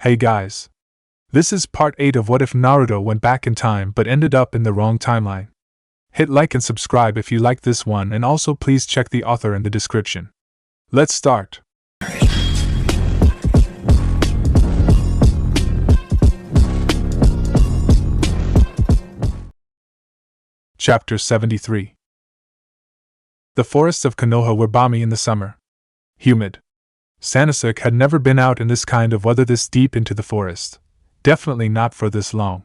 Hey guys. This is part 8 of What If Naruto went back in time but ended up in the wrong timeline. Hit like and subscribe if you like this one, and also please check the author in the description. Let's start. Chapter 73. The forests of Konoha were balmy in the summer. Humid. Sanazuke had never been out in this kind of weather this deep into the forest. Definitely not for this long.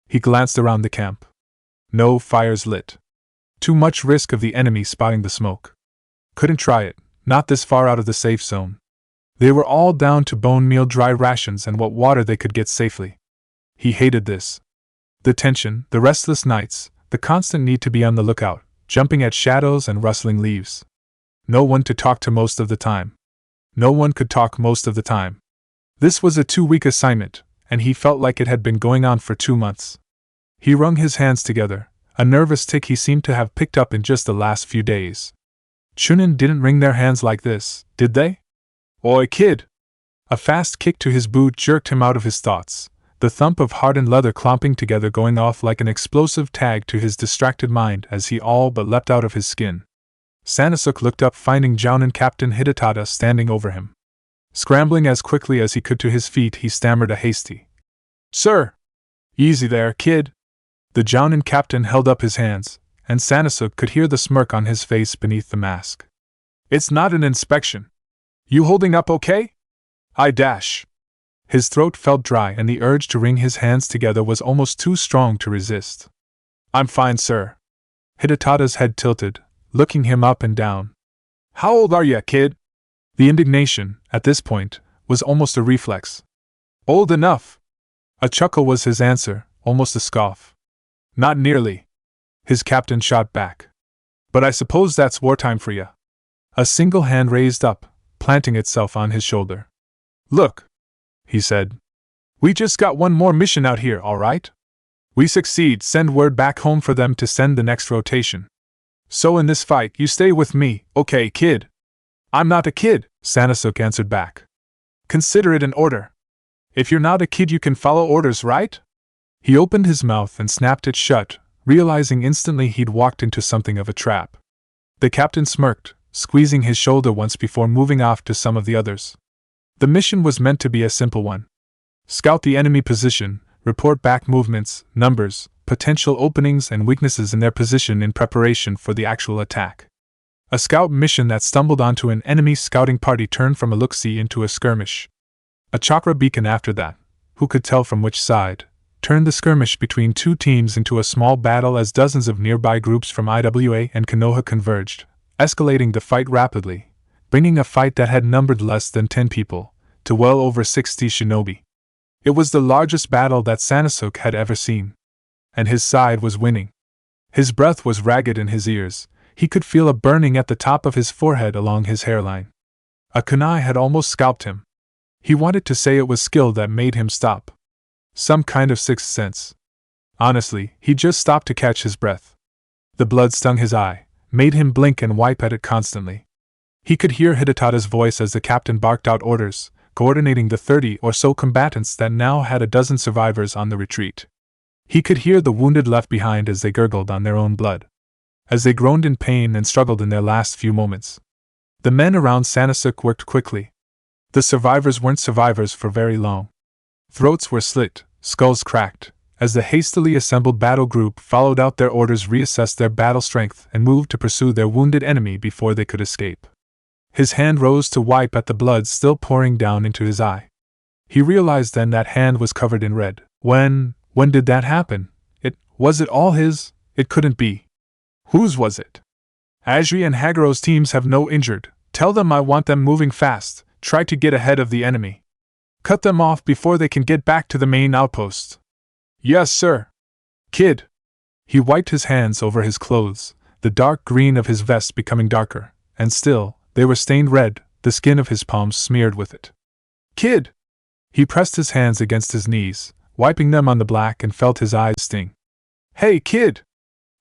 He glanced around the camp. No fires lit. Too much risk of the enemy spotting the smoke. Couldn't try it, not this far out of the safe zone. They were all down to bone meal dry rations and what water they could get safely. He hated this. The tension, the restless nights, the constant need to be on the lookout, jumping at shadows and rustling leaves. No one to talk to most of the time. No one could talk most of the time. This was a 2-week assignment, and he felt like it had been going on for 2 months. He wrung his hands together, a nervous tic he seemed to have picked up in just the last few days. Chunin didn't wring their hands like this, did they? Oi, kid! A fast kick to his boot jerked him out of his thoughts, the thump of hardened leather clomping together going off like an explosive tag to his distracted mind as he all but leapt out of his skin. Sanazuke looked up, finding Jounin Captain Hidetada standing over him. Scrambling as quickly as he could to his feet, he stammered a hasty, "Sir!" "Easy there, kid." The Jounin captain held up his hands, and Sanazuke could hear the smirk on his face beneath the mask. "It's not an inspection. You holding up okay?" "I dash." His throat felt dry and the urge to wring his hands together was almost too strong to resist. "I'm fine, sir." Hidetada's head tilted, looking him up and down. "How old are ya, kid?" The indignation, at this point, was almost a reflex. "Old enough." A chuckle was his answer, almost a scoff. "Not nearly," his captain shot back. "But I suppose that's wartime for ya." A single hand raised up, planting itself on his shoulder. "Look," he said. "We just got one more mission out here, all right? We succeed, send word back home for them to send the next rotation. So in this fight, you stay with me, okay, kid?" "I'm not a kid," Sanazuke answered back. "Consider it an order. If you're not a kid, you can follow orders, right?" He opened his mouth and snapped it shut, realizing instantly he'd walked into something of a trap. The captain smirked, squeezing his shoulder once before moving off to some of the others. The mission was meant to be a simple one. Scout the enemy position, report back movements, numbers, potential openings and weaknesses in their position in preparation for the actual attack. A scout mission that stumbled onto an enemy scouting party turned from a look-see into a skirmish. A chakra beacon after that, who could tell from which side, turned the skirmish between two teams into a small battle as dozens of nearby groups from IWA and Konoha converged, escalating the fight rapidly, bringing a fight that had numbered less than 10 people, to well over 60 shinobi. It was the largest battle that Sanazuke had ever seen. And his side was winning. His breath was ragged in his ears, he could feel a burning at the top of his forehead along his hairline. A kunai had almost scalped him. He wanted to say it was skill that made him stop. Some kind of sixth sense. Honestly, he just stopped to catch his breath. The blood stung his eye, made him blink and wipe at it constantly. He could hear Hidetada's voice as the captain barked out orders, coordinating the 30 or so combatants that now had a dozen survivors on the retreat. He could hear the wounded left behind as they gurgled on their own blood, as they groaned in pain and struggled in their last few moments. The men around Sanazuke worked quickly. The survivors weren't survivors for very long. Throats were slit, skulls cracked, as the hastily assembled battle group followed out their orders, reassessed their battle strength, and moved to pursue their wounded enemy before they could escape. His hand rose to wipe at the blood still pouring down into his eye. He realized then that hand was covered in red. When did that happen? Was it all his? It couldn't be. Whose was it? Ajri and Hagero's teams have no injured. Tell them I want them moving fast. Try to get ahead of the enemy. Cut them off before they can get back to the main outpost. Yes, sir. Kid. He wiped his hands over his clothes, the dark green of his vest becoming darker, and still, they were stained red, the skin of his palms smeared with it. Kid. He pressed his hands against his knees, wiping them on the black, and felt his eyes sting. Hey, kid!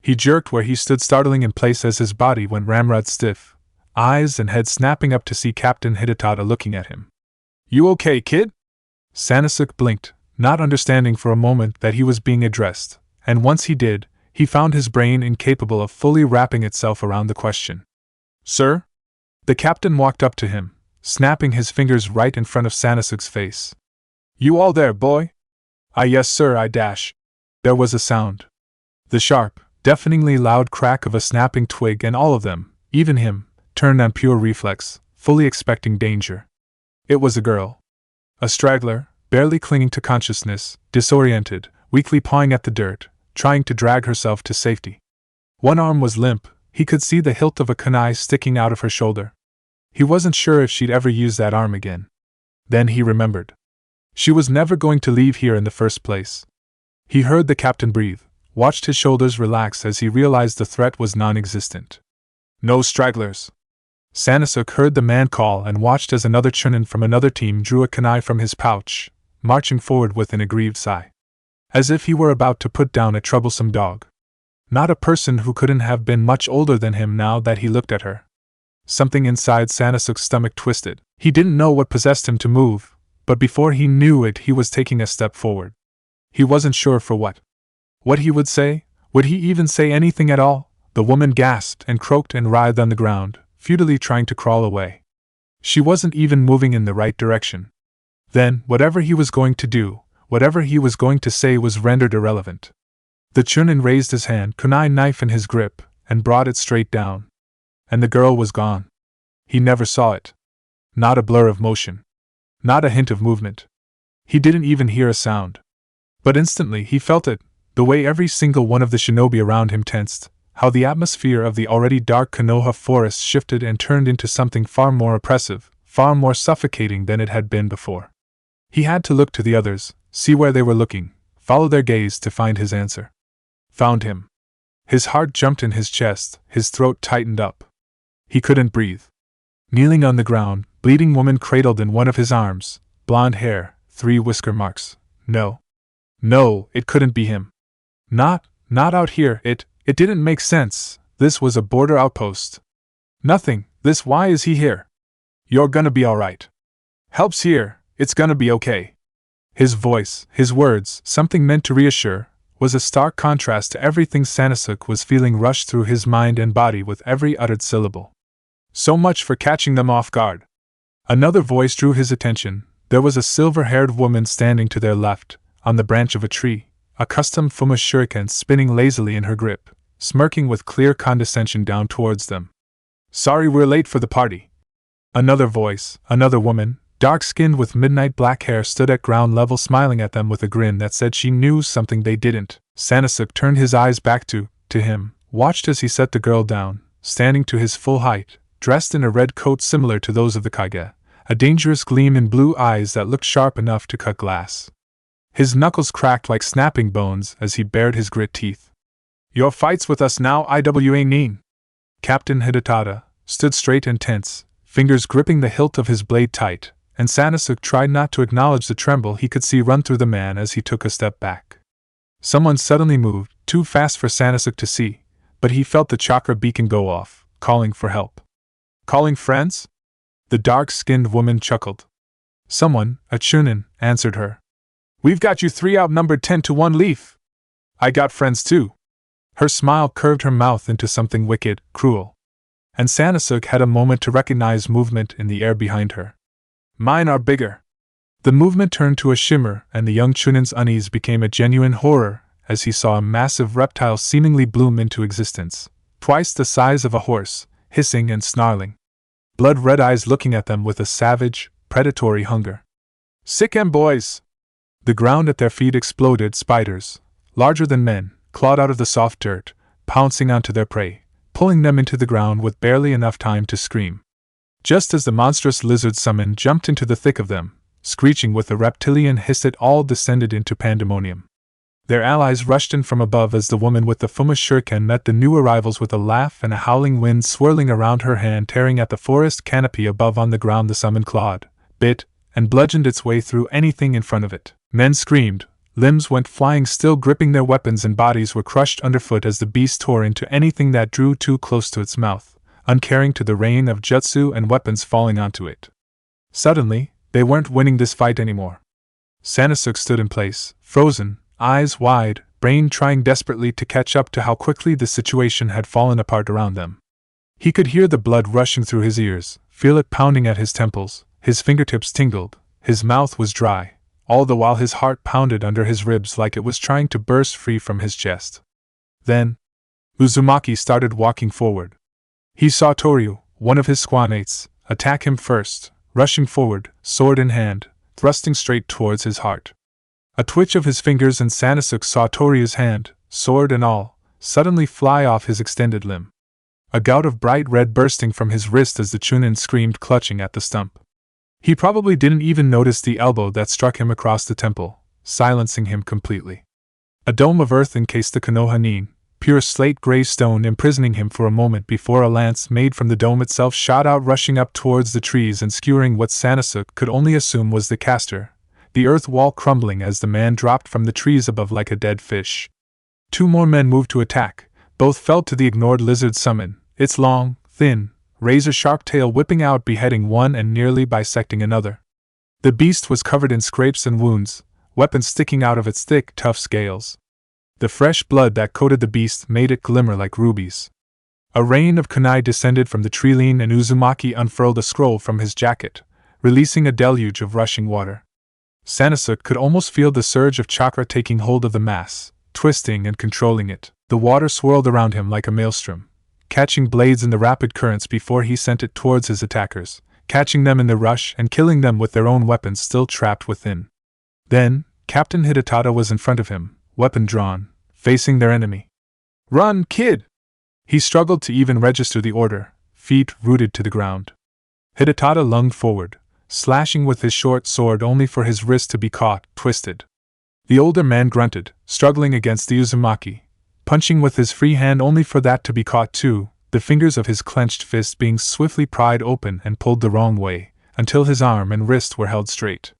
He jerked where he stood, startling in place as his body went ramrod stiff, eyes and head snapping up to see Captain Hidetada looking at him. You okay, kid? Sanasuke blinked, not understanding for a moment that he was being addressed, and once he did, he found his brain incapable of fully wrapping itself around the question. Sir? The captain walked up to him, snapping his fingers right in front of Sanasuke's face. You all there, boy? Yes, sir, I dash. There was a sound. The sharp, deafeningly loud crack of a snapping twig, and all of them, even him, turned on pure reflex, fully expecting danger. It was a girl. A straggler, barely clinging to consciousness, disoriented, weakly pawing at the dirt, trying to drag herself to safety. One arm was limp, he could see the hilt of a kunai sticking out of her shoulder. He wasn't sure if she'd ever use that arm again. Then he remembered. She was never going to leave here in the first place. He heard the captain breathe, watched his shoulders relax as he realized the threat was non-existent. No stragglers. Sanasuke heard the man call and watched as another chunin from another team drew a kunai from his pouch, marching forward with an aggrieved sigh. As if he were about to put down a troublesome dog. Not a person who couldn't have been much older than him now that he looked at her. Something inside Sanasuke's stomach twisted. He didn't know what possessed him to move, but before he knew it he was taking a step forward. He wasn't sure for what. What he would say? Would he even say anything at all? The woman gasped and croaked and writhed on the ground, futilely trying to crawl away. She wasn't even moving in the right direction. Then, whatever he was going to do, whatever he was going to say was rendered irrelevant. The chunin raised his hand, kunai knife in his grip, and brought it straight down. And the girl was gone. He never saw it. Not a blur of motion. Not a hint of movement. He didn't even hear a sound. But instantly he felt it, the way every single one of the shinobi around him tensed, how the atmosphere of the already dark Konoha forest shifted and turned into something far more oppressive, far more suffocating than it had been before. He had to look to the others, see where they were looking, follow their gaze to find his answer. Found him. His heart jumped in his chest, his throat tightened up. He couldn't breathe. Kneeling on the ground, bleeding woman cradled in one of his arms, blonde hair, 3 whisker marks. No, it couldn't be him. Not out here, it didn't make sense. This was a border outpost. Nothing, why is he here? You're gonna be alright. Help's here, it's gonna be okay. His voice, his words, something meant to reassure, was a stark contrast to everything Sanasuke was feeling rush through his mind and body with every uttered syllable. So much for catching them off guard. Another voice drew his attention. There was a silver-haired woman standing to their left, on the branch of a tree, a custom Fuma shuriken spinning lazily in her grip, smirking with clear condescension down towards them. Sorry we're late for the party. Another voice, another woman, dark-skinned with midnight black hair, stood at ground level smiling at them with a grin that said she knew something they didn't. Sanasuke turned his eyes back to him, watched as he set the girl down, standing to his full height, dressed in a red coat similar to those of the Kage, a dangerous gleam in blue eyes that looked sharp enough to cut glass. His knuckles cracked like snapping bones as he bared his grit teeth. Your fights with us now, Iwa Nin. Captain Hidetada stood straight and tense, fingers gripping the hilt of his blade tight, and Sanasuke tried not to acknowledge the tremble he could see run through the man as he took a step back. Someone suddenly moved, too fast for Sanasuke to see, but he felt the chakra beacon go off, calling for help. Calling friends? The dark-skinned woman chuckled. Someone, a chunin, answered her. We've got you 3 outnumbered 10-1 Leaf. I got friends too. Her smile curved her mouth into something wicked, cruel. And Sanasuke had a moment to recognize movement in the air behind her. Mine are bigger. The movement turned to a shimmer, and the young chunin's unease became a genuine horror as he saw a massive reptile seemingly bloom into existence, twice the size of a horse, hissing and snarling. Blood-red eyes looking at them with a savage, predatory hunger. Sick 'em, boys! The ground at their feet exploded. Spiders, larger than men, clawed out of the soft dirt, pouncing onto their prey, pulling them into the ground with barely enough time to scream. Just as the monstrous lizard summon jumped into the thick of them, screeching with a reptilian hiss, it all descended into pandemonium. Their allies rushed in from above as the woman with the Fuma shuriken met the new arrivals with a laugh and a howling wind swirling around her hand, tearing at the forest canopy above. On the ground the summon clawed, bit, and bludgeoned its way through anything in front of it. Men screamed, limbs went flying, still gripping their weapons, and bodies were crushed underfoot as the beast tore into anything that drew too close to its mouth, uncaring to the rain of jutsu and weapons falling onto it. Suddenly, they weren't winning this fight anymore. Sanasuke stood in place, frozen, eyes wide, brain trying desperately to catch up to how quickly the situation had fallen apart around them. He could hear the blood rushing through his ears, feel it pounding at his temples, his fingertips tingled, his mouth was dry, all the while his heart pounded under his ribs like it was trying to burst free from his chest. Then, Uzumaki started walking forward. He saw Toryu, one of his squadmates, attack him first, rushing forward, sword in hand, thrusting straight towards his heart. A twitch of his fingers and Sanasuke saw Toryu's hand, sword and all, suddenly fly off his extended limb. A gout of bright red bursting from his wrist as the Chunin screamed, clutching at the stump. He probably didn't even notice the elbow that struck him across the temple, silencing him completely. A dome of earth encased the Konoha nin, pure slate-gray stone, imprisoning him for a moment before a lance made from the dome itself shot out, rushing up towards the trees and skewering what Sanasuke could only assume was the caster, the earth wall crumbling as the man dropped from the trees above like a dead fish. Two more men moved to attack, both fell to the ignored lizard summon, its long, thin, razor-sharp tail whipping out, beheading one and nearly bisecting another. The beast was covered in scrapes and wounds, weapons sticking out of its thick, tough scales. The fresh blood that coated the beast made it glimmer like rubies. A rain of kunai descended from the tree-line and Uzumaki unfurled a scroll from his jacket, releasing a deluge of rushing water. Sanasuke could almost feel the surge of chakra taking hold of the mass, twisting and controlling it. The water swirled around him like a maelstrom, catching blades in the rapid currents before he sent it towards his attackers, catching them in the rush and killing them with their own weapons still trapped within. Then, Captain Hidetada was in front of him, weapon drawn, facing their enemy. "Run, kid!" He struggled to even register the order, feet rooted to the ground. Hidetada lunged forward, slashing with his short sword only for his wrist to be caught, twisted. The older man grunted, struggling against the Uzumaki, punching with his free hand only for that to be caught too, the fingers of his clenched fist being swiftly pried open and pulled the wrong way, until his arm and wrist were held straight.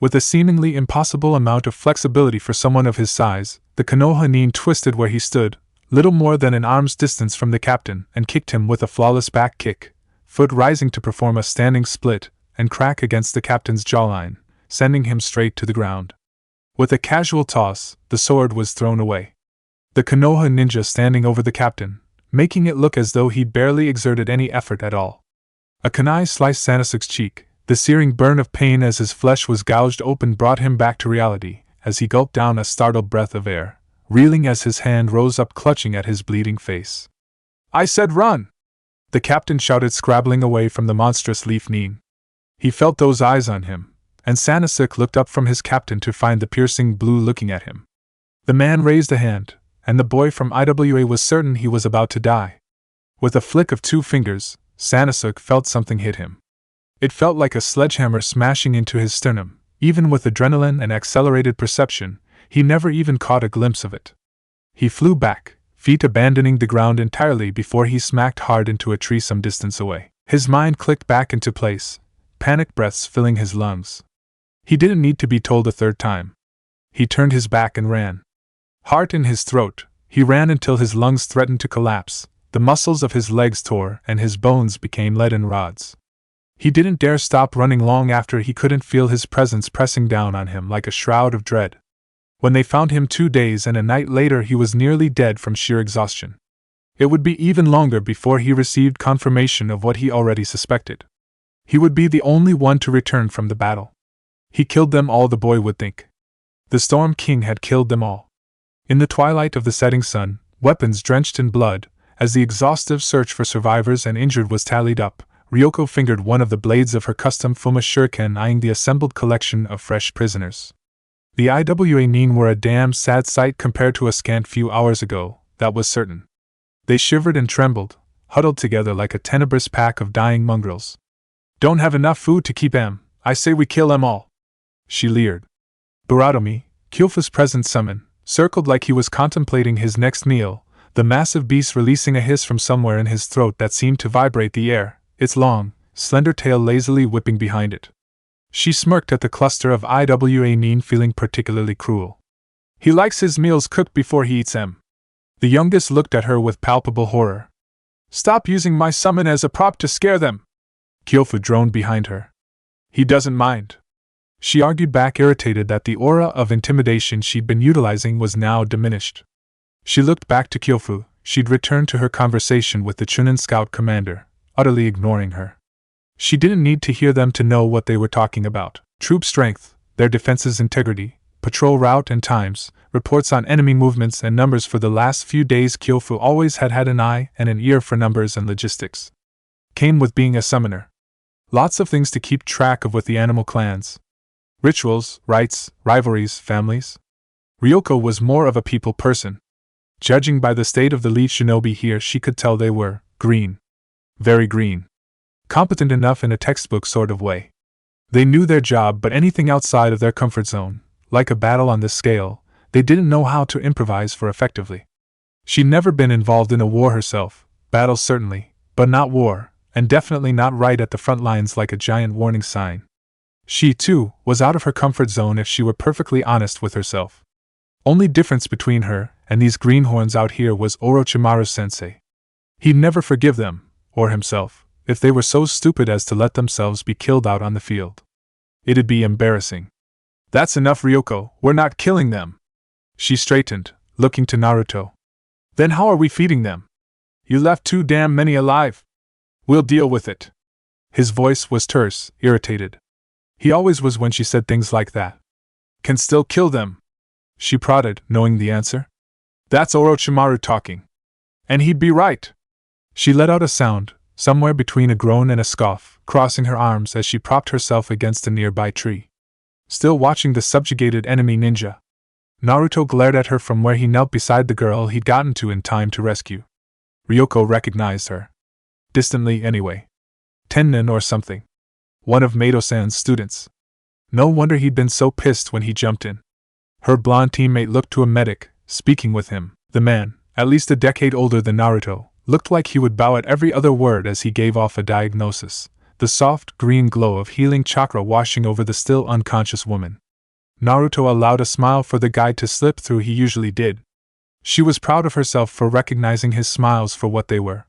With a seemingly impossible amount of flexibility for someone of his size, the Konoha nin twisted where he stood, little more than an arm's distance from the captain, and kicked him with a flawless back kick, foot rising to perform a standing split and crack against the captain's jawline, sending him straight to the ground. With a casual toss, the sword was thrown away. The Konoha ninja standing over the captain, making it look as though he barely exerted any effort at all. A kunai sliced Sanasuke's cheek. The searing burn of pain as his flesh was gouged open brought him back to reality, as he gulped down a startled breath of air, reeling as his hand rose up clutching at his bleeding face. "I said run!" The captain shouted, scrabbling away from the monstrous leaf nin. He felt those eyes on him, and Sanasuke looked up from his captain to find the piercing blue looking at him. The man raised a hand, and the boy from IWA was certain he was about to die. With a flick of two fingers, Sanasuke felt something hit him. It felt like a sledgehammer smashing into his sternum. Even with adrenaline and accelerated perception, he never even caught a glimpse of it. He flew back, feet abandoning the ground entirely before he smacked hard into a tree some distance away. His mind clicked back into place, panic breaths filling his lungs. He didn't need to be told a third time. He turned his back and ran. Heart in his throat, he ran until his lungs threatened to collapse, the muscles of his legs tore and his bones became leaden rods. He didn't dare stop running long after he couldn't feel his presence pressing down on him like a shroud of dread. When they found him 2 days and a night later, he was nearly dead from sheer exhaustion. It would be even longer before he received confirmation of what he already suspected. He would be the only one to return from the battle. He killed them all, the boy would think. The Storm King had killed them all. In the twilight of the setting sun, weapons drenched in blood, as the exhaustive search for survivors and injured was tallied up, Ryoko fingered one of the blades of her custom Fuma shuriken, eyeing the assembled collection of fresh prisoners. The IWA nin were a damn sad sight compared to a scant few hours ago, that was certain. They shivered and trembled, huddled together like a tenebrous pack of dying mongrels. "Don't have enough food to keep 'em, I say we kill 'em all," she leered. Buratomi, Kyofu's present summon, circled like he was contemplating his next meal, the massive beast releasing a hiss from somewhere in his throat that seemed to vibrate the air, its long, slender tail lazily whipping behind it. She smirked at the cluster of IWA nin, feeling particularly cruel. "He likes his meals cooked before he eats them." The youngest looked at her with palpable horror. "Stop using my summon as a prop to scare them," Kyofu droned behind her. "He doesn't mind." She argued back, irritated that the aura of intimidation she'd been utilizing was now diminished. She looked back to Kyofu. She'd returned to her conversation with the Chunin scout commander, utterly ignoring her. She didn't need to hear them to know what they were talking about. Troop strength, their defense's integrity, patrol route and times, reports on enemy movements and numbers. For the last few days, Kyofu always had an eye and an ear for numbers and logistics. Came with being a summoner. Lots of things to keep track of with the animal clans. Rituals, rites, rivalries, families. Ryoko was more of a people person. Judging by the state of the lead shinobi here, she could tell they were green. Very green. Competent enough in a textbook sort of way. They knew their job, but anything outside of their comfort zone, like a battle on this scale, they didn't know how to improvise for effectively. She'd never been involved in a war herself, battles certainly, but not war, and definitely not right at the front lines like a giant warning sign. She, too, was out of her comfort zone if she were perfectly honest with herself. Only difference between her and these greenhorns out here was Orochimaru-sensei. He'd never forgive them, or himself, if they were so stupid as to let themselves be killed out on the field. It'd be embarrassing. That's enough, Ryoko, we're not killing them. She straightened, looking to Naruto. Then how are we feeding them? You left too damn many alive. We'll deal with it. His voice was terse, irritated. He always was when she said things like that. Can still kill them. She prodded, knowing the answer. That's Orochimaru talking. And he'd be right. She let out a sound, somewhere between a groan and a scoff, crossing her arms as she propped herself against a nearby tree. Still watching the subjugated enemy ninja. Naruto glared at her from where he knelt beside the girl he'd gotten to in time to rescue. Ryoko recognized her. Distantly, anyway. Tennin or something. One of Mato-san's students. No wonder he'd been so pissed when he jumped in. Her blonde teammate looked to a medic, speaking with him. The man, at least a decade older than Naruto, looked like he would bow at every other word as he gave off a diagnosis, the soft green glow of healing chakra washing over the still unconscious woman. Naruto allowed a smile for the guy to slip through. He usually did. She was proud of herself for recognizing his smiles for what they were.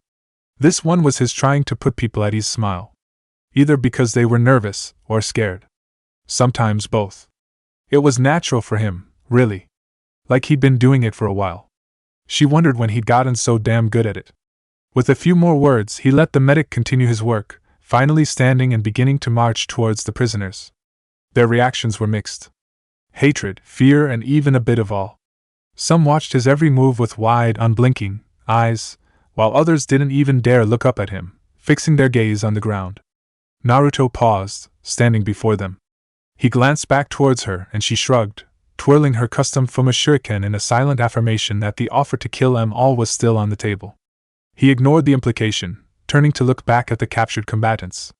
This one was his trying to put people at ease smile. Either because they were nervous or scared. Sometimes both. It was natural for him, really. Like he'd been doing it for a while. She wondered when he'd gotten so damn good at it. With a few more words, he let the medic continue his work, finally standing and beginning to march towards the prisoners. Their reactions were mixed. Hatred, fear, and even a bit of awe. Some watched his every move with wide, unblinking eyes, while others didn't even dare look up at him, fixing their gaze on the ground. Naruto paused, standing before them. He glanced back towards her and she shrugged, twirling her custom Fuma shuriken in a silent affirmation that the offer to kill them all was still on the table. He ignored the implication, turning to look back at the captured combatants.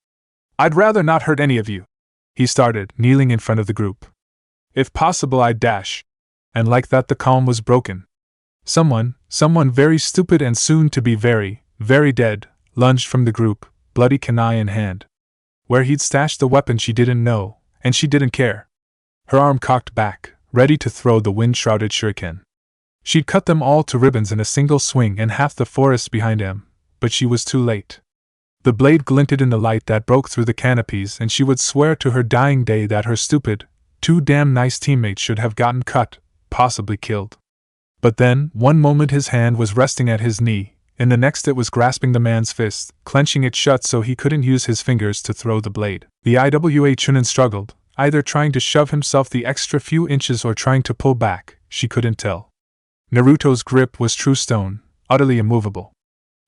I'd rather not hurt any of you, he started, kneeling in front of the group. If possible, I'd dash. And like that the calm was broken. Someone very stupid and soon to be very, very dead, lunged from the group, bloody kunai in hand. Where he'd stashed the weapon she didn't know, and she didn't care. Her arm cocked back, ready to throw the wind-shrouded shuriken. She'd cut them all to ribbons in a single swing and half the forest behind him, but she was too late. The blade glinted in the light that broke through the canopies, and she would swear to her dying day that her stupid, too damn nice teammates should have gotten cut, possibly killed. But then, one moment his hand was resting at his knee, in the next it was grasping the man's fist, clenching it shut so he couldn't use his fingers to throw the blade. The IWA Chunin struggled, either trying to shove himself the extra few inches or trying to pull back, she couldn't tell. Naruto's grip was true stone, utterly immovable.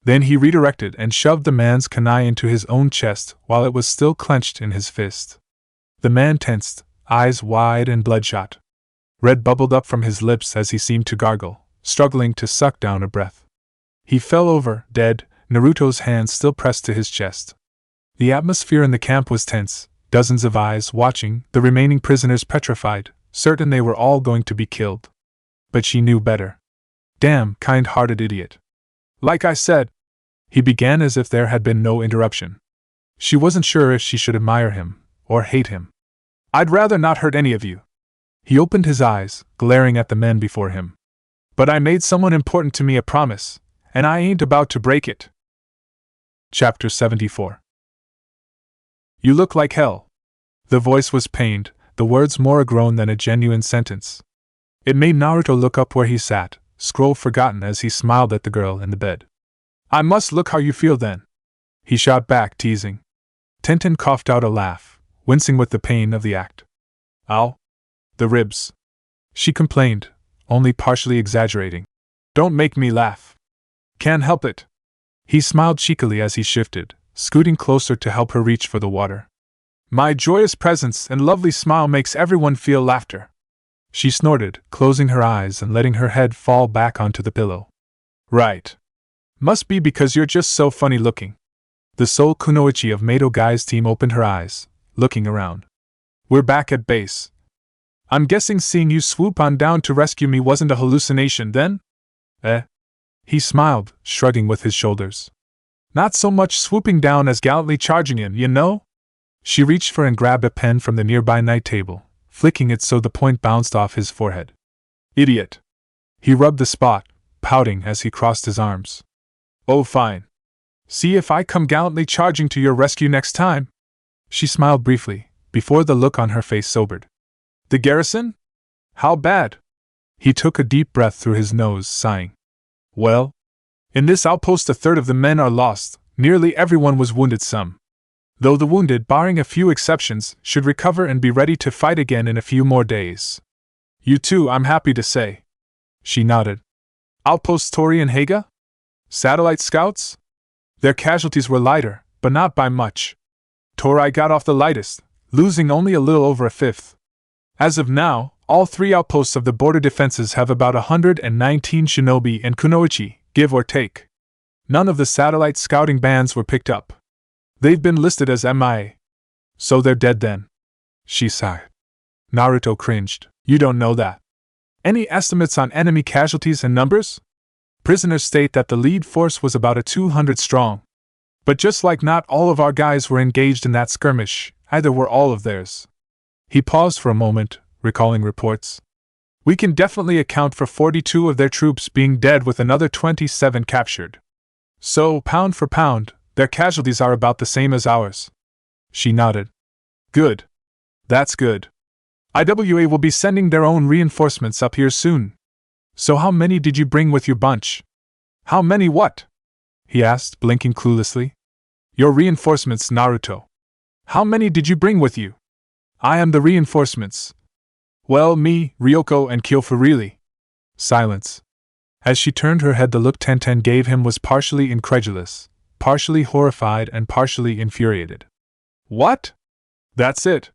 Then he redirected and shoved the man's kunai into his own chest while it was still clenched in his fist. The man tensed, eyes wide and bloodshot. Red bubbled up from his lips as he seemed to gargle, struggling to suck down a breath. He fell over, dead, Naruto's hands still pressed to his chest. The atmosphere in the camp was tense, dozens of eyes watching, the remaining prisoners petrified, certain they were all going to be killed. But she knew better. Damn, kind-hearted idiot. Like I said, he began as if there had been no interruption. She wasn't sure if she should admire him, or hate him. I'd rather not hurt any of you. He opened his eyes, glaring at the men before him. But I made someone important to me a promise, and I ain't about to break it. Chapter 74. You look like hell. The voice was pained, the words more a groan than a genuine sentence. It made Naruto look up where he sat, scroll forgotten as he smiled at the girl in the bed. I must look how you feel then, he shot back, teasing. Tenten coughed out a laugh, wincing with the pain of the act. Ow. The ribs. She complained, only partially exaggerating. Don't make me laugh. Can't help it. He smiled cheekily as he shifted, scooting closer to help her reach for the water. My joyous presence and lovely smile makes everyone feel laughter. She snorted, closing her eyes and letting her head fall back onto the pillow. Right. Must be because you're just so funny looking. The sole kunoichi of Mato Guy's team opened her eyes, looking around. We're back at base. I'm guessing seeing you swoop on down to rescue me wasn't a hallucination then? He smiled, shrugging with his shoulders. Not so much swooping down as gallantly charging in, you know? She reached for and grabbed a pen from the nearby night table, flicking it so the point bounced off his forehead. Idiot. He rubbed the spot, pouting as he crossed his arms. Oh, fine. See if I come gallantly charging to your rescue next time. She smiled briefly, before the look on her face sobered. The garrison? How bad? He took a deep breath through his nose, sighing. Well, in this outpost a third of the men are lost, nearly everyone was wounded some. Though the wounded, barring a few exceptions, should recover and be ready to fight again in a few more days. You too, I'm happy to say. She nodded. Outposts Tori and Haga? Satellite scouts? Their casualties were lighter, but not by much. Tori got off the lightest, losing only a little over a fifth. As of now, all three outposts of the border defenses have about 119 shinobi and kunoichi, give or take. None of the satellite scouting bands were picked up. They've been listed as MIA. So they're dead then. She sighed. Naruto cringed. You don't know that. Any estimates on enemy casualties and numbers? Prisoners state that the lead force was about 200 strong. But just like not all of our guys were engaged in that skirmish, either were all of theirs. He paused for a moment, recalling reports. We can definitely account for 42 of their troops being dead with another 27 captured. So, pound for pound, their casualties are about the same as ours. She nodded. Good. That's good. IWA will be sending their own reinforcements up here soon. So how many did you bring with your bunch? How many what? He asked, blinking cluelessly. Your reinforcements, Naruto. How many did you bring with you? I am the reinforcements. Well, me, Ryoko, and Kyofu really. Silence. As she turned her head, the look Tenten gave him was partially incredulous, partially horrified, and partially infuriated. What? That's it.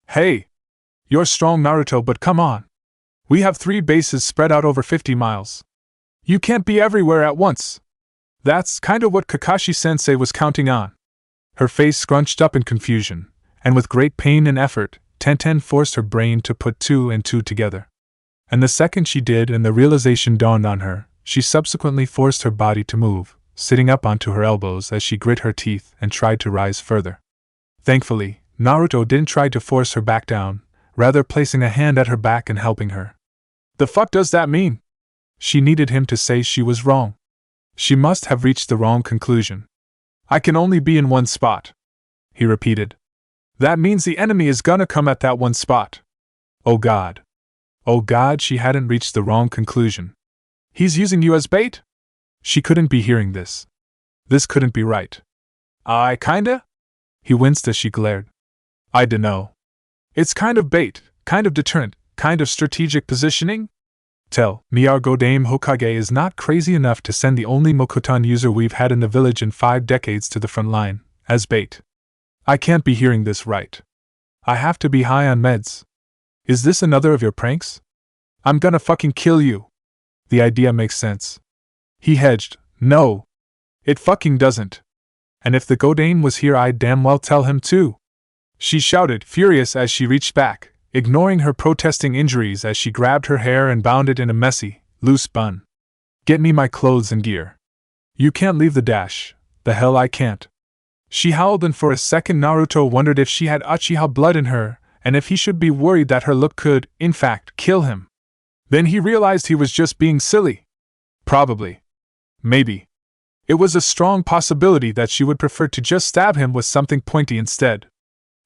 Hey! You're strong, Naruto, but come on. We have 3 bases spread out over 50 miles. You can't be everywhere at once. That's kinda what Kakashi-sensei was counting on. Her face scrunched up in confusion, and with great pain and effort, Tenten forced her brain to put 2 and 2 together. And the second she did and the realization dawned on her, she subsequently forced her body to move, sitting up onto her elbows as she grit her teeth and tried to rise further. Thankfully, Naruto didn't try to force her back down, rather placing a hand at her back and helping her. The fuck does that mean? She needed him to say she was wrong. She must have reached the wrong conclusion. I can only be in one spot, he repeated. That means the enemy is gonna come at that one spot. Oh God. Oh God, she hadn't reached the wrong conclusion. He's using you as bait? She couldn't be hearing this. This couldn't be right. I kinda? He winced as she glared. I dunno. It's kind of bait, kind of deterrent, kind of strategic positioning? Tell me our Godame Hokage is not crazy enough to send the only Mokuton user we've had in the village in 5 decades to the front line, as bait. I can't be hearing this right. I have to be high on meds. Is this another of your pranks? I'm gonna fucking kill you. The idea makes sense. He hedged. No. It fucking doesn't. And if the Godane was here, I'd damn well tell him too. She shouted, furious as she reached back, ignoring her protesting injuries as she grabbed her hair and bound it in a messy, loose bun. Get me my clothes and gear. You can't leave the dash. The hell I can't. She howled, and for a second Naruto wondered if she had Uchiha blood in her, and if he should be worried that her look could, in fact, kill him. Then he realized he was just being silly. Probably. Maybe. It was a strong possibility that she would prefer to just stab him with something pointy instead.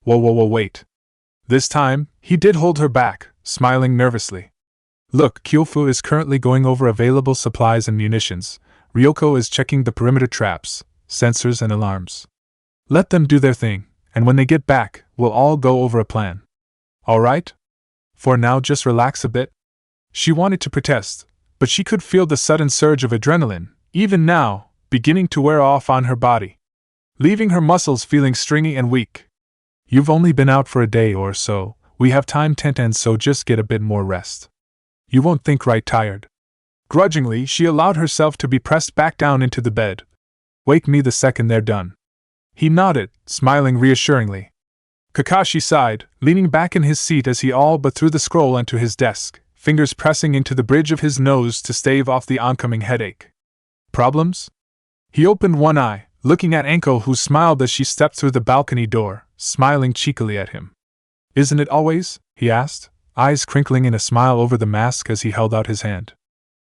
Whoa, wait. This time, he did hold her back, smiling nervously. Look, Kyofu is currently going over available supplies and munitions. Ryoko is checking the perimeter traps, sensors and alarms. Let them do their thing, and when they get back, we'll all go over a plan. All right? For now, just relax a bit. She wanted to protest, but she could feel the sudden surge of adrenaline, even now, beginning to wear off on her body, leaving her muscles feeling stringy and weak. You've only been out for a day or so, we have time and so just get a bit more rest. You won't think right tired. Grudgingly, she allowed herself to be pressed back down into the bed. Wake me the second they're done. He nodded, smiling reassuringly. Kakashi sighed, leaning back in his seat as he all but threw the scroll onto his desk, fingers pressing into the bridge of his nose to stave off the oncoming headache. Problems? He opened one eye, looking at Anko, who smiled as she stepped through the balcony door, smiling cheekily at him. Isn't it always? He asked, eyes crinkling in a smile over the mask as he held out his hand.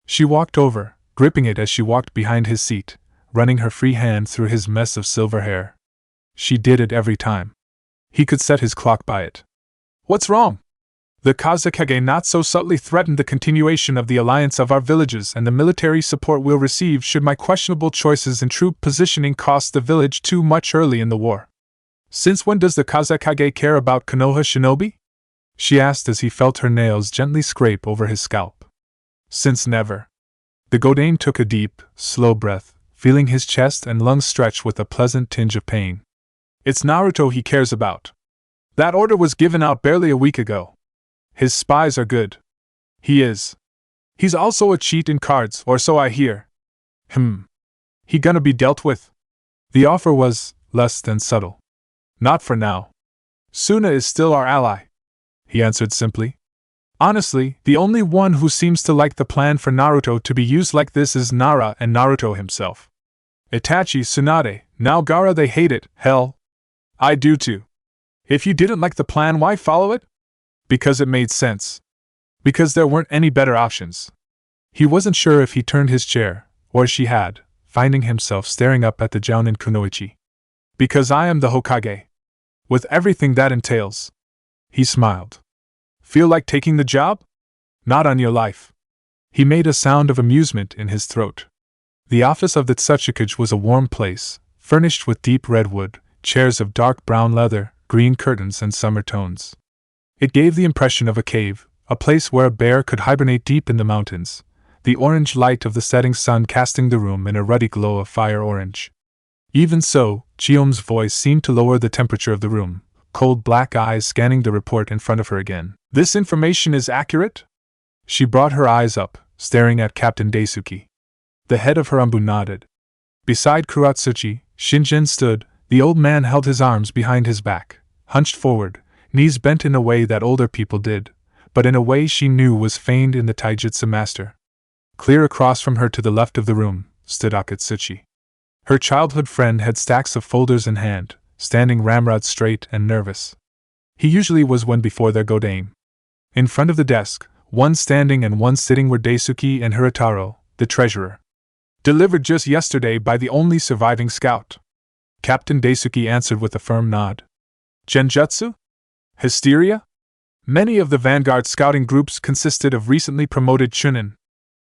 She walked over, gripping it as she walked behind his seat, running her free hand through his mess of silver hair. She did it every time. He could set his clock by it. What's wrong? The Kazekage not so subtly threatened the continuation of the alliance of our villages and the military support we'll receive should my questionable choices in troop positioning cost the village too much early in the war. Since when does the Kazekage care about Konoha shinobi? She asked as he felt her nails gently scrape over his scalp. Since never. The Godane took a deep, slow breath, feeling his chest and lungs stretch with a pleasant tinge of pain. It's Naruto he cares about. That order was given out barely a week ago. His spies are good. He is. He's also a cheat in cards, or so I hear. He gonna be dealt with? The offer was less than subtle. Not for now. Suna is still our ally, he answered simply. Honestly, the only one who seems to like the plan for Naruto to be used like this is Nara and Naruto himself. Itachi, Tsunade, now Gaara, they hate it, hell. I do too. If you didn't like the plan, why follow it? Because it made sense. Because there weren't any better options. He wasn't sure if he turned his chair, or she had, finding himself staring up at the Jounin Kunoichi. Because I am the Hokage. With everything that entails. He smiled. Feel like taking the job? Not on your life. He made a sound of amusement in his throat. The office of the Tsuchikage was a warm place, furnished with deep redwood, chairs of dark brown leather, green curtains and summer tones. It gave the impression of a cave, a place where a bear could hibernate deep in the mountains, the orange light of the setting sun casting the room in a ruddy glow of fire orange. Even so, Chiyome's voice seemed to lower the temperature of the room, cold black eyes scanning the report in front of her again. This information is accurate? She brought her eyes up, staring at Captain Daisuke. The head of her umbu nodded. Beside Kuratsuchi, Shinjin stood. The old man held his arms behind his back, hunched forward, knees bent in a way that older people did, but in a way she knew was feigned in the taijutsu master. Clear across from her to the left of the room, stood Akatsuchi. Her childhood friend had stacks of folders in hand, standing ramrod straight and nervous. He usually was one before their Godame. In front of the desk, one standing and one sitting were Daisuke and Hirataro, the treasurer. Delivered just yesterday by the only surviving scout. Captain Daisuke answered with a firm nod. Genjutsu? Hysteria? Many of the vanguard scouting groups consisted of recently promoted chunin.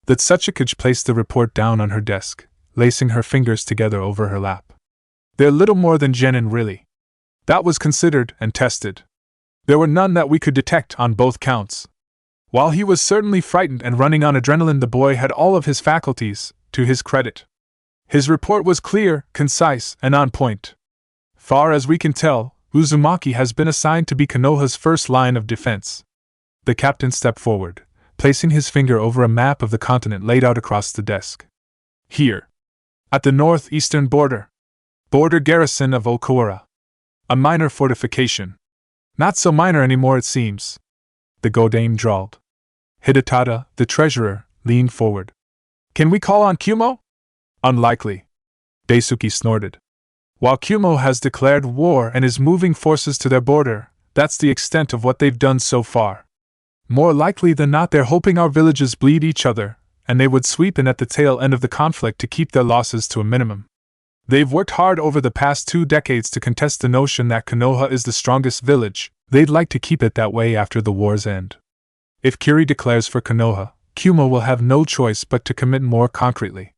The Tsuchikage placed the report down on her desk, lacing her fingers together over her lap. They're little more than genin, really. That was considered and tested. There were none that we could detect on both counts. While he was certainly frightened and running on adrenaline, the boy had all of his faculties, to his credit. His report was clear, concise, and on point. Far as we can tell, Uzumaki has been assigned to be Konoha's first line of defense. The captain stepped forward, placing his finger over a map of the continent laid out across the desk. Here. At the northeastern border. Border garrison of Okawara. A minor fortification. Not so minor anymore, it seems. The Godame drawled. Hidetada, the treasurer, leaned forward. Can we call on Kumo? Unlikely. Daisuke snorted. While Kumo has declared war and is moving forces to their border, that's the extent of what they've done so far. More likely than not, they're hoping our villages bleed each other, and they would sweep in at the tail end of the conflict to keep their losses to a minimum. They've worked hard over the past 2 decades to contest the notion that Konoha is the strongest village, They'd like to keep it that way after the war's end. If Kiri declares for Konoha, Kyumo will have no choice but to commit more concretely.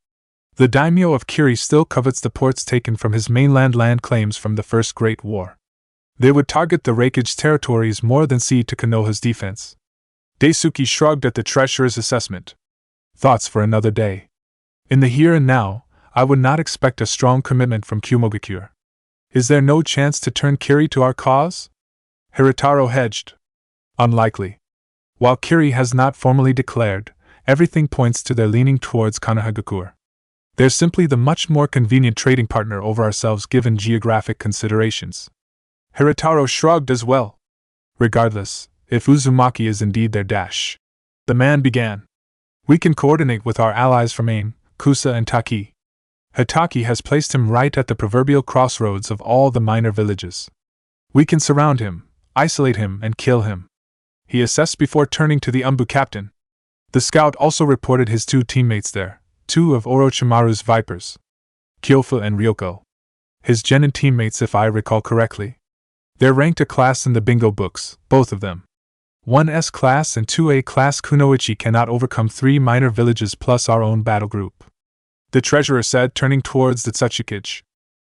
The daimyo of Kiri still covets the ports taken from his mainland land claims from the First Great War. They would target the Reikage territories more than cede to Konoha's defense. Daisuke shrugged at the treasurer's assessment. Thoughts for another day. In the here and now, I would not expect a strong commitment from Kumogakure. Is there no chance to turn Kiri to our cause? Hirataro hedged. Unlikely. While Kiri has not formally declared, everything points to their leaning towards Konohagakure. They're simply the much more convenient trading partner over ourselves given geographic considerations. Hirataro shrugged as well. Regardless, if Uzumaki is indeed their dash, the man began. We can coordinate with our allies from Ain, Kusa and Taki. Hitaki has placed him right at the proverbial crossroads of all the minor villages. We can surround him, isolate him and kill him. He assessed before turning to the Umbu captain. The scout also reported his two teammates there, two of Orochimaru's Vipers, Kyofu and Ryoko. His genin teammates if I recall correctly. They're ranked a class in the bingo books, both of them. One S-class and two A-class Kunoichi cannot overcome 3 minor villages plus our own battle group. The treasurer said, turning towards the Tsuchikage.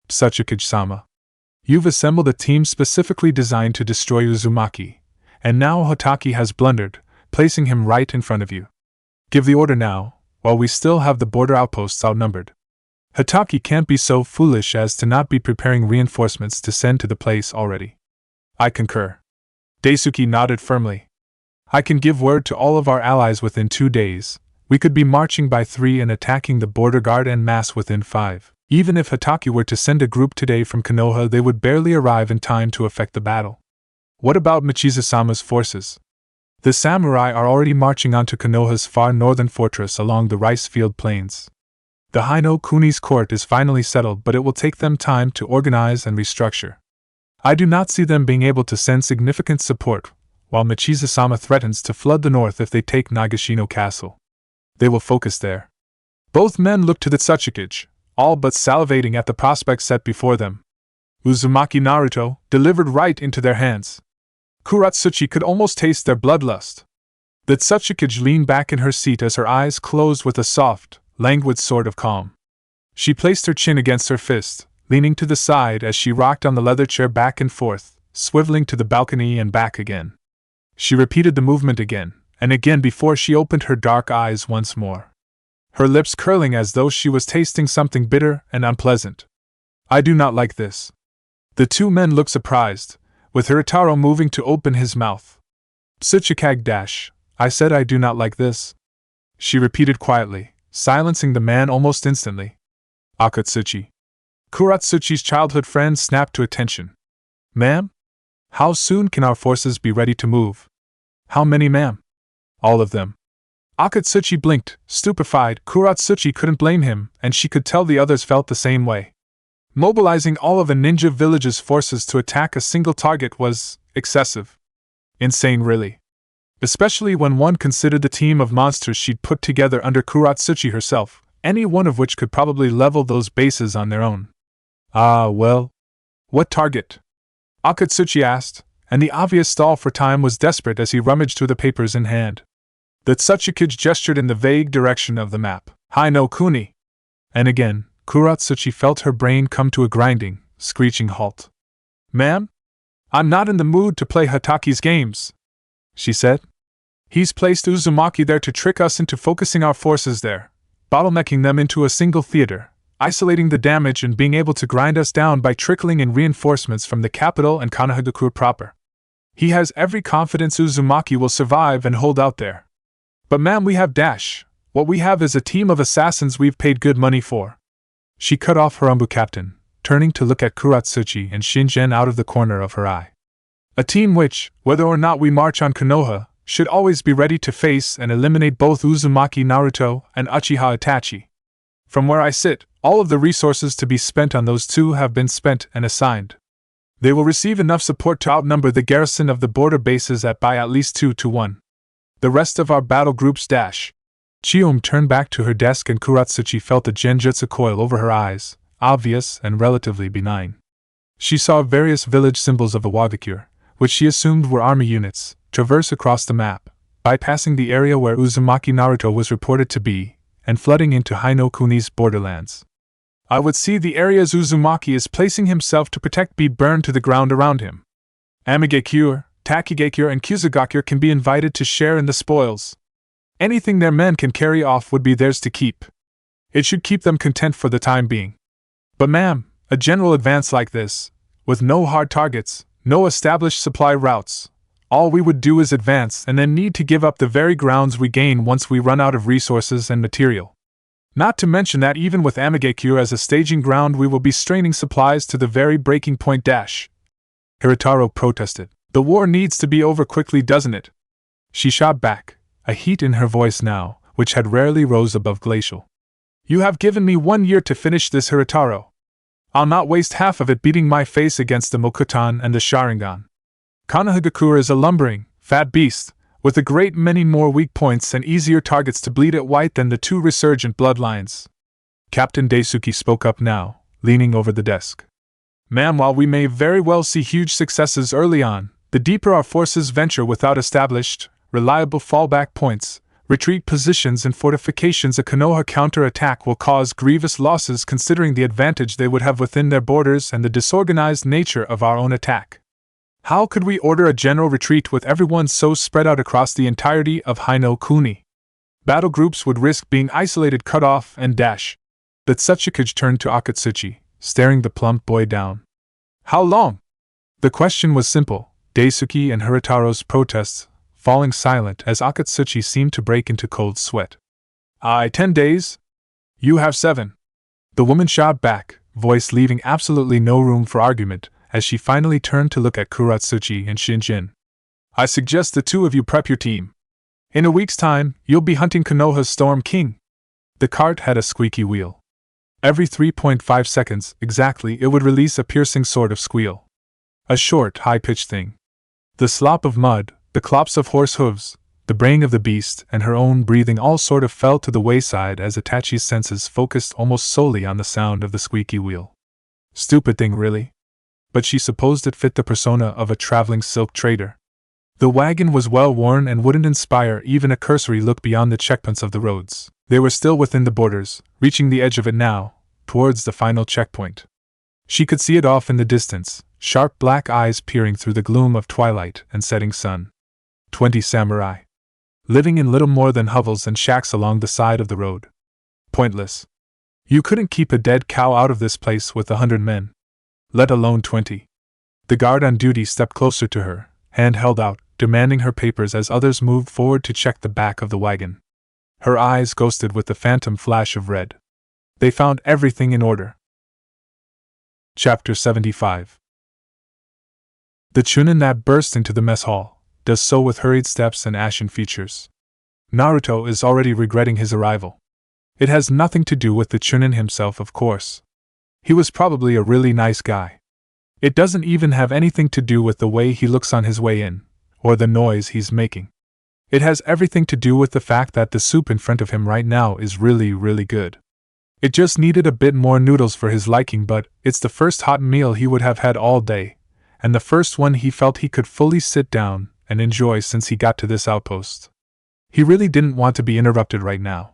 Tsuchikage-sama. You've assembled a team specifically designed to destroy Uzumaki, and now Hitaki has blundered, placing him right in front of you. Give the order now, while we still have the border outposts outnumbered. Hitaki can't be so foolish as to not be preparing reinforcements to send to the place already. I concur. Daisuke nodded firmly. I can give word to all of our allies within 2 days. We could be marching by 3 and attacking the border guard en masse within 5. Even if Hitaki were to send a group today from Konoha, they would barely arrive in time to affect the battle. What about Michizu-sama's forces? The samurai are already marching onto Konoha's far northern fortress along the rice field plains. The Haino Kuni's court is finally settled, but it will take them time to organize and restructure. I do not see them being able to send significant support, while Michizu-sama threatens to flood the north if they take Nagashino Castle. They will focus there. Both men looked to the Tsuchikage, all but salivating at the prospect set before them. Uzumaki Naruto, delivered right into their hands. Kuratsuchi could almost taste their bloodlust. The Tsuchikage leaned back in her seat as her eyes closed with a soft, languid sort of calm. She placed her chin against her fist, leaning to the side as she rocked on the leather chair back and forth, swiveling to the balcony and back again. She repeated the movement again and again before she opened her dark eyes once more, her lips curling as though she was tasting something bitter and unpleasant. I do not like this. The two men looked surprised, with Hirataro moving to open his mouth. Tsuchikage — I said I do not like this. She repeated quietly, silencing the man almost instantly. Akatsuchi. Kuratsuchi's childhood friend snapped to attention. Ma'am? How soon can our forces be ready to move? How many, ma'am? All of them. Akatsuchi blinked, stupefied. Kuratsuchi couldn't blame him, and she could tell the others felt the same way. Mobilizing all of a ninja village's forces to attack a single target was excessive. Insane, really. Especially when one considered the team of monsters she'd put together under Kuratsuchi herself, any one of which could probably level those bases on their own. Ah, well. What target? Akatsuchi asked, and the obvious stall for time was desperate as he rummaged through the papers in hand. The Tsuchikage gestured in the vague direction of the map. Haino Kuni. And again, Kuratsuchi felt her brain come to a grinding, screeching halt. Ma'am? I'm not in the mood to play Hitaki's games, she said. He's placed Uzumaki there to trick us into focusing our forces there, bottlenecking them into a single theater, isolating the damage and being able to grind us down by trickling in reinforcements from the capital and Konohagakure proper. He has every confidence Uzumaki will survive and hold out there. But ma'am, we have Dash. What we have is a team of assassins we've paid good money for. She cut off her Umbu captain, turning to look at Kuratsuchi and Shingen out of the corner of her eye. A team which, whether or not we march on Konoha, should always be ready to face and eliminate both Uzumaki Naruto and Uchiha Itachi. From where I sit, all of the resources to be spent on those two have been spent and assigned. They will receive enough support to outnumber the garrison of the border bases by at least 2 to 1. The rest of our battle groups dash. Chiom turned back to her desk and Kuratsuchi felt a genjutsu coil over her eyes, obvious and relatively benign. She saw various village symbols of Iwagakure, which she assumed were army units, traverse across the map, bypassing the area where Uzumaki Naruto was reported to be, and flooding into Hinokuni's borderlands. I would see the areas Uzumaki is placing himself to protect be burned to the ground around him. Amigekure, Takigekure, and Kusugakure can be invited to share in the spoils. Anything their men can carry off would be theirs to keep. It should keep them content for the time being. But ma'am, a general advance like this, with no hard targets, no established supply routes, all we would do is advance and then need to give up the very grounds we gain once we run out of resources and material. Not to mention that even with Amigekure as a staging ground we will be straining supplies to the very breaking point. Hirataro protested. The war needs to be over quickly, doesn't it? She shot back, a heat in her voice now, which had rarely rose above glacial. You have given me 1 year to finish this, Hirataro. I'll not waste half of it beating my face against the Mokutan and the Sharingan. Konohagakure is a lumbering, fat beast, with a great many more weak points and easier targets to bleed it white than the 2 resurgent bloodlines. Captain Daisuke spoke up now, leaning over the desk. Ma'am, while we may very well see huge successes early on, the deeper our forces venture without established, reliable fallback points, retreat positions and fortifications, a Konoha counterattack will cause grievous losses considering the advantage they would have within their borders and the disorganized nature of our own attack. How could we order a general retreat with everyone so spread out across the entirety of Hinokuni? Battle groups would risk being isolated, cut off, and dash. But Setsukuge turned to Akatsuchi, staring the plump boy down. How long? The question was simple, Daisuke and Hirataro's protests falling silent as Akatsuchi seemed to break into cold sweat. 10 days? You have 7. The woman shot back, voice leaving absolutely no room for argument, as she finally turned to look at Kuratsuchi and Shinjin. I suggest the 2 of you prep your team. In a week's time, you'll be hunting Konoha's Storm King. The cart had a squeaky wheel. Every 3.5 seconds, exactly, it would release a piercing sort of squeal. A short, high-pitched thing. The slop of mud, the clops of horse hooves, the braying of the beast, and her own breathing all sort of fell to the wayside as Itachi's senses focused almost solely on the sound of the squeaky wheel. Stupid thing, really. But she supposed it fit the persona of a traveling silk trader. The wagon was well worn and wouldn't inspire even a cursory look beyond the checkpoints of the roads. They were still within the borders, reaching the edge of it now, towards the final checkpoint. She could see it off in the distance, sharp black eyes peering through the gloom of twilight and setting sun. 20 samurai. Living in little more than hovels and shacks along the side of the road. Pointless. You couldn't keep a dead cow out of this place with 100 men. Let alone 20. The guard on duty stepped closer to her, hand held out, demanding her papers as others moved forward to check the back of the wagon. Her eyes ghosted with the phantom flash of red. They found everything in order. Chapter 75. The Chunin that burst into the mess hall does so with hurried steps and ashen features. Naruto is already regretting his arrival. It has nothing to do with the Chunin himself, of course. He was probably a really nice guy. It doesn't even have anything to do with the way he looks on his way in, or the noise he's making. It has everything to do with the fact that the soup in front of him right now is really, really good. It just needed a bit more noodles for his liking, but it's the first hot meal he would have had all day, and the first one he felt he could fully sit down and enjoy since he got to this outpost. He really didn't want to be interrupted right now.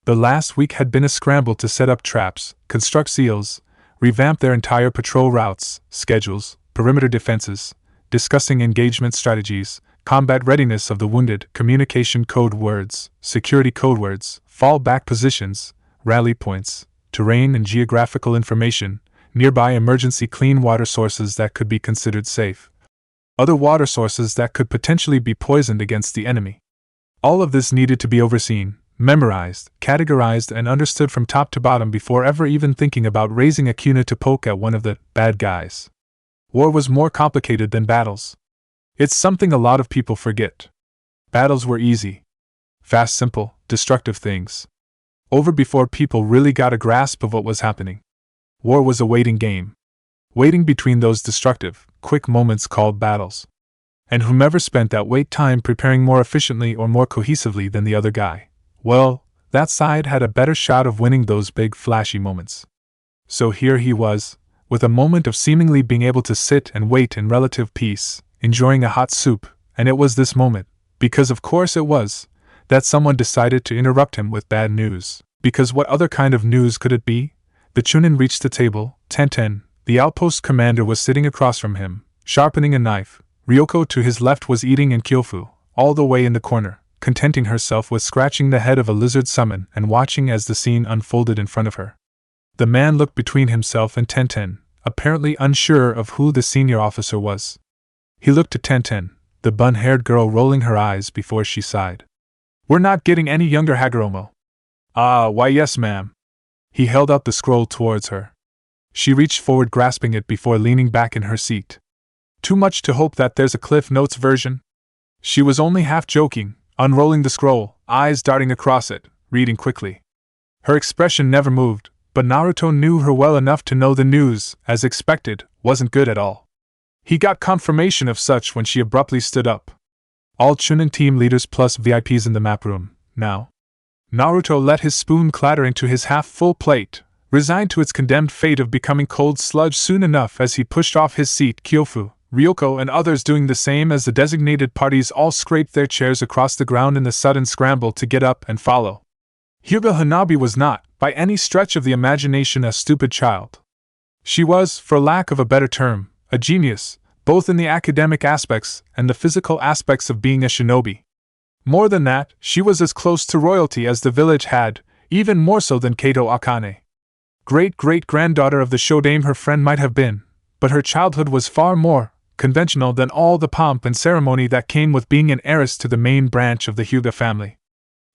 The last week had been a scramble to set up traps, construct seals, revamp their entire patrol routes, schedules, perimeter defenses, discussing engagement strategies, combat readiness of the wounded, communication code words, security code words, fallback positions, rally points, terrain and geographical information, nearby emergency clean water sources that could be considered safe, other water sources that could potentially be poisoned against the enemy. All of this needed to be overseen, memorized, categorized, and understood from top to bottom before ever even thinking about raising a kuna to poke at one of the bad guys. War was more complicated than battles. It's something a lot of people forget. Battles were easy. Fast, simple, destructive things. Over before people really got a grasp of what was happening. War was a waiting game. Waiting between those destructive, quick moments called battles. And whomever spent that wait time preparing more efficiently or more cohesively than the other guy, well, that side had a better shot of winning those big flashy moments. So here he was, with a moment of seemingly being able to sit and wait in relative peace, enjoying a hot soup, and it was this moment, because of course it was, that someone decided to interrupt him with bad news. Because what other kind of news could it be? The Chunin reached the table. Tenten, the outpost commander, was sitting across from him, sharpening a knife. Ryoko to his left was eating, and Kyofu, all the way in the corner, contenting herself with scratching the head of a lizard summon and watching as the scene unfolded in front of her. The man looked between himself and Tenten, apparently unsure of who the senior officer was. He looked at Tenten, the bun-haired girl, rolling her eyes before she sighed. "We're not getting any younger, Hagoromo." "Ah, why yes, ma'am." He held out the scroll towards her. She reached forward, grasping it before leaning back in her seat. "Too much to hope that there's a Cliff Notes version?" She was only half joking, unrolling the scroll, eyes darting across it, reading quickly. Her expression never moved, but Naruto knew her well enough to know the news, as expected, wasn't good at all. He got confirmation of such when she abruptly stood up. "All Chunin team leaders plus VIPs in the map room, now." Naruto let his spoon clatter into his half-full plate, resigned to its condemned fate of becoming cold sludge soon enough as he pushed off his seat. Kyofu, Ryoko, and others doing the same as the designated parties all scraped their chairs across the ground in the sudden scramble to get up and follow. Hyuga Hanabi was not, by any stretch of the imagination, a stupid child. She was, for lack of a better term, a genius, both in the academic aspects and the physical aspects of being a shinobi. More than that, she was as close to royalty as the village had, even more so than Kato Akane. Great-great-granddaughter of the shodaime her friend might have been, but her childhood was far more conventional than all the pomp and ceremony that came with being an heiress to the main branch of the Hyuga family.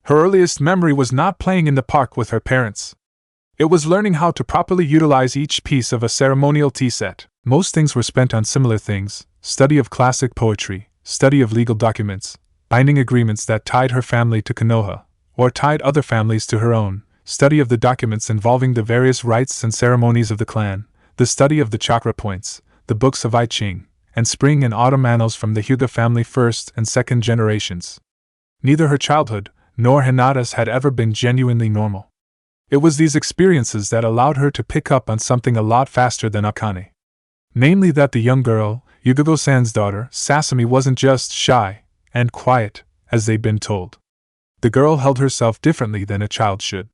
Her earliest memory was not playing in the park with her parents. It was learning how to properly utilize each piece of a ceremonial tea set. Most things were spent on similar things: study of classic poetry, study of legal documents, binding agreements that tied her family to Konoha, or tied other families to her own, study of the documents involving the various rites and ceremonies of the clan, the study of the chakra points, the books of I Ching, and spring and autumn annals from the Hyuga family first and second generations. Neither her childhood nor Hinata's had ever been genuinely normal. It was these experiences that allowed her to pick up on something a lot faster than Akane. Namely that the young girl, Yugogo-san's daughter, Sasami, wasn't just shy and quiet, as they'd been told. The girl held herself differently than a child should.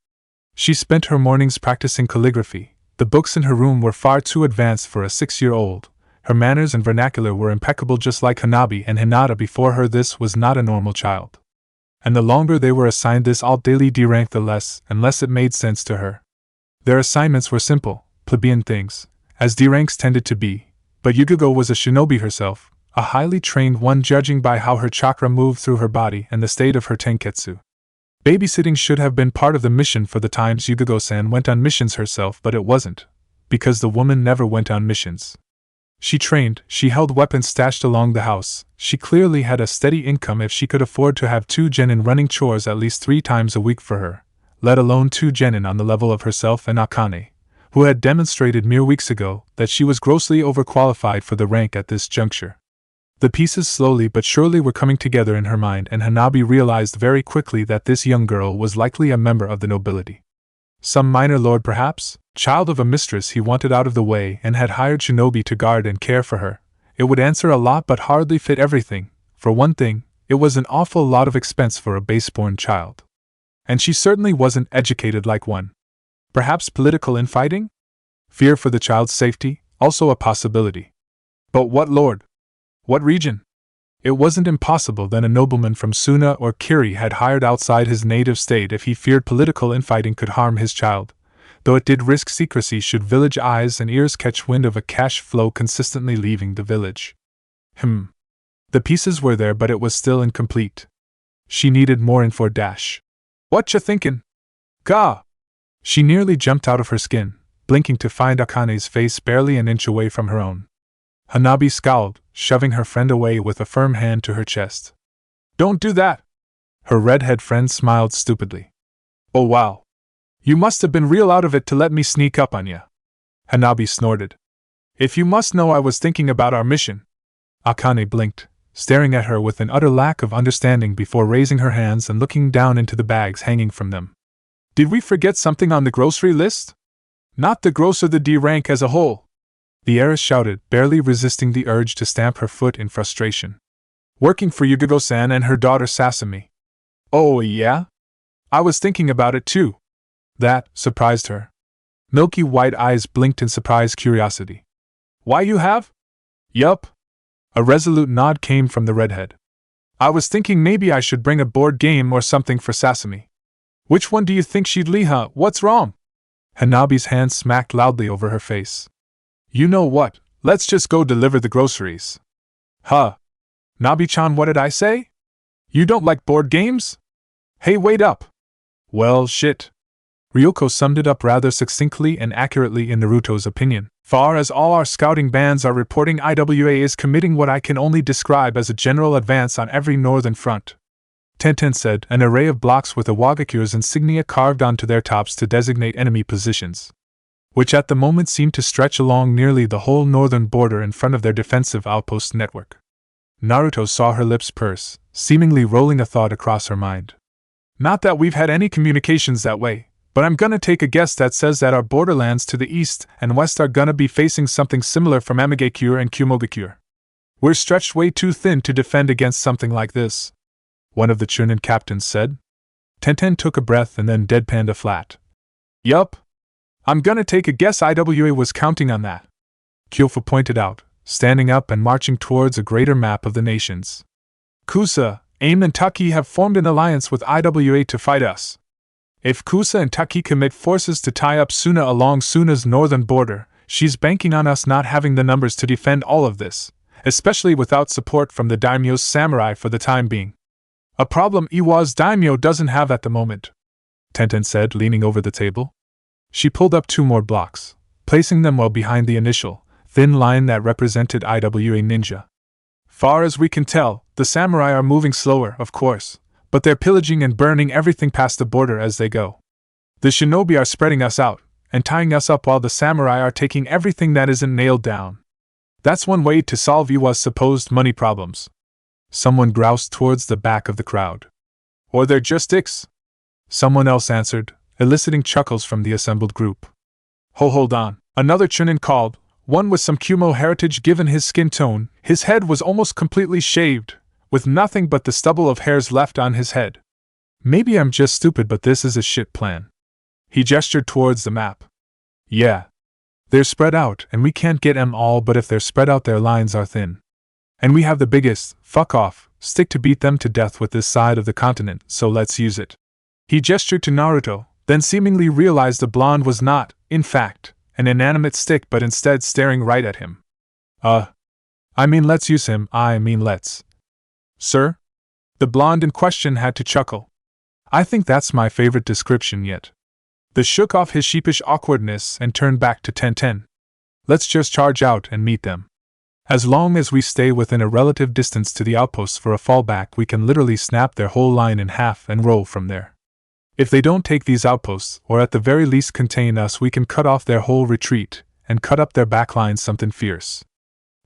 She spent her mornings practicing calligraphy. The books in her room were far too advanced for a 6-year-old. Her manners and vernacular were impeccable, just like Hanabi and Hinata before her. This was not a normal child. And the longer they were assigned this alt-daily D rank, the less and less it made sense to her. Their assignments were simple, plebeian things, as D ranks tended to be, but Yugogo was a shinobi herself, a highly trained one, judging by how her chakra moved through her body and the state of her tenketsu. Babysitting should have been part of the mission for the times Yugogo-san went on missions herself, but it wasn't, because the woman never went on missions. She trained, she held weapons stashed along the house, she clearly had a steady income if she could afford to have 2 genin running chores at least 3 times a week for her, let alone 2 genin on the level of herself and Akane, who had demonstrated mere weeks ago that she was grossly overqualified for the rank at this juncture. The pieces slowly but surely were coming together in her mind, and Hanabi realized very quickly that this young girl was likely a member of the nobility. Some minor lord perhaps, child of a mistress he wanted out of the way and had hired shinobi to guard and care for her. It would answer a lot but hardly fit everything. For one thing, it was an awful lot of expense for a base-born child. And she certainly wasn't educated like one. Perhaps political infighting? Fear for the child's safety, also a possibility. But what lord? What region? It wasn't impossible that a nobleman from Suna or Kiri had hired outside his native state if he feared political infighting could harm his child, though it did risk secrecy should village eyes and ears catch wind of a cash flow consistently leaving the village. The pieces were there, but it was still incomplete. She needed more info. Whatcha thinkin'? Gah! She nearly jumped out of her skin, blinking to find Akane's face barely an inch away from her own. Hanabi scowled, shoving her friend away with a firm hand to her chest. Don't do that! Her redhead friend smiled stupidly. Oh wow! You must have been real out of it to let me sneak up on ya. Hanabi snorted. If you must know, I was thinking about our mission. Akane blinked, staring at her with an utter lack of understanding before raising her hands and looking down into the bags hanging from them. Did we forget something on the grocery list? Not the gross or the D rank as a whole. the heiress shouted, barely resisting the urge to stamp her foot in frustration. Working for Yugigo-san and her daughter Sasami. Oh yeah? I was thinking about it too. That surprised her. Milky white eyes blinked in surprised curiosity. Why you have? Yup. A resolute nod came from the redhead. I was thinking maybe I should bring a board game or something for Sasami. Which one do you think she'd liha? What's wrong? Hanabi's hand smacked loudly over her face. You know what, let's just go deliver the groceries. Huh. Nabi-chan, what did I say? You don't like board games? Hey, wait up. Well, shit. Ryoko summed it up rather succinctly and accurately in Naruto's opinion. Far as all our scouting bands are reporting, IWA is committing what I can only describe as a general advance on every northern front. Tenten said, an array of blocks with Iwagakure's insignia carved onto their tops to designate enemy positions, which at the moment seemed to stretch along nearly the whole northern border in front of their defensive outpost network. Naruto saw her lips purse, seemingly rolling a thought across her mind. Not that we've had any communications that way, but I'm gonna take a guess that says that our borderlands to the east and west are gonna be facing something similar from Amigakure and Kumogakure. We're stretched way too thin to defend against something like this, one of the Chunin captains said. Tenten took a breath and then deadpanned a flat. Yup. I'm gonna take a guess IWA was counting on that, Kyofu pointed out, standing up and marching towards a greater map of the nations. Kusa, AIM and Taki have formed an alliance with IWA to fight us. If Kusa and Taki commit forces to tie up Suna along Suna's northern border, she's banking on us not having the numbers to defend all of this, especially without support from the daimyo's samurai for the time being. A problem Iwa's daimyo doesn't have at the moment, Tenten said, leaning over the table. She pulled up 2 more blocks, placing them well behind the initial, thin line that represented IWA ninja. Far as we can tell, the samurai are moving slower, of course, but they're pillaging and burning everything past the border as they go. The shinobi are spreading us out and tying us up while the samurai are taking everything that isn't nailed down. That's one way to solve Iwa's supposed money problems. Someone groused towards the back of the crowd. Or they're just dicks? Someone else answered, eliciting chuckles from the assembled group. Hold on, another Chunin called, one with some Kumo heritage given his skin tone. His head was almost completely shaved, with nothing but the stubble of hairs left on his head. Maybe I'm just stupid, but this is a shit plan. He gestured towards the map. Yeah. They're spread out, and we can't get 'em all, but if they're spread out their lines are thin. And we have the biggest, fuck off, stick to beat them to death with this side of the continent, so let's use it. He gestured to Naruto, then seemingly realized the blonde was not, in fact, an inanimate stick but instead staring right at him. I mean let's use him, let's. Sir? The blonde in question had to chuckle. I think that's my favorite description yet. The shook off his sheepish awkwardness and turned back to Tenten. Let's just charge out and meet them. As long as we stay within a relative distance to the outposts for a fallback, we can literally snap their whole line in half and roll from there. If they don't take these outposts, or at the very least contain us, we can cut off their whole retreat and cut up their backlines something fierce.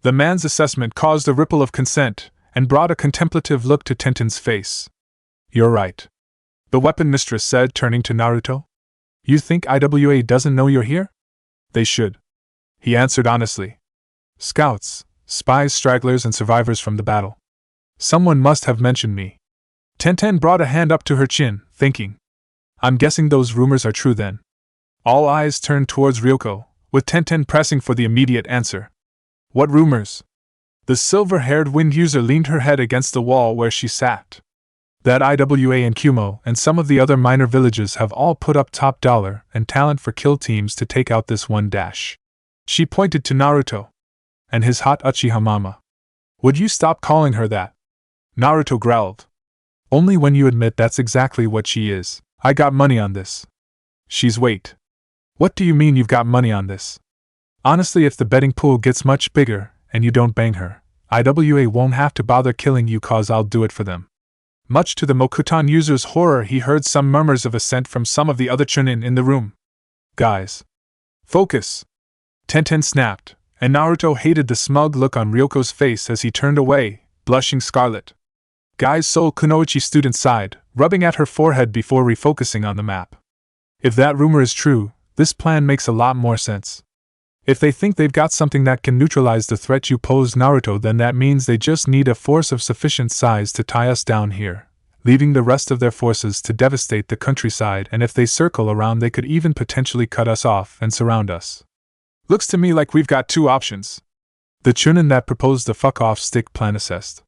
The man's assessment caused a ripple of consent and brought a contemplative look to Tenten's face. You're right, the weapon mistress said, turning to Naruto. You think IWA doesn't know you're here? They should, he answered honestly. Scouts, spies, stragglers, and survivors from the battle. Someone must have mentioned me. Tenten brought a hand up to her chin, thinking. I'm guessing those rumors are true then. All eyes turned towards Ryoko, with Tenten pressing for the immediate answer. What rumors? The silver-haired wind user leaned her head against the wall where she sat. That IWA and Kumo and some of the other minor villages have all put up top dollar and talent for kill teams to take out this one dash. She pointed to Naruto. And his hot Uchiha mama. Would you stop calling her that? Naruto growled. Only when you admit that's exactly what she is. I got money on this. She's wait. What do you mean you've got money on this? Honestly, if the betting pool gets much bigger and you don't bang her, IWA won't have to bother killing you, cause I'll do it for them. Much to the Mokutan user's horror, he heard some murmurs of assent from some of the other Chunin in the room. Guys. Focus. Tenten snapped, and Naruto hated the smug look on Ryoko's face as he turned away, blushing scarlet. Guys, Soul Kunoichi student sighed, rubbing at her forehead before refocusing on the map. If that rumor is true, this plan makes a lot more sense. If they think they've got something that can neutralize the threat you pose, Naruto, then that means they just need a force of sufficient size to tie us down here, leaving the rest of their forces to devastate the countryside, and if they circle around they could even potentially cut us off and surround us. Looks to me like we've got two options. The Chunin that proposed the fuck-off stick plan assessed.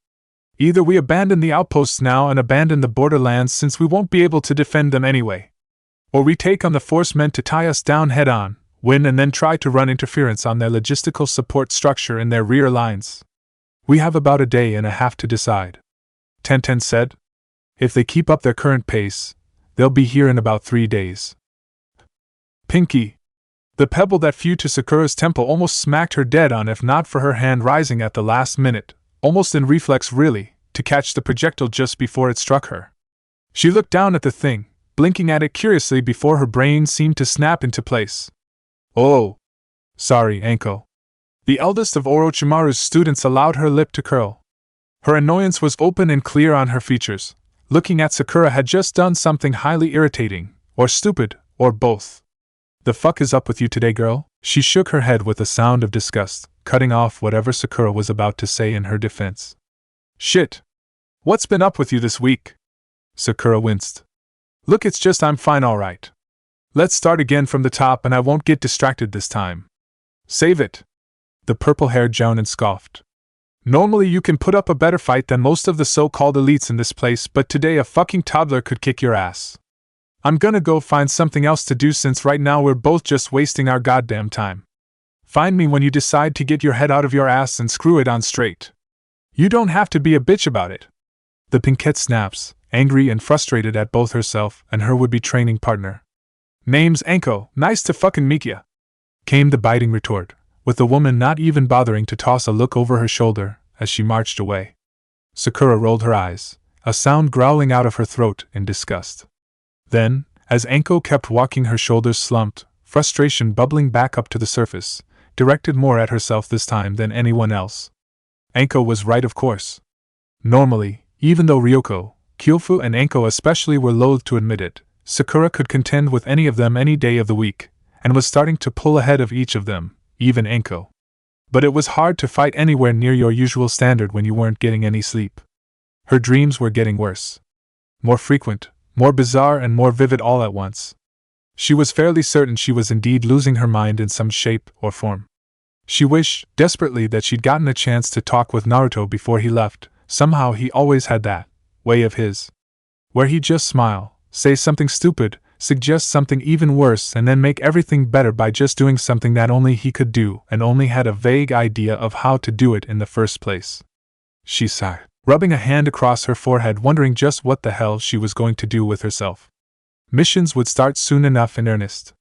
Either we abandon the outposts now and abandon the borderlands since we won't be able to defend them anyway, or we take on the force meant to tie us down head-on, win, and then try to run interference on their logistical support structure in their rear lines. We have about a day and a half to decide. Tenten said. If they keep up their current pace, they'll be here in about 3 days. Pinky. The pebble that flew to Sakura's temple almost smacked her dead on if not for her hand rising at the last minute, almost in reflex really, to catch the projectile just before it struck her. She looked down at the thing, blinking at it curiously before her brain seemed to snap into place. Oh. Sorry, Anko. The eldest of Orochimaru's students allowed her lip to curl. Her annoyance was open and clear on her features. Looking at Sakura had just done something highly irritating, or stupid, or both. The fuck is up with you today, girl? She shook her head with a sound of disgust, cutting off whatever Sakura was about to say in her defense. Shit. What's been up with you this week? Sakura winced. Look, it's just I'm fine alright. Let's start again from the top and I won't get distracted this time. Save it. The purple-haired jounin scoffed. Normally you can put up a better fight than most of the so-called elites in this place, but today a fucking toddler could kick your ass. I'm gonna go find something else to do since right now we're both just wasting our goddamn time. Find me when you decide to get your head out of your ass and screw it on straight. You don't have to be a bitch about it. The pinkette snaps, angry and frustrated at both herself and her would-be training partner. Name's Anko, nice to fucking meet ya, came the biting retort, with the woman not even bothering to toss a look over her shoulder as she marched away. Sakura rolled her eyes, a sound growling out of her throat in disgust. Then, as Anko kept walking, her shoulders slumped, frustration bubbling back up to the surface, directed more at herself this time than anyone else. Anko was right, of course. Normally, even though Ryoko, Kyofu and Anko especially were loath to admit it, Sakura could contend with any of them any day of the week, and was starting to pull ahead of each of them, even Anko. But it was hard to fight anywhere near your usual standard when you weren't getting any sleep. Her dreams were getting worse. More frequent, more bizarre and more vivid all at once. She was fairly certain she was indeed losing her mind in some shape or form. She wished, desperately, that she'd gotten a chance to talk with Naruto before he left. Somehow he always had that way of his, where he'd just smile, say something stupid, suggest something even worse, and then make everything better by just doing something that only he could do and only had a vague idea of how to do it in the first place. She sighed, rubbing a hand across her forehead, wondering just what the hell she was going to do with herself. Missions would start soon enough in earnest.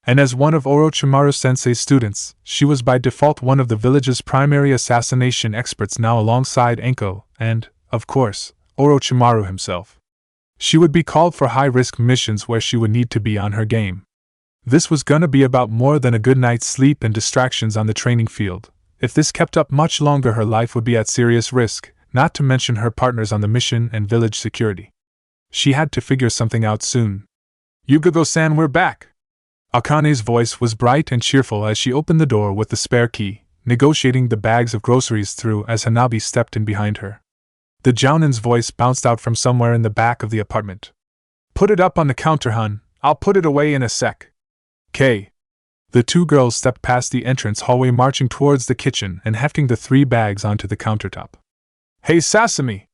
And as one of Orochimaru-sensei's students, she was by default one of the village's primary assassination experts now alongside Anko and, of course, Orochimaru himself. She would be called for high-risk missions where she would need to be on her game. This was gonna be about more than a good night's sleep and distractions on the training field. If this kept up much longer, her life would be at serious risk, not to mention her partners on the mission and village security. She had to figure something out soon. Yugogo-san, we're back! Akane's voice was bright and cheerful as she opened the door with the spare key, negotiating the bags of groceries through as Hanabi stepped in behind her. The jounin's voice bounced out from somewhere in the back of the apartment. Put it up on the counter, hun. I'll put it away in a sec. K. The two girls stepped past the entrance hallway, marching towards the kitchen and hefting the 3 bags onto the countertop. Hey, Sasami!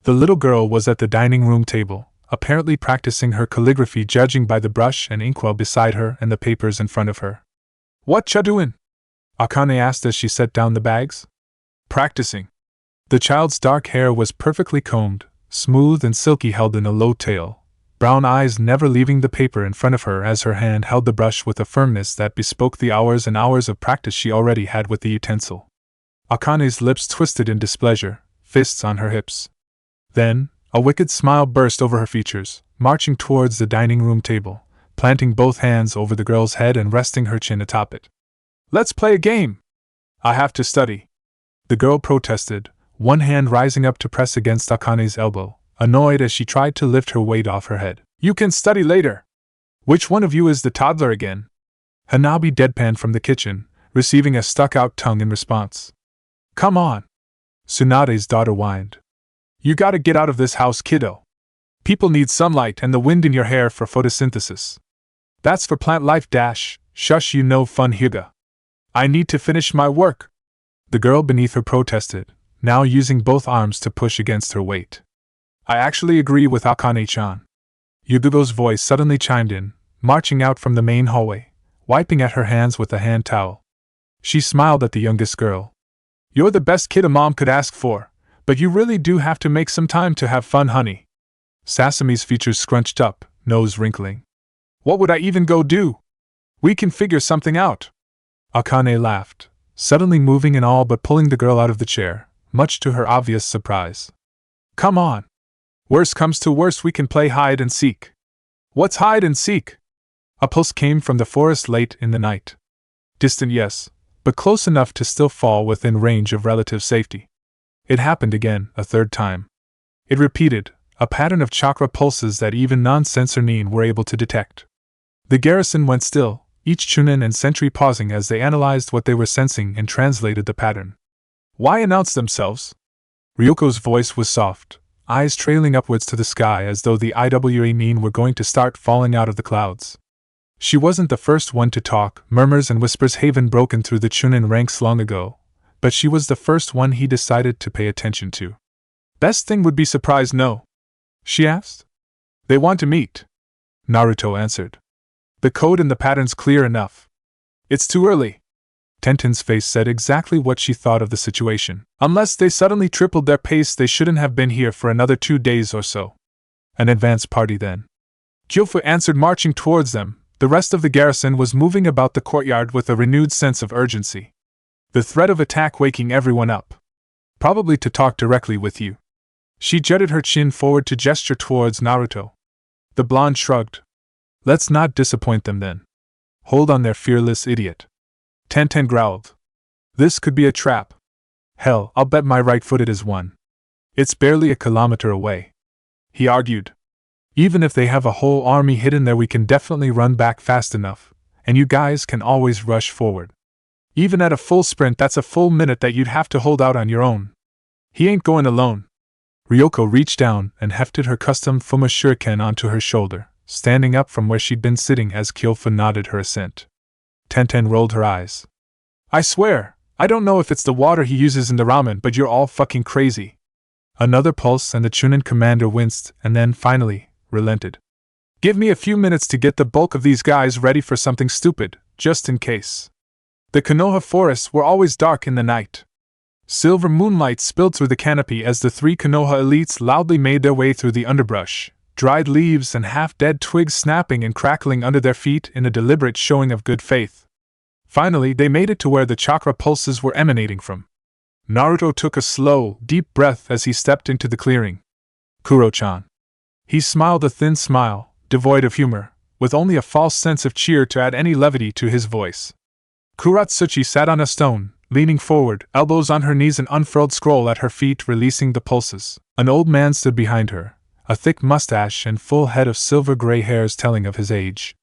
The little girl was at the dining room table, apparently practicing her calligraphy, judging by the brush and inkwell beside her and the papers in front of her. What cha doin'? Akane asked as she set down the bags. Practicing. The child's dark hair was perfectly combed, smooth and silky, held in a low tail, brown eyes never leaving the paper in front of her as her hand held the brush with a firmness that bespoke the hours and hours of practice she already had with the utensil. Akane's lips twisted in displeasure, fists on her hips. Then, a wicked smile burst over her features, marching towards the dining room table, planting both hands over the girl's head and resting her chin atop it. Let's play a game! I have to study. The girl protested, one hand rising up to press against Akane's elbow, annoyed as she tried to lift her weight off her head. You can study later. Which one of you is the toddler again? Hanabi deadpanned from the kitchen, receiving a stuck-out tongue in response. Come on! Tsunade's daughter whined. You gotta get out of this house, kiddo. People need sunlight and the wind in your hair for photosynthesis. That's for plant life dash, shush you no fun Hyuga. I need to finish my work. The girl beneath her protested, now using both arms to push against her weight. I actually agree with Akane-chan. Yudugo's voice suddenly chimed in, marching out from the main hallway, wiping at her hands with a hand towel. She smiled at the youngest girl. You're the best kid a mom could ask for, but you really do have to make some time to have fun, honey. Sasame's features scrunched up, nose wrinkling. What would I even go do? We can figure something out. Akane laughed, suddenly moving and all but pulling the girl out of the chair, much to her obvious surprise. Come on. Worst comes to worst, we can play hide and seek. What's hide and seek? A pulse came from the forest late in the night. Distant, yes, but close enough to still fall within range of relative safety. It happened again, a third time. It repeated, a pattern of chakra pulses that even non-sensor Nin were able to detect. The garrison went still, each chunin and sentry pausing as they analyzed what they were sensing and translated the pattern. Why announce themselves? Ryoko's voice was soft, eyes trailing upwards to the sky as though the IWA Nin were going to start falling out of the clouds. She wasn't the first one to talk, murmurs and whispers haven broken through the chunin ranks long ago, but she was the first one he decided to pay attention to. Best thing would be surprised, no? She asked. They want to meet. Naruto answered. The code and the pattern's clear enough. It's too early. Tenten's face said exactly what she thought of the situation. Unless they suddenly tripled their pace, they shouldn't have been here for another 2 days or so. An advance party then. Kyofu answered, marching towards them. The rest of the garrison was moving about the courtyard with a renewed sense of urgency. The threat of attack waking everyone up. Probably to talk directly with you. She jutted her chin forward to gesture towards Naruto. The blonde shrugged. Let's not disappoint them then. Hold on there, fearless idiot. Tenten growled. This could be a trap. Hell, I'll bet my right-footed is one. It's barely a kilometer away. He argued. Even if they have a whole army hidden there, we can definitely run back fast enough, and you guys can always rush forward. Even at a full sprint, that's a full minute that you'd have to hold out on your own. He ain't going alone. Ryoko reached down and hefted her custom Fuma shuriken onto her shoulder, standing up from where she'd been sitting as Kyofu nodded her assent. Tenten rolled her eyes. I swear, I don't know if it's the water he uses in the ramen, but you're all fucking crazy. Another pulse and the Chunin commander winced and then, finally, relented. Give me a few minutes to get the bulk of these guys ready for something stupid, just in case. The Konoha forests were always dark in the night. Silver moonlight spilled through the canopy as the 3 Konoha elites loudly made their way through the underbrush, dried leaves and half-dead twigs snapping and crackling under their feet in a deliberate showing of good faith. Finally, they made it to where the chakra pulses were emanating from. Naruto took a slow, deep breath as he stepped into the clearing. Kuro-chan. He smiled a thin smile, devoid of humor, with only a false sense of cheer to add any levity to his voice. Kuratsuchi sat on a stone, leaning forward, elbows on her knees, an unfurled scroll at her feet releasing the pulses. An old man stood behind her, a thick mustache and full head of silver-gray hairs telling of his age.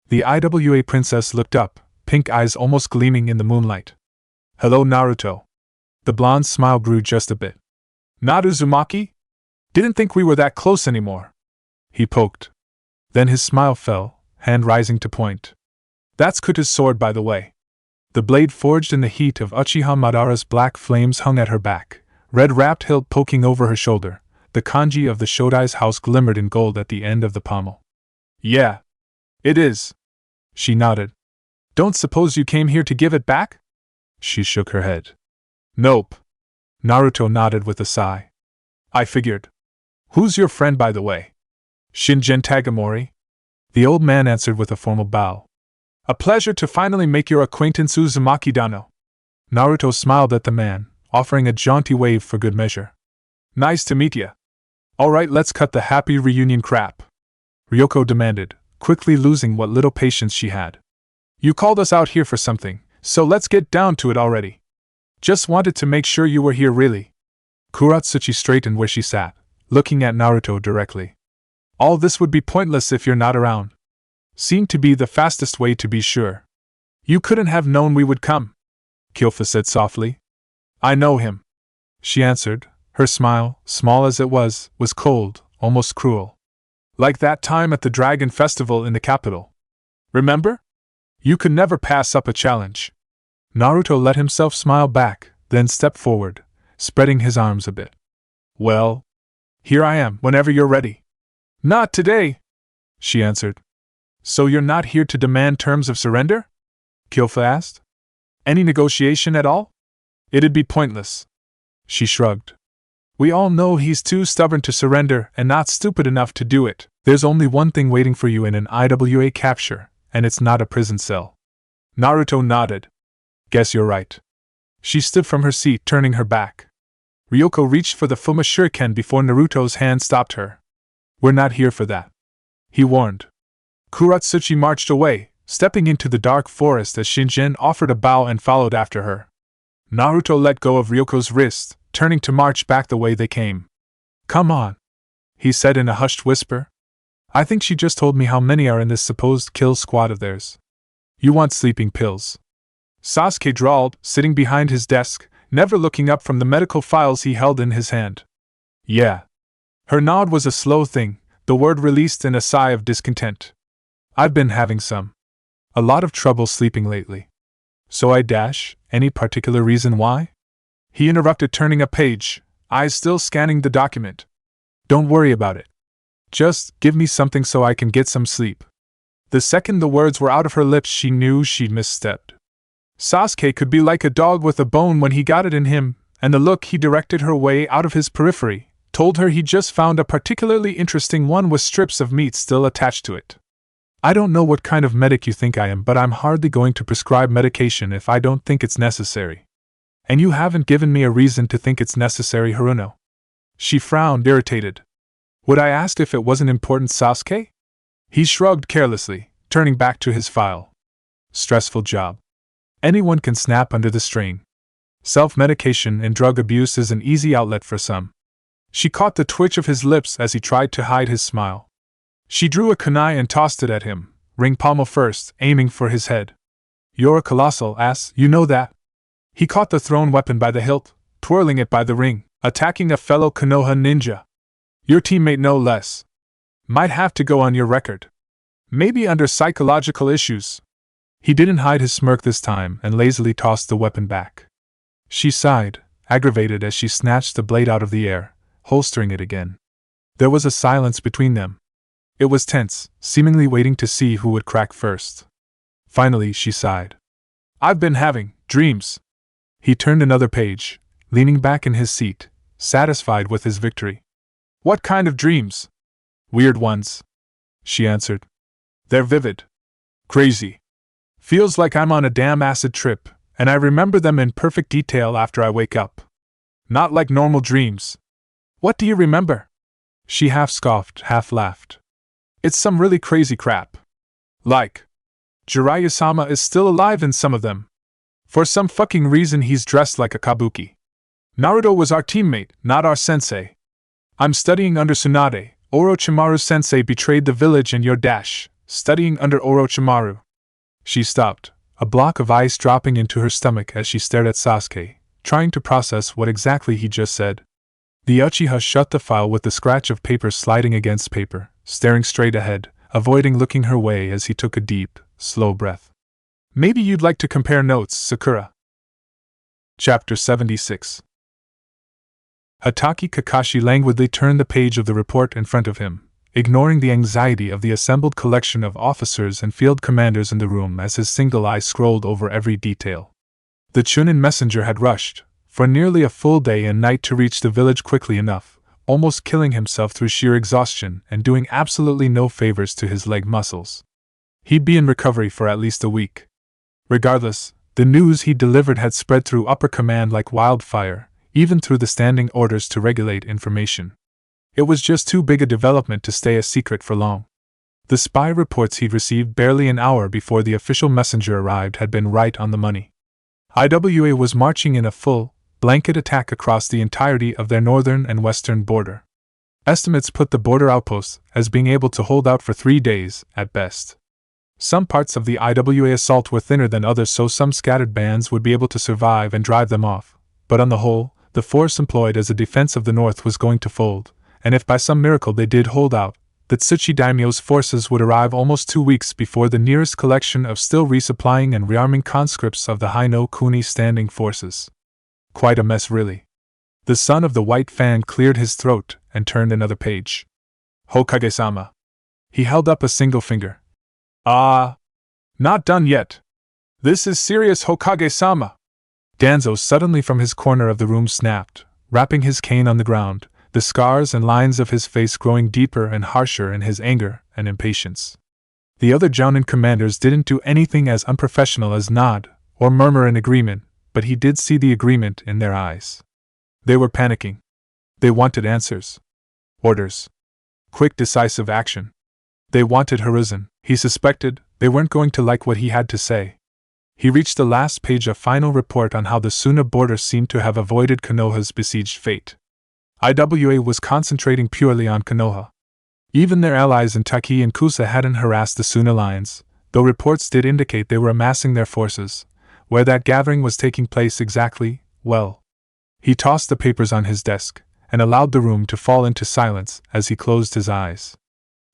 The IWA princess looked up, pink eyes almost gleaming in the moonlight. Hello, Naruto. The blonde's smile grew just a bit. Naruto Uzumaki? Didn't think we were that close anymore. He poked. Then his smile fell, hand rising to point. That's Kuta's sword, by the way. The blade forged in the heat of Uchiha Madara's black flames hung at her back, red-wrapped hilt poking over her shoulder. The kanji of the Shodai's house glimmered in gold at the end of the pommel. Yeah. It is. She nodded. Don't suppose you came here to give it back? She shook her head. Nope. Naruto nodded with a sigh. I figured. Who's your friend, by the way? Shingen Tagamori? The old man answered with a formal bow. A pleasure to finally make your acquaintance, Uzumaki Dano. Naruto smiled at the man, offering a jaunty wave for good measure. Nice to meet ya. Alright, let's cut the happy reunion crap. Ryoko demanded, quickly losing what little patience she had. You called us out here for something, so let's get down to it already. Just wanted to make sure you were here really. Kuratsuchi straightened where she sat, looking at Naruto directly. All this would be pointless if you're not around. Seemed to be the fastest way to be sure. You couldn't have known we would come. Kyofa said softly. I know him, she answered. Her smile, small as it was cold, almost cruel. Like that time at the Dragon Festival in the capital. Remember? You could never pass up a challenge. Naruto let himself smile back, then stepped forward, spreading his arms a bit. Well, here I am, whenever you're ready. Not today, she answered. So you're not here to demand terms of surrender? Kyofa asked. Any negotiation at all? It'd be pointless. She shrugged. We all know he's too stubborn to surrender and not stupid enough to do it. There's only one thing waiting for you in an IWA capture, and it's not a prison cell. Naruto nodded. Guess you're right. She stood from her seat, turning her back. Ryoko reached for the Fuma shuriken before Naruto's hand stopped her. We're not here for that, he warned. Kuratsuchi marched away, stepping into the dark forest as Shinjin offered a bow and followed after her. Naruto let go of Ryoko's wrist, turning to march back the way they came. Come on, he said in a hushed whisper. I think she just told me how many are in this supposed kill squad of theirs. You want sleeping pills? Sasuke drawled, sitting behind his desk, never looking up from the medical files he held in his hand. Yeah. Her nod was a slow thing, the word released in a sigh of discontent. I've been having a lot of trouble sleeping lately. So I dash, any particular reason why? He interrupted, turning a page, eyes still scanning the document. Don't worry about it. Just give me something so I can get some sleep. The second the words were out of her lips, she knew she'd misstepped. Sasuke could be like a dog with a bone when he got it in him, and the look he directed her way out of his periphery told her he just found a particularly interesting one with strips of meat still attached to it. I don't know what kind of medic you think I am, but I'm hardly going to prescribe medication if I don't think it's necessary. And you haven't given me a reason to think it's necessary, Haruno. She frowned, irritated. Would I ask if it wasn't important, Sasuke? He shrugged carelessly, turning back to his file. Stressful job. Anyone can snap under the strain. Self-medication and drug abuse is an easy outlet for some. She caught the twitch of his lips as he tried to hide his smile. She drew a kunai and tossed it at him, ring pommel first, aiming for his head. You're a colossal ass, you know that? He caught the thrown weapon by the hilt, twirling it by the ring, attacking a fellow Konoha ninja. Your teammate no less. Might have to go on your record. Maybe under psychological issues. He didn't hide his smirk this time and lazily tossed the weapon back. She sighed, aggravated as she snatched the blade out of the air, holstering it again. There was a silence between them. It was tense, seemingly waiting to see who would crack first. Finally, she sighed. I've been having dreams. He turned another page, leaning back in his seat, satisfied with his victory. What kind of dreams? Weird ones, she answered. They're vivid. Crazy. Feels like I'm on a damn acid trip, and I remember them in perfect detail after I wake up. Not like normal dreams. What do you remember? She half scoffed, half laughed. It's some really crazy crap. Like, Jiraiya-sama is still alive in some of them. For some fucking reason he's dressed like a kabuki. Naruto was our teammate, not our sensei. I'm studying under Tsunade. Orochimaru sensei betrayed the village and your dash, studying under Orochimaru. She stopped, a block of ice dropping into her stomach as she stared at Sasuke, trying to process what exactly he just said. The Uchiha shut the file with the scratch of paper sliding against paper, staring straight ahead, avoiding looking her way as he took a deep, slow breath. Maybe you'd like to compare notes, Sakura. Chapter 76. Hatake Kakashi languidly turned the page of the report in front of him, ignoring the anxiety of the assembled collection of officers and field commanders in the room as his single eye scrolled over every detail. The Chunin messenger had rushed, for nearly a full day and night to reach the village quickly enough, almost killing himself through sheer exhaustion and doing absolutely no favors to his leg muscles. He'd be in recovery for at least a week. Regardless, the news he delivered had spread through upper command like wildfire, even through the standing orders to regulate information. It was just too big a development to stay a secret for long. The spy reports he'd received barely an hour before the official messenger arrived had been right on the money. IWA was marching in a full, blanket attack across the entirety of their northern and western border. Estimates put the border outposts as being able to hold out for 3 days, at best. Some parts of the IWA assault were thinner than others, so some scattered bands would be able to survive and drive them off, but on the whole, the force employed as a defense of the north was going to fold, and if by some miracle they did hold out, the Tsuchi daimyo's forces would arrive almost 2 weeks before the nearest collection of still resupplying and rearming conscripts of the Haino Kuni standing forces. Quite a mess, really. The son of the white fan cleared his throat and turned another page. Hokage-sama. He held up a single finger. Ah. Not done yet. This is serious, Hokage-sama. Danzo suddenly from his corner of the room snapped, rapping his cane on the ground, the scars and lines of his face growing deeper and harsher in his anger and impatience. The other Jounin commanders didn't do anything as unprofessional as nod or murmur in agreement, but he did see the agreement in their eyes. They were panicking. They wanted answers. Orders. Quick, decisive action. They wanted Hiruzen. He suspected they weren't going to like what he had to say. He reached the last page, a final report on how the Suna border seemed to have avoided Konoha's besieged fate. IWA was concentrating purely on Konoha. Even their allies in Taki and Kusa hadn't harassed the Suna lines, though reports did indicate they were amassing their forces. Where that gathering was taking place exactly, well. He tossed the papers on his desk, and allowed the room to fall into silence as he closed his eyes.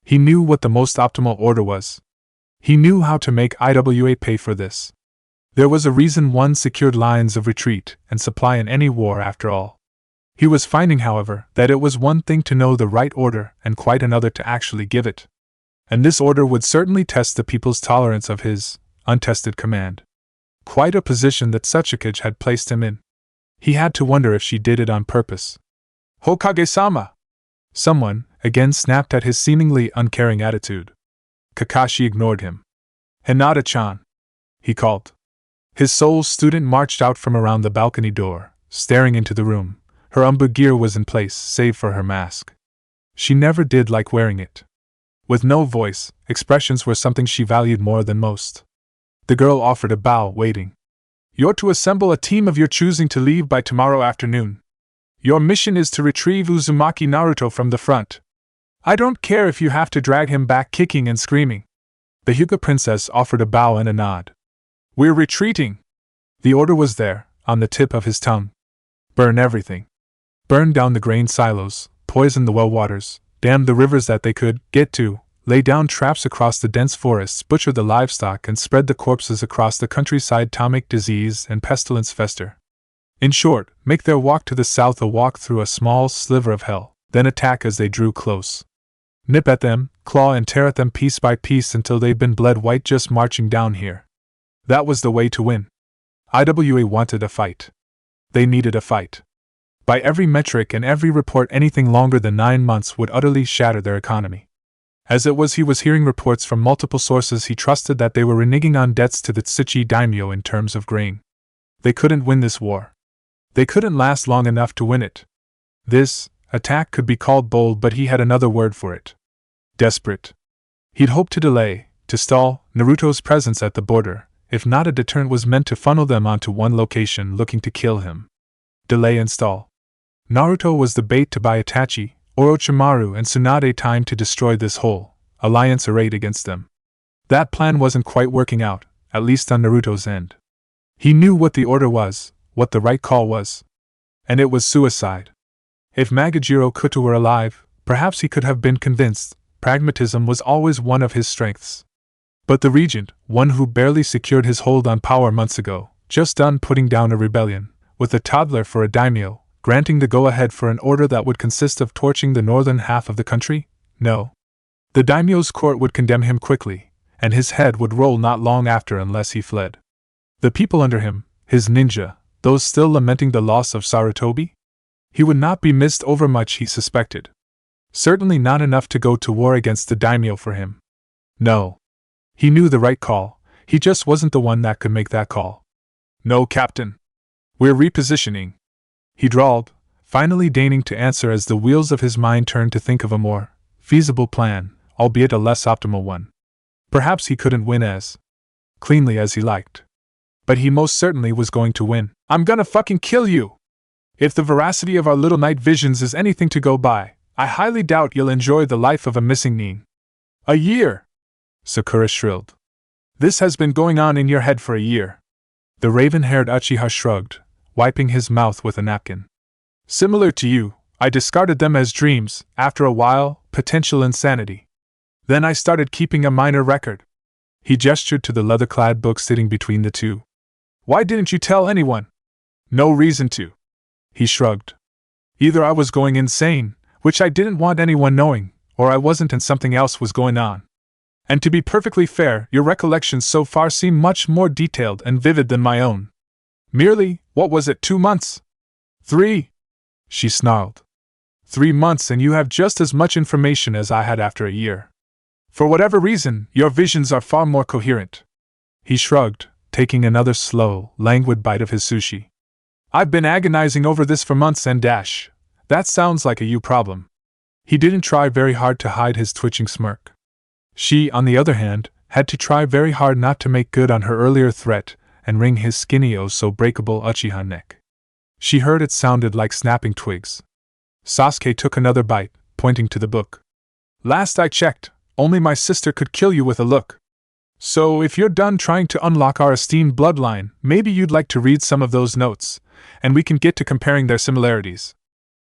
He knew what the most optimal order was. He knew how to make IWA pay for this. There was a reason one secured lines of retreat and supply in any war after all. He was finding, however, that it was one thing to know the right order and quite another to actually give it. And this order would certainly test the people's tolerance of his untested command. Quite a position that Tsuchikage had placed him in. He had to wonder if she did it on purpose. Hokage-sama! Someone, again, snapped at his seemingly uncaring attitude. Kakashi ignored him. Hinata-chan! He called. His soul student marched out from around the balcony door, staring into the room. Her umbu gear was in place, save for her mask. She never did like wearing it. With no voice, expressions were something she valued more than most. The girl offered a bow, waiting. You're to assemble a team of your choosing to leave by tomorrow afternoon. Your mission is to retrieve Uzumaki Naruto from the front. I don't care if you have to drag him back kicking and screaming. The Hyuga princess offered a bow and a nod. We're retreating. The order was there, on the tip of his tongue. Burn everything. Burn down the grain silos, poison the well waters, dam the rivers that they could get to, lay down traps across the dense forests, butcher the livestock and spread the corpses across the countryside to make disease and pestilence fester. In short, make their walk to the south a walk through a small sliver of hell, then attack as they drew close. Nip at them, claw and tear at them piece by piece until they've been bled white just marching down here. That was the way to win. IWA wanted a fight. They needed a fight. By every metric and every report, anything longer than 9 months would utterly shatter their economy. As it was, he was hearing reports from multiple sources he trusted that they were reneging on debts to the Tsuchi daimyo in terms of grain. They couldn't win this war. They couldn't last long enough to win it. This attack could be called bold, but he had another word for it. Desperate. He'd hoped to delay, to stall, Naruto's presence at the border, if not a deterrent was meant to funnel them onto one location looking to kill him. Delay and stall. Naruto was the bait to buy Itachi, Orochimaru and Tsunade time to destroy this whole alliance arrayed against them. That plan wasn't quite working out, at least on Naruto's end. He knew what the order was, what the right call was. And it was suicide. If Magajiro Kuta were alive, perhaps he could have been convinced. Pragmatism was always one of his strengths. But the regent, one who barely secured his hold on power months ago, just done putting down a rebellion, with a toddler for a daimyo, granting the go-ahead for an order that would consist of torching the northern half of the country? No. The daimyo's court would condemn him quickly, and his head would roll not long after unless he fled. The people under him, his ninja, those still lamenting the loss of Sarutobi? He would not be missed overmuch, he suspected. Certainly not enough to go to war against the daimyo for him. No. He knew the right call, he just wasn't the one that could make that call. No, Captain. We're repositioning, he drawled, finally deigning to answer as the wheels of his mind turned to think of a more feasible plan, albeit a less optimal one. Perhaps he couldn't win as cleanly as he liked. But he most certainly was going to win. I'm gonna fucking kill you! If the veracity of our little night visions is anything to go by, I highly doubt you'll enjoy the life of a missing nin. A year! Sakura shrilled. This has been going on in your head for a year. The raven-haired Uchiha shrugged, wiping his mouth with a napkin. Similar to you, I discarded them as dreams, after a while, potential insanity. Then I started keeping a minor record. He gestured to the leather-clad book sitting between the two. Why didn't you tell anyone? No reason to. He shrugged. Either I was going insane, which I didn't want anyone knowing, or I wasn't and something else was going on. And to be perfectly fair, your recollections so far seem much more detailed and vivid than my own. Merely, what was it, 2 months? 3? She snarled. 3 months and you have just as much information as I had after a year. For whatever reason, your visions are far more coherent. He shrugged, taking another slow, languid bite of his sushi. I've been agonizing over this for months and dash. That sounds like a you problem. He didn't try very hard to hide his twitching smirk. She, on the other hand, had to try very hard not to make good on her earlier threat and wring his skinny oh-so-breakable Uchiha neck. She heard it sounded like snapping twigs. Sasuke took another bite, pointing to the book. Last I checked, only my sister could kill you with a look. So if you're done trying to unlock our esteemed bloodline, maybe you'd like to read some of those notes, and we can get to comparing their similarities.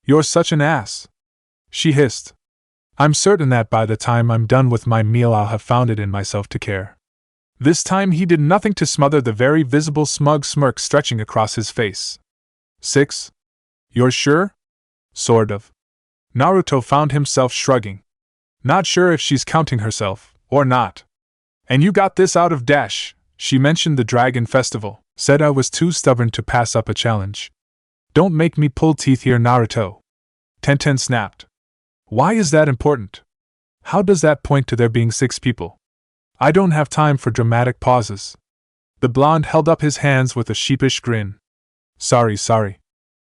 You're such an ass. She hissed. I'm certain that by the time I'm done with my meal I'll have found it in myself to care. This time he did nothing to smother the very visible smug smirk stretching across his face. 6? You're sure? Sort of. Naruto found himself shrugging. Not sure if she's counting herself, or not. And you got this out of dash. She mentioned the Dragon Festival, said I was too stubborn to pass up a challenge. Don't make me pull teeth here, Naruto. Tenten snapped. Why is that important? How does that point to there being 6 people? I don't have time for dramatic pauses. The blonde held up his hands with a sheepish grin. Sorry.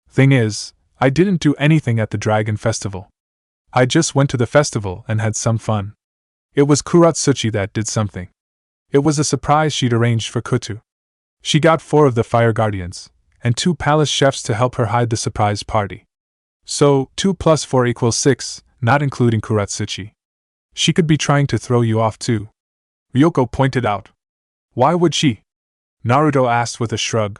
Thing is, I didn't do anything at the Dragon Festival. I just went to the festival and had some fun. It was Kuratsuchi that did something. It was a surprise she'd arranged for Kutu. She got 4 of the fire guardians, and 2 palace chefs to help her hide the surprise party. So, 2 plus 4 equals 6, not including Kuratsuchi. She could be trying to throw you off too. Ryoko pointed out. Why would she? Naruto asked with a shrug.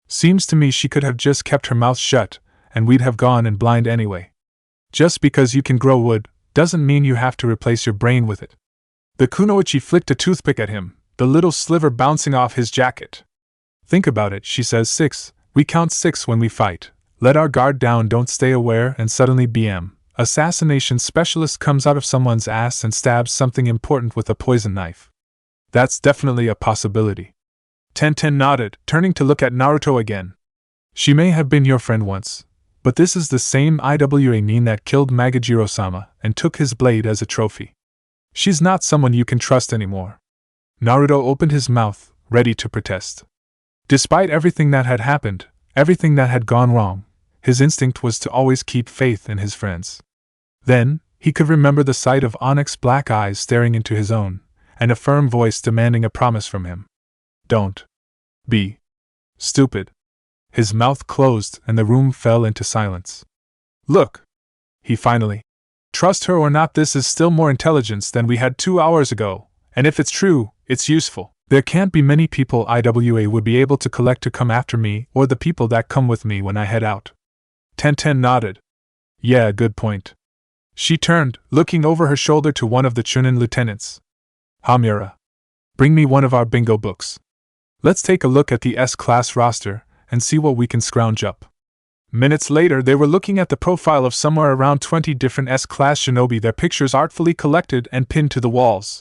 Seems to me she could have just kept her mouth shut, and we'd have gone in blind anyway. Just because you can grow wood, doesn't mean you have to replace your brain with it. The kunoichi flicked a toothpick at him, the little sliver bouncing off his jacket. Think about it, she says 6, we count 6 when we fight. Let our guard down, don't stay aware, and suddenly BM. Assassination specialist comes out of someone's ass and stabs something important with a poison knife. That's definitely a possibility. Tenten nodded, turning to look at Naruto again. She may have been your friend once, but this is the same IWA Nin that killed Magajiro-sama and took his blade as a trophy. She's not someone you can trust anymore. Naruto opened his mouth, ready to protest. Despite everything that had happened, everything that had gone wrong, his instinct was to always keep faith in his friends. Then, he could remember the sight of onyx black eyes staring into his own, and a firm voice demanding a promise from him. Don't be stupid. His mouth closed and the room fell into silence. Look, he finally. Trust her or not, this is still more intelligence than we had 2 hours ago, and if it's true, it's useful. There can't be many people IWA would be able to collect to come after me or the people that come with me when I head out. Tenten nodded. Yeah, good point. She turned, looking over her shoulder to one of the Chunin lieutenants. Hamura. Bring me one of our bingo books. Let's take a look at the S-class roster and see what we can scrounge up. Minutes later, they were looking at the profile of somewhere around 20 different S-class shinobi, their pictures artfully collected and pinned to the walls.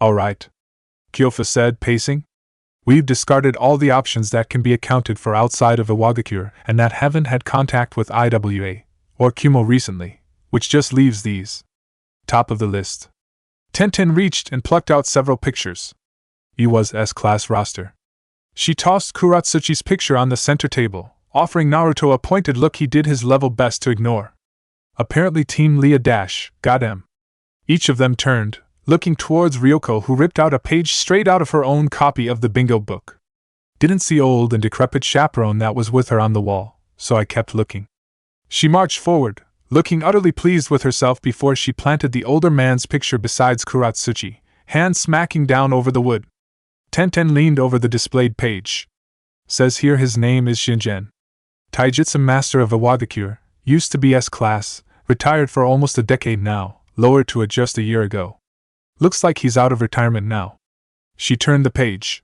All right, Kyofa said, pacing. We've discarded all the options that can be accounted for outside of Iwagakure and that haven't had contact with IWA or Kumo recently, which just leaves these. Top of the list. Tenten reached and plucked out several pictures. Iwa's S-class roster. She tossed Kuratsuchi's picture on the center table, offering Naruto a pointed look he did his level best to ignore. Apparently Team Leah got him. Each of them turned, looking towards Ryoko, who ripped out a page straight out of her own copy of the bingo book. Didn't see old and decrepit chaperone that was with her on the wall, so I kept looking. She marched forward, looking utterly pleased with herself before she planted the older man's picture beside Kuratsuchi, hand smacking down over the wood. Tenten leaned over the displayed page. Says here his name is Shinjen. Taijutsu master of Iwadakure, used to be S-class, retired for almost a decade now, lowered to it just a year ago. Looks like he's out of retirement now. She turned the page.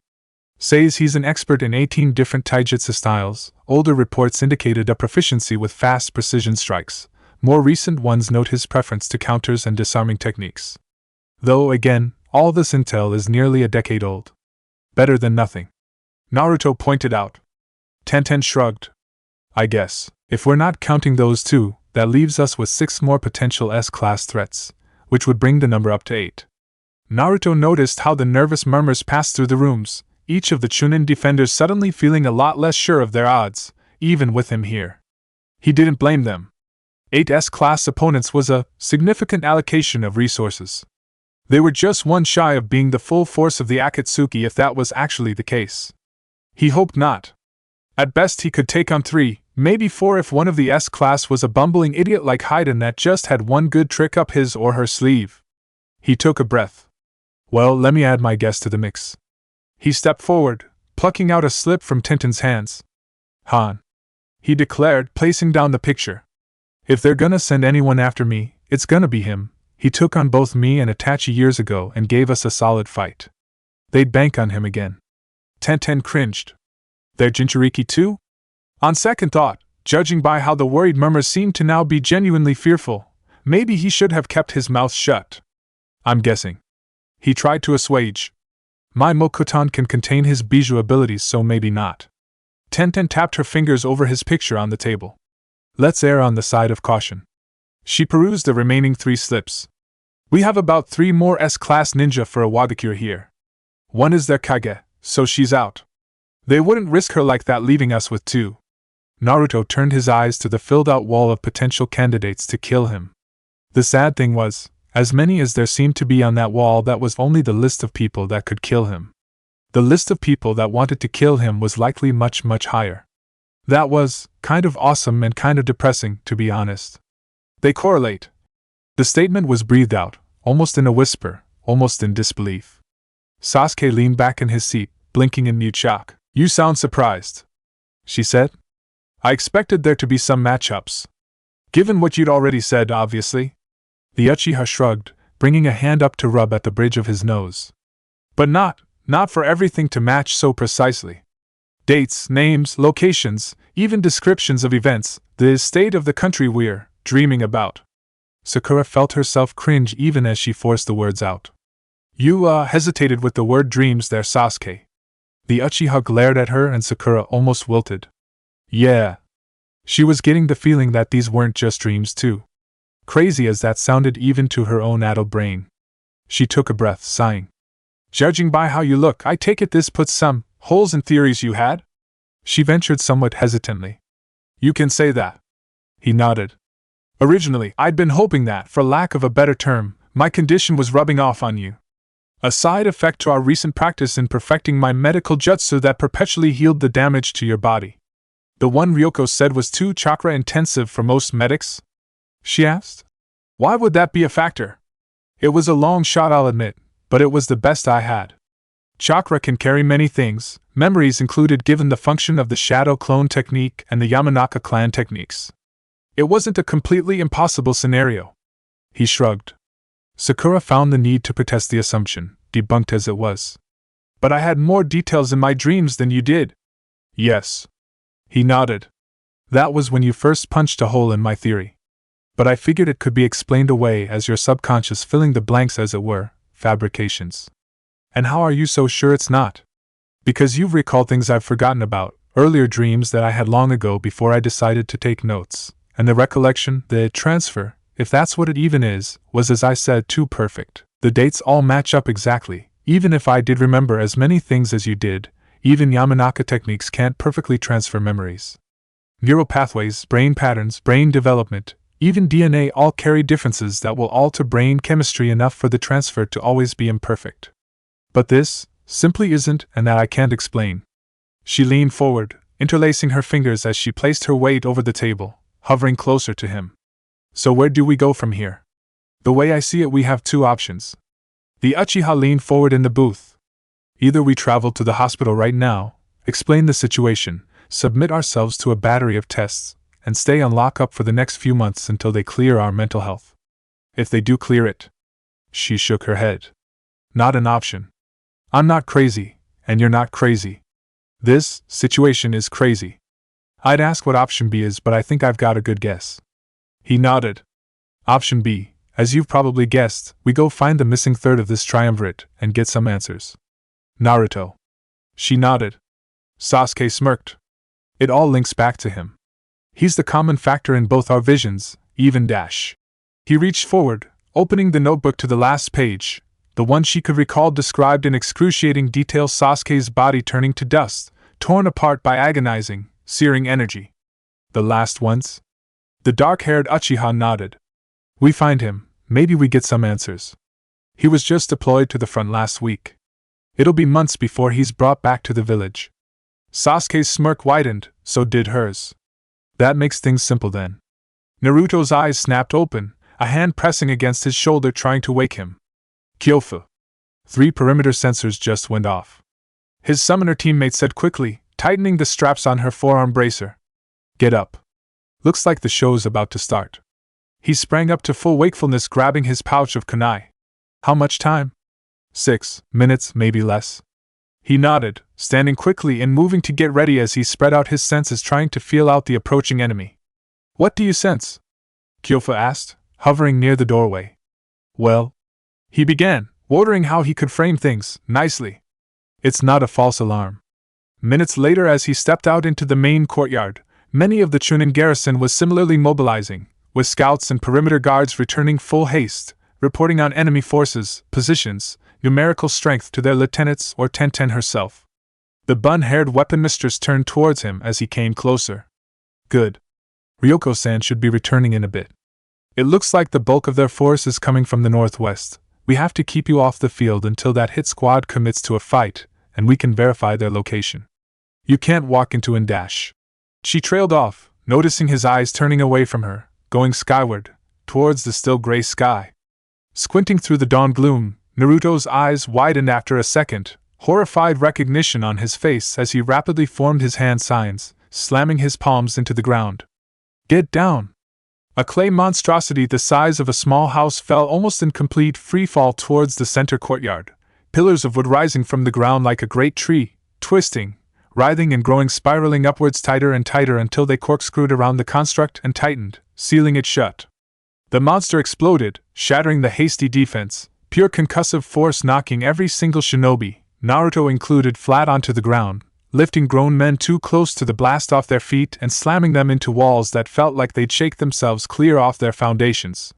Says he's an expert in 18 different taijutsu styles. Older reports indicated a proficiency with fast precision strikes. More recent ones note his preference to counters and disarming techniques. Though, again, all this intel is nearly a decade old. Better than nothing. Naruto pointed out. Tenten shrugged. I guess, if we're not counting those two, that leaves us with 6 more potential S-class threats, which would bring the number up to 8. Naruto noticed how the nervous murmurs passed through the rooms, each of the Chunin defenders suddenly feeling a lot less sure of their odds, even with him here. He didn't blame them. 8 S-class opponents was a significant allocation of resources. They were just one shy of being the full force of the Akatsuki if that was actually the case. He hoped not. At best he could take on 3, maybe 4 if one of the S-class was a bumbling idiot like Haiden that just had one good trick up his or her sleeve. He took a breath. Well, let me add my guess to the mix. He stepped forward, plucking out a slip from Tenten's hands. Han. He declared, placing down the picture. If they're gonna send anyone after me, it's gonna be him. He took on both me and Itachi years ago and gave us a solid fight. They'd bank on him again. Tenten cringed. They're Jinchuriki too? On second thought, judging by how the worried murmurs seemed to now be genuinely fearful, maybe he should have kept his mouth shut. I'm guessing. He tried to assuage. My Mokutan can contain his bijou abilities, so maybe not. Tenten tapped her fingers over his picture on the table. Let's err on the side of caution. She perused the remaining 3 slips. We have about 3 more S-class ninja for Iwadakure here. One is their Kage, so she's out. They wouldn't risk her like that leaving us with 2. Naruto turned his eyes to the filled-out wall of potential candidates to kill him. The sad thing was, as many as there seemed to be on that wall, that was only the list of people that could kill him. The list of people that wanted to kill him was likely much, much higher. That was kind of awesome and kind of depressing, to be honest. They correlate. The statement was breathed out, almost in a whisper, almost in disbelief. Sasuke leaned back in his seat, blinking in mute shock. You sound surprised, she said. I expected there to be some matchups. Given what you'd already said, obviously. The Uchiha shrugged, bringing a hand up to rub at the bridge of his nose. But not for everything to match so precisely. Dates, names, locations, even descriptions of events, the state of the country we're dreaming about. Sakura felt herself cringe even as she forced the words out. You, hesitated with the word dreams there, Sasuke. The Uchiha glared at her and Sakura almost wilted. Yeah. She was getting the feeling that these weren't just dreams too. Crazy as that sounded even to her own addled brain. She took a breath, sighing. Judging by how you look, I take it this puts some holes in theories you had? She ventured somewhat hesitantly. You can say that. He nodded. Originally, I'd been hoping that, for lack of a better term, my condition was rubbing off on you. A side effect to our recent practice in perfecting my medical jutsu that perpetually healed the damage to your body. The one Ryoko said was too chakra intensive for most medics? She asked. Why would that be a factor? It was a long shot, I'll admit, but it was the best I had. Chakra can carry many things, memories included given the function of the shadow clone technique and the Yamanaka clan techniques. It wasn't a completely impossible scenario. He shrugged. Sakura found the need to protest the assumption, debunked as it was. But I had more details in my dreams than you did. Yes. He nodded. That was when you first punched a hole in my theory. But I figured it could be explained away as your subconscious filling the blanks, as it were, fabrications. And how are you so sure it's not? Because you've recalled things I've forgotten about, earlier dreams that I had long ago before I decided to take notes, and the recollection, the transfer, if that's what it even is, was as I said, too perfect. The dates all match up exactly, even if I did remember as many things as you did, even Yamanaka techniques can't perfectly transfer memories. Neural pathways, brain patterns, brain development, even DNA all carry differences that will alter brain chemistry enough for the transfer to always be imperfect. But this simply isn't, and that I can't explain. She leaned forward, interlacing her fingers as she placed her weight over the table, hovering closer to him. So where do we go from here? The way I see it, we have 2 options. The Uchiha leaned forward in the booth. Either we travel to the hospital right now, explain the situation, submit ourselves to a battery of tests, and stay on lockup for the next few months until they clear our mental health. If they do clear it. She shook her head. Not an option. I'm not crazy, and you're not crazy. This situation is crazy. I'd ask what option B is, but I think I've got a good guess. He nodded. Option B, as you've probably guessed, we go find the missing third of this triumvirate and get some answers. Naruto. She nodded. Sasuke smirked. It all links back to him. He's the common factor in both our visions, even dash. He reached forward, opening the notebook to the last page, the one she could recall described in excruciating detail Sasuke's body turning to dust, torn apart by agonizing, searing energy. The last ones? The dark-haired Uchiha nodded. We find him, maybe we get some answers. He was just deployed to the front last week. It'll be months before he's brought back to the village. Sasuke's smirk widened, so did hers. That makes things simple then. Naruto's eyes snapped open, a hand pressing against his shoulder trying to wake him. Kyofu. 3 perimeter sensors just went off. His summoner teammate said quickly, tightening the straps on her forearm bracer. Get up. Looks like the show's about to start. He sprang up to full wakefulness, grabbing his pouch of kunai. How much time? 6 minutes, maybe less. He nodded, standing quickly and moving to get ready as he spread out his senses, trying to feel out the approaching enemy. What do you sense? Kyofu asked, hovering near the doorway. Well, he began, wondering how he could frame things nicely. It's not a false alarm. Minutes later, as he stepped out into the main courtyard, many of the Chunin garrison was similarly mobilizing, with scouts and perimeter guards returning full haste, reporting on enemy forces, positions, numerical strength to their lieutenants or Tenten herself. The bun-haired weapon mistress turned towards him as he came closer. Good. Ryoko-san should be returning in a bit. It looks like the bulk of their force is coming from the northwest. We have to keep you off the field until that hit squad commits to a fight, and we can verify their location. You can't walk into and dash. She trailed off, noticing his eyes turning away from her, going skyward, towards the still gray sky. Squinting through the dawn gloom, Naruto's eyes widened after a second, horrified recognition on his face as he rapidly formed his hand signs, slamming his palms into the ground. Get down! A clay monstrosity the size of a small house fell almost in complete freefall towards the center courtyard, pillars of wood rising from the ground like a great tree, twisting, writhing and growing, spiraling upwards tighter and tighter until they corkscrewed around the construct and tightened, sealing it shut. The monster exploded, shattering the hasty defense, pure concussive force knocking every single shinobi, Naruto included, flat onto the ground, lifting grown men too close to the blast off their feet and slamming them into walls that felt like they'd shake themselves clear off their foundations.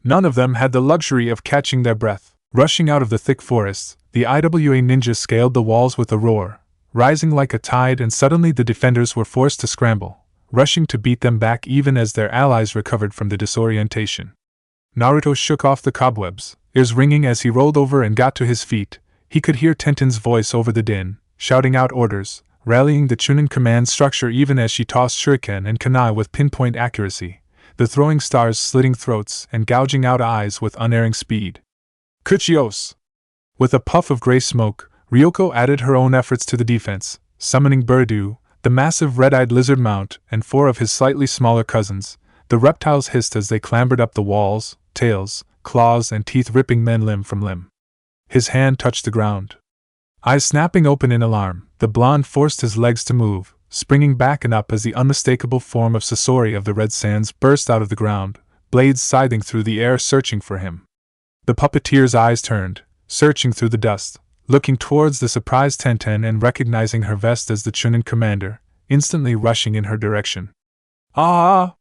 None of them had the luxury of catching their breath. Rushing out of the thick forest, the IWA ninja scaled the walls with a roar, rising like a tide, and suddenly the defenders were forced to scramble, rushing to beat them back even as their allies recovered from the disorientation. Naruto shook off the cobwebs, ears ringing as he rolled over and got to his feet. He could hear Tenten's voice over the din, shouting out orders, rallying the Chunin command structure even as she tossed shuriken and kunai with pinpoint accuracy, the throwing stars slitting throats and gouging out eyes with unerring speed. Kuchios! With a puff of gray smoke, Ryoko added her own efforts to the defense, summoning Birdu, the massive red-eyed lizard mount, and 4 of his slightly smaller cousins. The reptiles hissed as they clambered up the walls, tails, claws and teeth ripping men limb from limb. His hand touched the ground. Eyes snapping open in alarm, the blonde forced his legs to move, springing back and up as the unmistakable form of Sasori of the Red Sands burst out of the ground, blades scything through the air searching for him. The puppeteer's eyes turned, searching through the dust, looking towards the surprised Tenten and recognizing her vest as the Chunin commander, instantly rushing in her direction. Ah!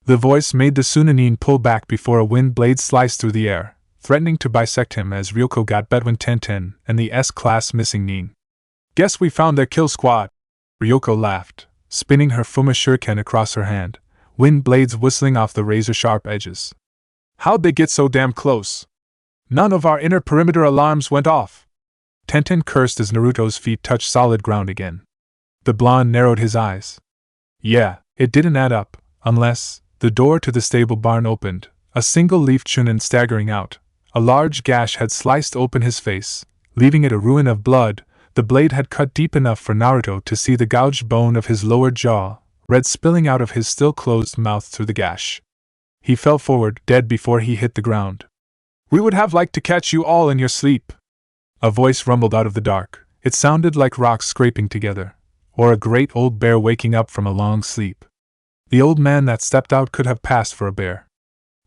The voice made the Sunanin pull back before a wind blade sliced through the air, threatening to bisect him as Ryoko got Bedouin Tenten and the S-class missing Nin. Guess we found their kill squad. Ryoko laughed, spinning her Fuma shuriken across her hand, wind blades whistling off the razor-sharp edges. How'd they get so damn close? None of our inner perimeter alarms went off. Tenten cursed as Naruto's feet touched solid ground again. The blonde narrowed his eyes. Yeah, it didn't add up, unless... The door to the stable barn opened, a single-leaf Chunin staggering out. A large gash had sliced open his face, leaving it a ruin of blood. The blade had cut deep enough for Naruto to see the gouged bone of his lower jaw, red spilling out of his still closed mouth through the gash. He fell forward, dead before he hit the ground. "We would have liked to catch you all in your sleep." A voice rumbled out of the dark. It sounded like rocks scraping together, or a great old bear waking up from a long sleep. The old man that stepped out could have passed for a bear.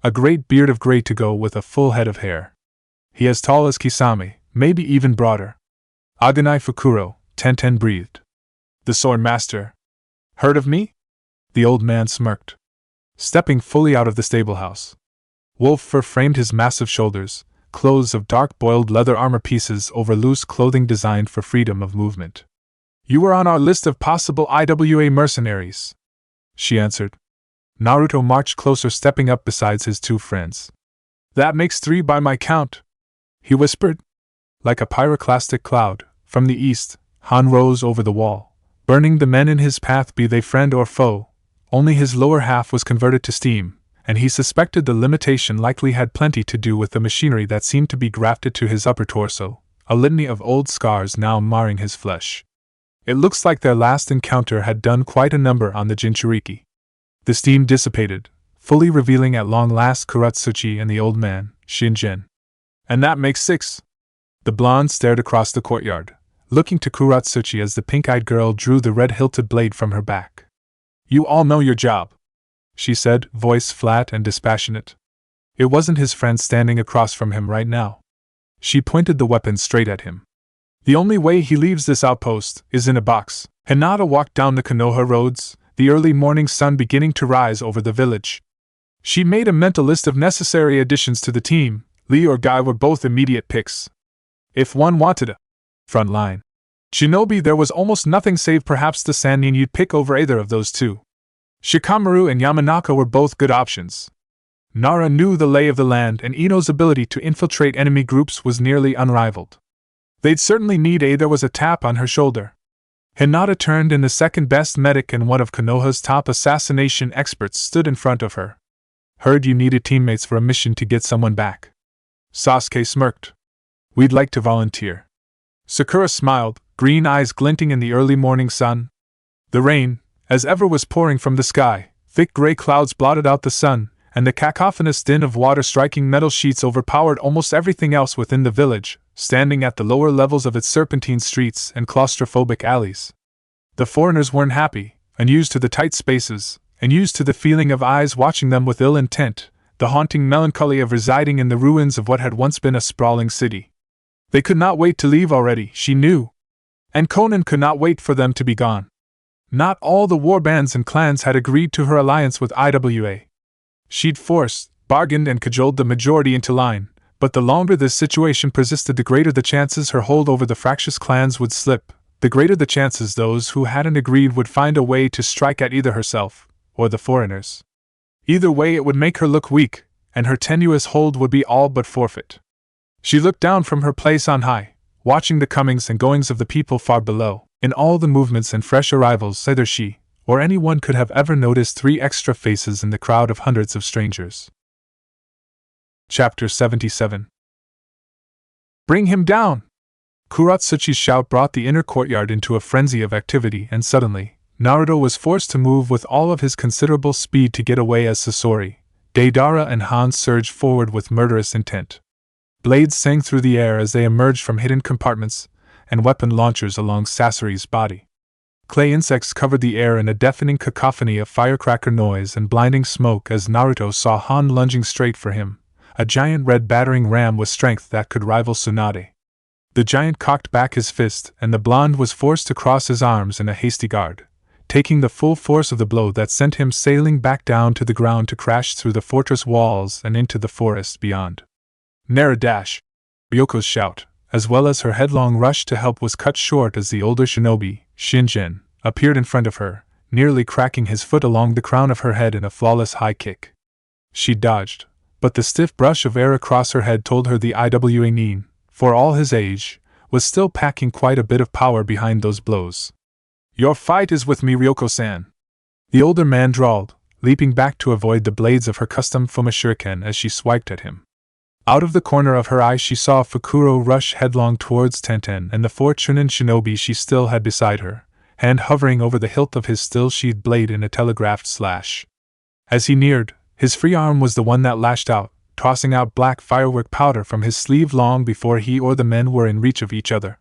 A great beard of gray to go with a full head of hair. He as tall as Kisame, maybe even broader. "Aganai Fukuro," Tenten breathed. "The sword master. Heard of me?" The old man smirked. Stepping fully out of the stable house. Wolf fur framed his massive shoulders, clothes of dark boiled leather armor pieces over loose clothing designed for freedom of movement. "You were on our list of possible IWA mercenaries," she answered. Naruto marched closer, stepping up beside his two friends. "That makes 3 by my count," he whispered. Like a pyroclastic cloud, from the east, Han rose over the wall, burning the men in his path, be they friend or foe. Only his lower half was converted to steam, and he suspected the limitation likely had plenty to do with the machinery that seemed to be grafted to his upper torso, a litany of old scars now marring his flesh. It looks like their last encounter had done quite a number on the Jinchuriki. The steam dissipated, fully revealing at long last Kuratsuchi and the old man, Shinjin. "And that makes 6. The blonde stared across the courtyard, looking to Kuratsuchi as the pink-eyed girl drew the red-hilted blade from her back. "You all know your job," she said, voice flat and dispassionate. It wasn't his friend standing across from him right now. She pointed the weapon straight at him. "The only way he leaves this outpost is in a box." Hinata walked down the Konoha roads, the early morning sun beginning to rise over the village. She made a mental list of necessary additions to the team. Lee or Guy were both immediate picks. If one wanted a front line shinobi, there was almost nothing save perhaps the Sannin you'd pick over either of those two. Shikamaru and Yamanaka were both good options. Nara knew the lay of the land, and Ino's ability to infiltrate enemy groups was nearly unrivaled. They'd certainly need a. There was a tap on her shoulder. Hinata turned, and the second-best medic and one of Konoha's top assassination experts stood in front of her. "Heard you needed teammates for a mission to get someone back." Sasuke smirked. "We'd like to volunteer." Sakura smiled, green eyes glinting in the early morning sun. The rain, as ever, was pouring from the sky. Thick gray clouds blotted out the sun, and the cacophonous din of water striking metal sheets overpowered almost everything else within the village, standing at the lower levels of its serpentine streets and claustrophobic alleys. The foreigners weren't happy, unused to the tight spaces, and used to the feeling of eyes watching them with ill intent, the haunting melancholy of residing in the ruins of what had once been a sprawling city. They could not wait to leave already, she knew. And Conan could not wait for them to be gone. Not all the warbands and clans had agreed to her alliance with IWA. She'd forced, bargained, and cajoled the majority into line, but the longer this situation persisted, the greater the chances her hold over the fractious clans would slip, the greater the chances those who hadn't agreed would find a way to strike at either herself or the foreigners. Either way, it would make her look weak, and her tenuous hold would be all but forfeit. She looked down from her place on high, watching the comings and goings of the people far below. In all the movements and fresh arrivals, neither she or anyone could have ever noticed 3 extra faces in the crowd of hundreds of strangers. Chapter 77. "Bring him down!" Kuratsuchi's shout brought the inner courtyard into a frenzy of activity, and suddenly, Naruto was forced to move with all of his considerable speed to get away as Sasori, Deidara, and Han surged forward with murderous intent. Blades sang through the air as they emerged from hidden compartments, and weapon launchers along Sasori's body. Clay insects covered the air in a deafening cacophony of firecracker noise and blinding smoke as Naruto saw Han lunging straight for him, a giant red battering ram with strength that could rival Tsunade. The giant cocked back his fist, and the blonde was forced to cross his arms in a hasty guard, taking the full force of the blow that sent him sailing back down to the ground to crash through the fortress walls and into the forest beyond. Nara dash! Ryoko's shout, as well as her headlong rush to help, was cut short as the older shinobi, Shinjin, appeared in front of her, nearly cracking his foot along the crown of her head in a flawless high kick. She dodged, but the stiff brush of air across her head told her the IWA Nin, for all his age, was still packing quite a bit of power behind those blows. "Your fight is with me, Ryoko-san," the older man drawled, leaping back to avoid the blades of her custom Fuma Shuriken as she swiped at him. Out of the corner of her eye she saw Fukuro rush headlong towards Tenten and the 4 Chunin shinobi she still had beside her, hand hovering over the hilt of his still-sheathed blade in a telegraphed slash. As he neared, his free arm was the one that lashed out, tossing out black firework powder from his sleeve long before he or the men were in reach of each other.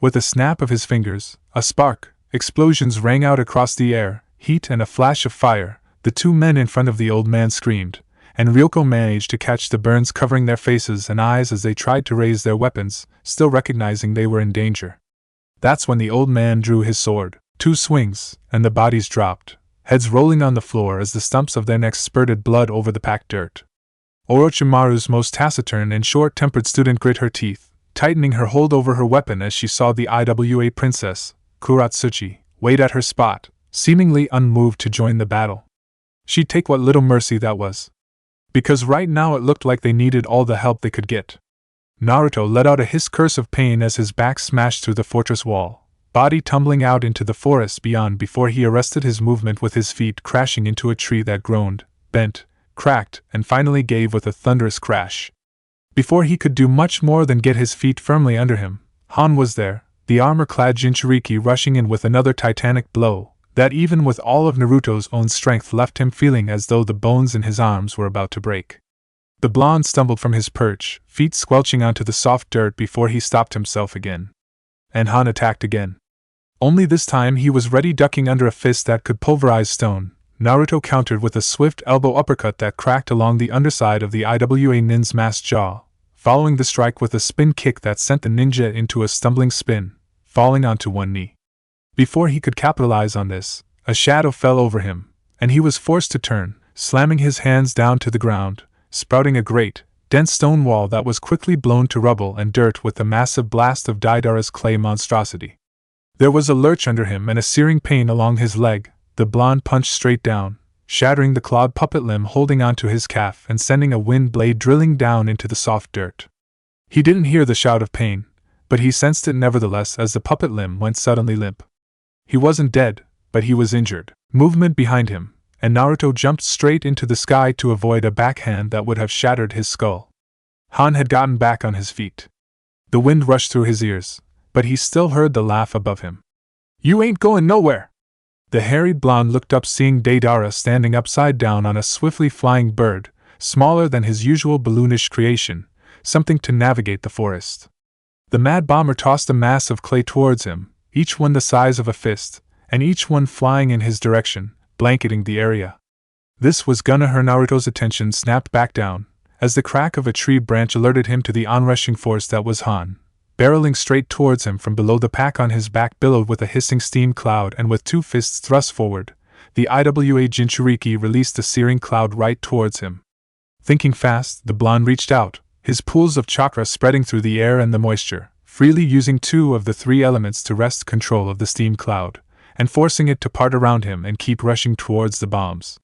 With a snap of his fingers, a spark, explosions rang out across the air, heat and a flash of fire. The 2 men in front of the old man screamed, and Ryoko managed to catch the burns covering their faces and eyes as they tried to raise their weapons, still recognizing they were in danger. That's when the old man drew his sword. 2 swings, and the bodies dropped, heads rolling on the floor as the stumps of their necks spurted blood over the packed dirt. Orochimaru's most taciturn and short-tempered student grit her teeth, tightening her hold over her weapon as she saw the IWA princess, Kuratsuchi, wait at her spot, seemingly unmoved to join the battle. She'd take what little mercy that was. Because right now it looked like they needed all the help they could get. Naruto let out a hiss curse of pain as his back smashed through the fortress wall, body tumbling out into the forest beyond before he arrested his movement with his feet crashing into a tree that groaned, bent, cracked, and finally gave with a thunderous crash. Before he could do much more than get his feet firmly under him, Han was there, the armor-clad Jinchuriki rushing in with another titanic blow, that even with all of Naruto's own strength left him feeling as though the bones in his arms were about to break. The blonde stumbled from his perch, feet squelching onto the soft dirt before he stopped himself again. And Han attacked again. Only this time he was ready, ducking under a fist that could pulverize stone. Naruto countered with a swift elbow uppercut that cracked along the underside of the IWA nin's masked jaw, following the strike with a spin kick that sent the ninja into a stumbling spin, falling onto one knee. Before he could capitalize on this, a shadow fell over him, and he was forced to turn, slamming his hands down to the ground, sprouting a great, dense stone wall that was quickly blown to rubble and dirt with the massive blast of Deidara's clay monstrosity. There was a lurch under him and a searing pain along his leg. The blonde punched straight down, shattering the clawed puppet limb holding onto his calf and sending a wind blade drilling down into the soft dirt. He didn't hear the shout of pain, but he sensed it nevertheless as the puppet limb went suddenly limp. He wasn't dead, but he was injured. Movement behind him, and Naruto jumped straight into the sky to avoid a backhand that would have shattered his skull. Han had gotten back on his feet. The wind rushed through his ears, but he still heard the laugh above him. "You ain't going nowhere!" The harried blonde looked up, seeing Deidara standing upside down on a swiftly flying bird, smaller than his usual balloonish creation, something to navigate the forest. The mad bomber tossed a mass of clay towards him, each one the size of a fist, and each one flying in his direction, blanketing the area. This was gonna hurt. Naruto's attention snapped back down, as the crack of a tree branch alerted him to the onrushing force that was Han. Barreling straight towards him from below, the pack on his back billowed with a hissing steam cloud, and with 2 fists thrust forward, the IWA Jinchuriki released a searing cloud right towards him. Thinking fast, the blonde reached out, his pools of chakra spreading through the air and the moisture, freely using 2 of the 3 elements to wrest control of the steam cloud, and forcing it to part around him and keep rushing towards the bombs.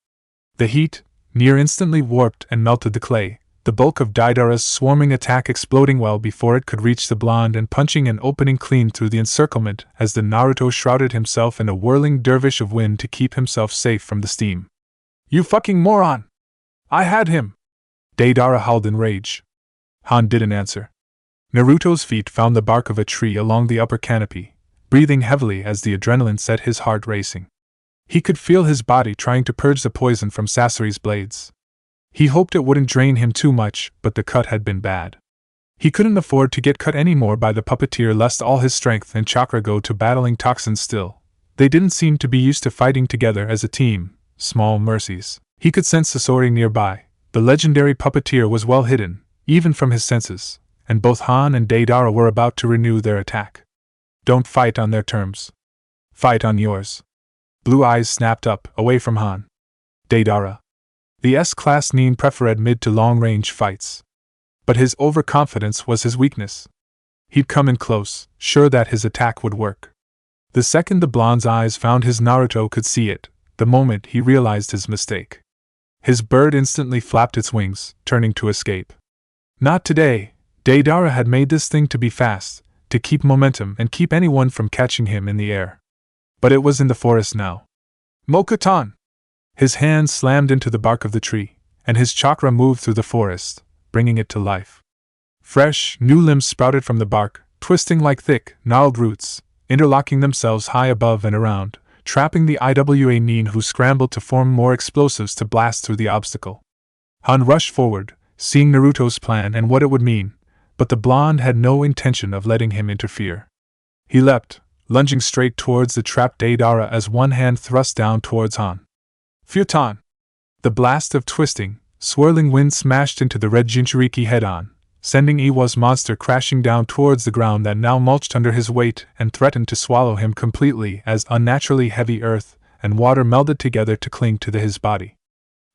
The heat, near instantly warped and melted the clay, the bulk of Deidara's swarming attack exploding well before it could reach the blonde and punching an opening clean through the encirclement as the Naruto shrouded himself in a whirling dervish of wind to keep himself safe from the steam. "You fucking moron! I had him!" Deidara howled in rage. Han didn't answer. Naruto's feet found the bark of a tree along the upper canopy, breathing heavily as the adrenaline set his heart racing. He could feel his body trying to purge the poison from Sasori's blades. He hoped it wouldn't drain him too much, but the cut had been bad. He couldn't afford to get cut anymore by the puppeteer lest all his strength and chakra go to battling toxins still. They didn't seem to be used to fighting together as a team. Small mercies. He could sense Sasori nearby. The legendary puppeteer was well hidden, even from his senses, and both Han and Deidara were about to renew their attack. Don't fight on their terms. Fight on yours. Blue eyes snapped up, away from Han. Deidara. The S-class nin preferred mid to long-range fights. But his overconfidence was his weakness. He'd come in close, sure that his attack would work. The second the blonde's eyes found his, Naruto could see it, the moment he realized his mistake. His bird instantly flapped its wings, turning to escape. Not today. Deidara had made this thing to be fast, to keep momentum and keep anyone from catching him in the air. But it was in the forest now. Mokutan! His hand slammed into the bark of the tree, and his chakra moved through the forest, bringing it to life. Fresh, new limbs sprouted from the bark, twisting like thick, gnarled roots, interlocking themselves high above and around, trapping the IWA Nin, who scrambled to form more explosives to blast through the obstacle. Han rushed forward, seeing Naruto's plan and what it would mean, but the blonde had no intention of letting him interfere. He leapt, lunging straight towards the trapped Deidara as one hand thrust down towards Han. Futon! The blast of twisting, swirling wind smashed into the red Jinchuriki head-on, sending Iwa's monster crashing down towards the ground that now mulched under his weight and threatened to swallow him completely as unnaturally heavy earth and water melded together to cling to his body.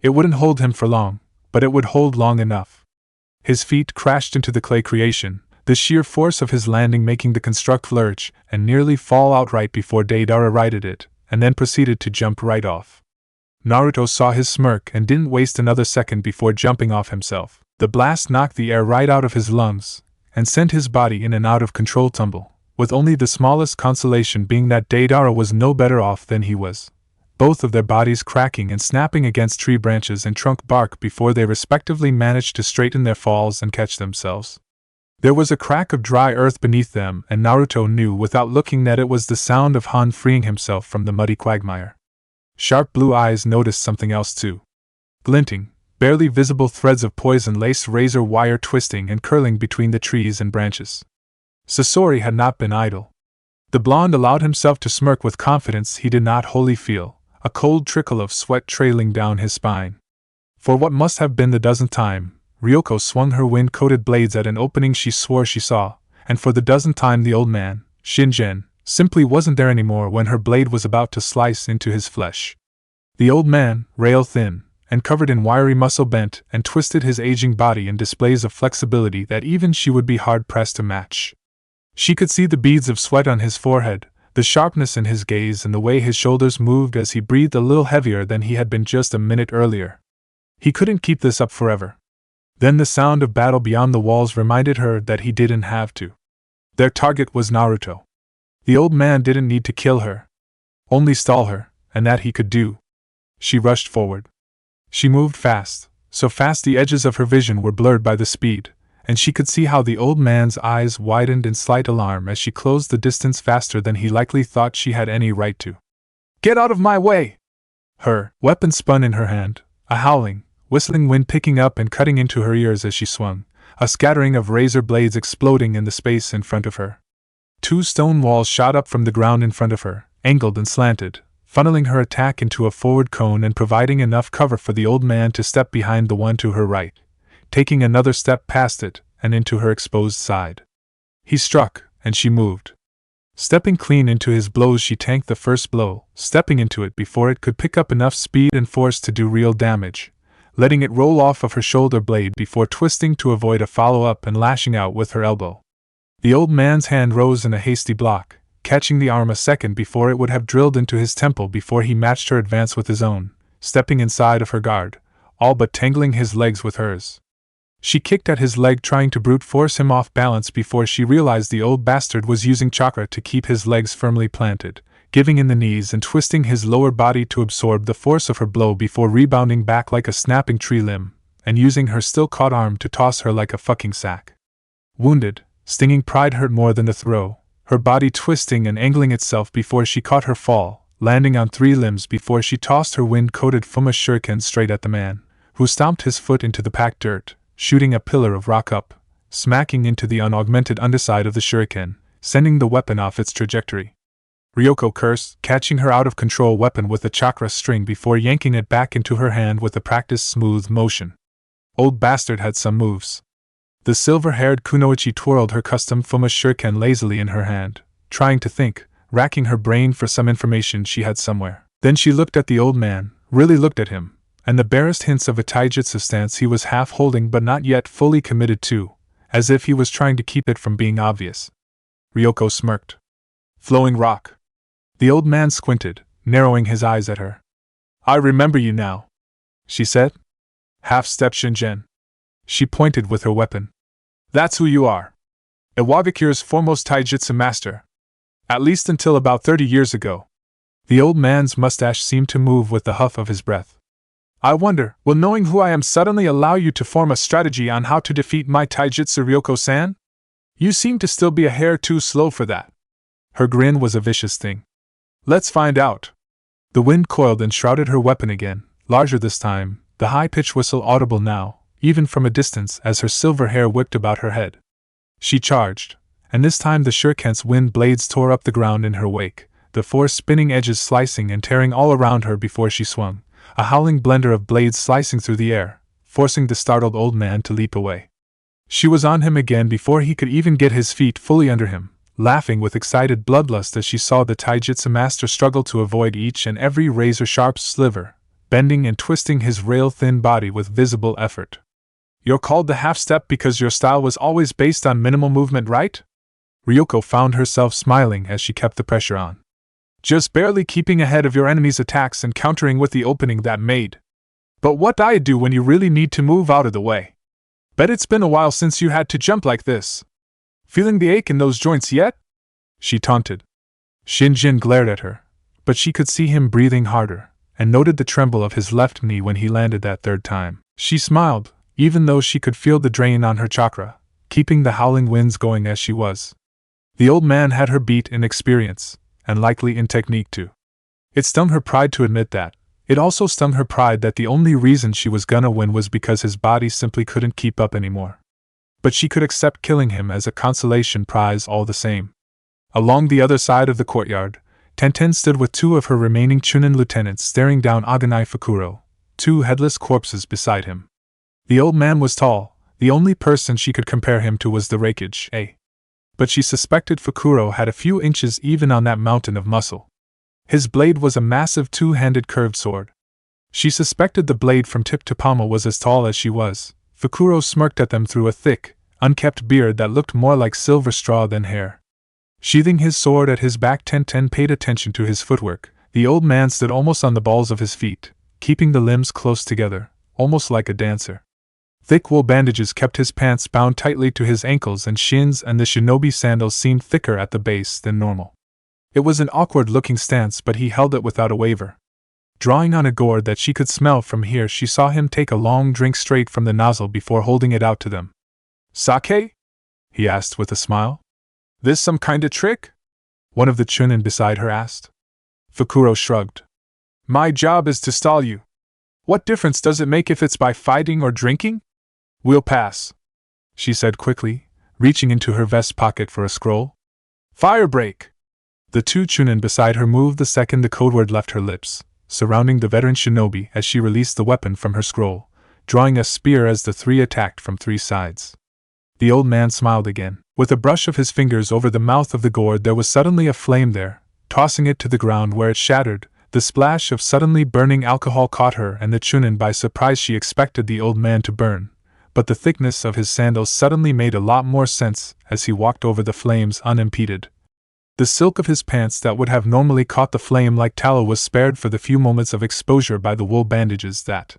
It wouldn't hold him for long, but it would hold long enough. His feet crashed into the clay creation, the sheer force of his landing making the construct lurch and nearly fall outright before Deidara righted it, and then proceeded to jump right off. Naruto saw his smirk and didn't waste another second before jumping off himself. The blast knocked the air right out of his lungs, and sent his body in an out-of-control tumble, with only the smallest consolation being that Deidara was no better off than he was, both of their bodies cracking and snapping against tree branches and trunk bark before they respectively managed to straighten their falls and catch themselves. There was a crack of dry earth beneath them, and Naruto knew without looking that it was the sound of Han freeing himself from the muddy quagmire. Sharp blue eyes noticed something else too. Glinting, barely visible threads of poison-laced razor wire twisting and curling between the trees and branches. Sasori had not been idle. The blonde allowed himself to smirk with confidence he did not wholly feel, a cold trickle of sweat trailing down his spine. For what must have been the dozenth time, Ryoko swung her wind-coated blades at an opening she swore she saw, and for the dozenth time the old man, Shinjen, simply wasn't there anymore when her blade was about to slice into his flesh. The old man, rail-thin, and covered in wiry muscle, bent and twisted his aging body in displays of flexibility that even she would be hard-pressed to match. She could see the beads of sweat on his forehead, the sharpness in his gaze, and the way his shoulders moved as he breathed a little heavier than he had been just a minute earlier. He couldn't keep this up forever. Then the sound of battle beyond the walls reminded her that he didn't have to. Their target was Naruto. The old man didn't need to kill her. Only stall her, and that he could do. She rushed forward. She moved fast, so fast the edges of her vision were blurred by the speed, and she could see how the old man's eyes widened in slight alarm as she closed the distance faster than he likely thought she had any right to. "Get out of my way!" Her weapon spun in her hand, a howling, whistling wind picking up and cutting into her ears as she swung, a scattering of razor blades exploding in the space in front of her. Two stone walls shot up from the ground in front of her, angled and slanted, funneling her attack into a forward cone and providing enough cover for the old man to step behind the one to her right, taking another step past it and into her exposed side. He struck, and she moved. Stepping clean into his blows, she tanked the first blow, stepping into it before it could pick up enough speed and force to do real damage, letting it roll off of her shoulder blade before twisting to avoid a follow-up and lashing out with her elbow. The old man's hand rose in a hasty block, catching the arm a second before it would have drilled into his temple before he matched her advance with his own, stepping inside of her guard, all but tangling his legs with hers. She kicked at his leg, trying to brute force him off balance before she realized the old bastard was using chakra to keep his legs firmly planted, giving in the knees and twisting his lower body to absorb the force of her blow before rebounding back like a snapping tree limb, and using her still-caught arm to toss her like a fucking sack. Wounded, stinging pride hurt more than the throw, her body twisting and angling itself before she caught her fall, landing on three limbs before she tossed her wind-coated Fuma shuriken straight at the man, who stomped his foot into the packed dirt, shooting a pillar of rock up, smacking into the unaugmented underside of the shuriken, sending the weapon off its trajectory. Ryoko cursed, catching her out-of-control weapon with a chakra string before yanking it back into her hand with a practiced smooth motion. Old bastard had some moves. The silver-haired kunoichi twirled her custom Fuma shuriken lazily in her hand, trying to think, racking her brain for some information she had somewhere. Then she looked at the old man, really looked at him, and the barest hints of a taijutsu stance he was half holding but not yet fully committed to, as if he was trying to keep it from being obvious. Ryoko smirked. Flowing rock. The old man squinted, narrowing his eyes at her. "I remember you now," she said. "Half-step Shinjen." She pointed with her weapon. "That's who you are. Iwagakure's foremost taijutsu master. At least until about 30 years ago." The old man's mustache seemed to move with the huff of his breath. I wonder, will knowing who I am suddenly allow you to form a strategy on how to defeat my taijutsu, Ryoko-san? You seem to still be a hair too slow for that. Her grin was a vicious thing. Let's find out. The wind coiled and shrouded her weapon again, larger this time, the high-pitched whistle audible now, even from a distance as her silver hair whipped about her head. She charged, and this time the shuriken's wind blades tore up the ground in her wake, the four spinning edges slicing and tearing all around her before she swung, a howling blender of blades slicing through the air, forcing the startled old man to leap away. She was on him again before he could even get his feet fully under him, laughing with excited bloodlust as she saw the taijutsu master struggle to avoid each and every razor-sharp sliver, bending and twisting his rail-thin body with visible effort. You're called the half-step because your style was always based on minimal movement, right? Ryoko found herself smiling as she kept the pressure on. Just barely keeping ahead of your enemy's attacks and countering with the opening that made. But what do I do when you really need to move out of the way? Bet it's been a while since you had to jump like this. Feeling the ache in those joints yet? She taunted. Shinjin glared at her, but she could see him breathing harder, and noted the tremble of his left knee when he landed that third time. She smiled, even though she could feel the drain on her chakra, keeping the howling winds going as she was. The old man had her beat in experience, and likely in technique too. It stung her pride to admit that. It also stung her pride that the only reason she was gonna win was because his body simply couldn't keep up anymore. But she could accept killing him as a consolation prize all the same. Along the other side of the courtyard, Tenten stood with two of her remaining Chunin lieutenants staring down Aganai Fukuro, two headless corpses beside him. The old man was tall, the only person she could compare him to was the Reikage, but she suspected Fukuro had a few inches even on that mountain of muscle. His blade was a massive two-handed curved sword. She suspected the blade from tip to pommel was as tall as she was. Fukuro smirked at them through a thick, unkempt beard that looked more like silver straw than hair. Sheathing his sword at his back, Tenten paid attention to his footwork. The old man stood almost on the balls of his feet, keeping the limbs close together, almost like a dancer. Thick wool bandages kept his pants bound tightly to his ankles and shins, and the shinobi sandals seemed thicker at the base than normal. It was an awkward-looking stance, but he held it without a waver. Drawing on a gourd that she could smell from here, she saw him take a long drink straight from the nozzle before holding it out to them. "Sake?" he asked with a smile. "This some kind of trick?" one of the Chunin beside her asked. Fukuro shrugged. "My job is to stall you. What difference does it make if it's by fighting or drinking? We'll pass," she said quickly, reaching into her vest pocket for a scroll. "Firebreak!" The two Chunin beside her moved the second the code word left her lips, surrounding the veteran shinobi as she released the weapon from her scroll, drawing a spear as the three attacked from three sides. The old man smiled again. With a brush of his fingers over the mouth of the gourd, there was suddenly a flame there, tossing it to the ground where it shattered. The splash of suddenly burning alcohol caught her and the Chunin by surprise. She expected the old man to burn, but the thickness of his sandals suddenly made a lot more sense as he walked over the flames unimpeded. The silk of his pants that would have normally caught the flame like tallow was spared for the few moments of exposure by the wool bandages that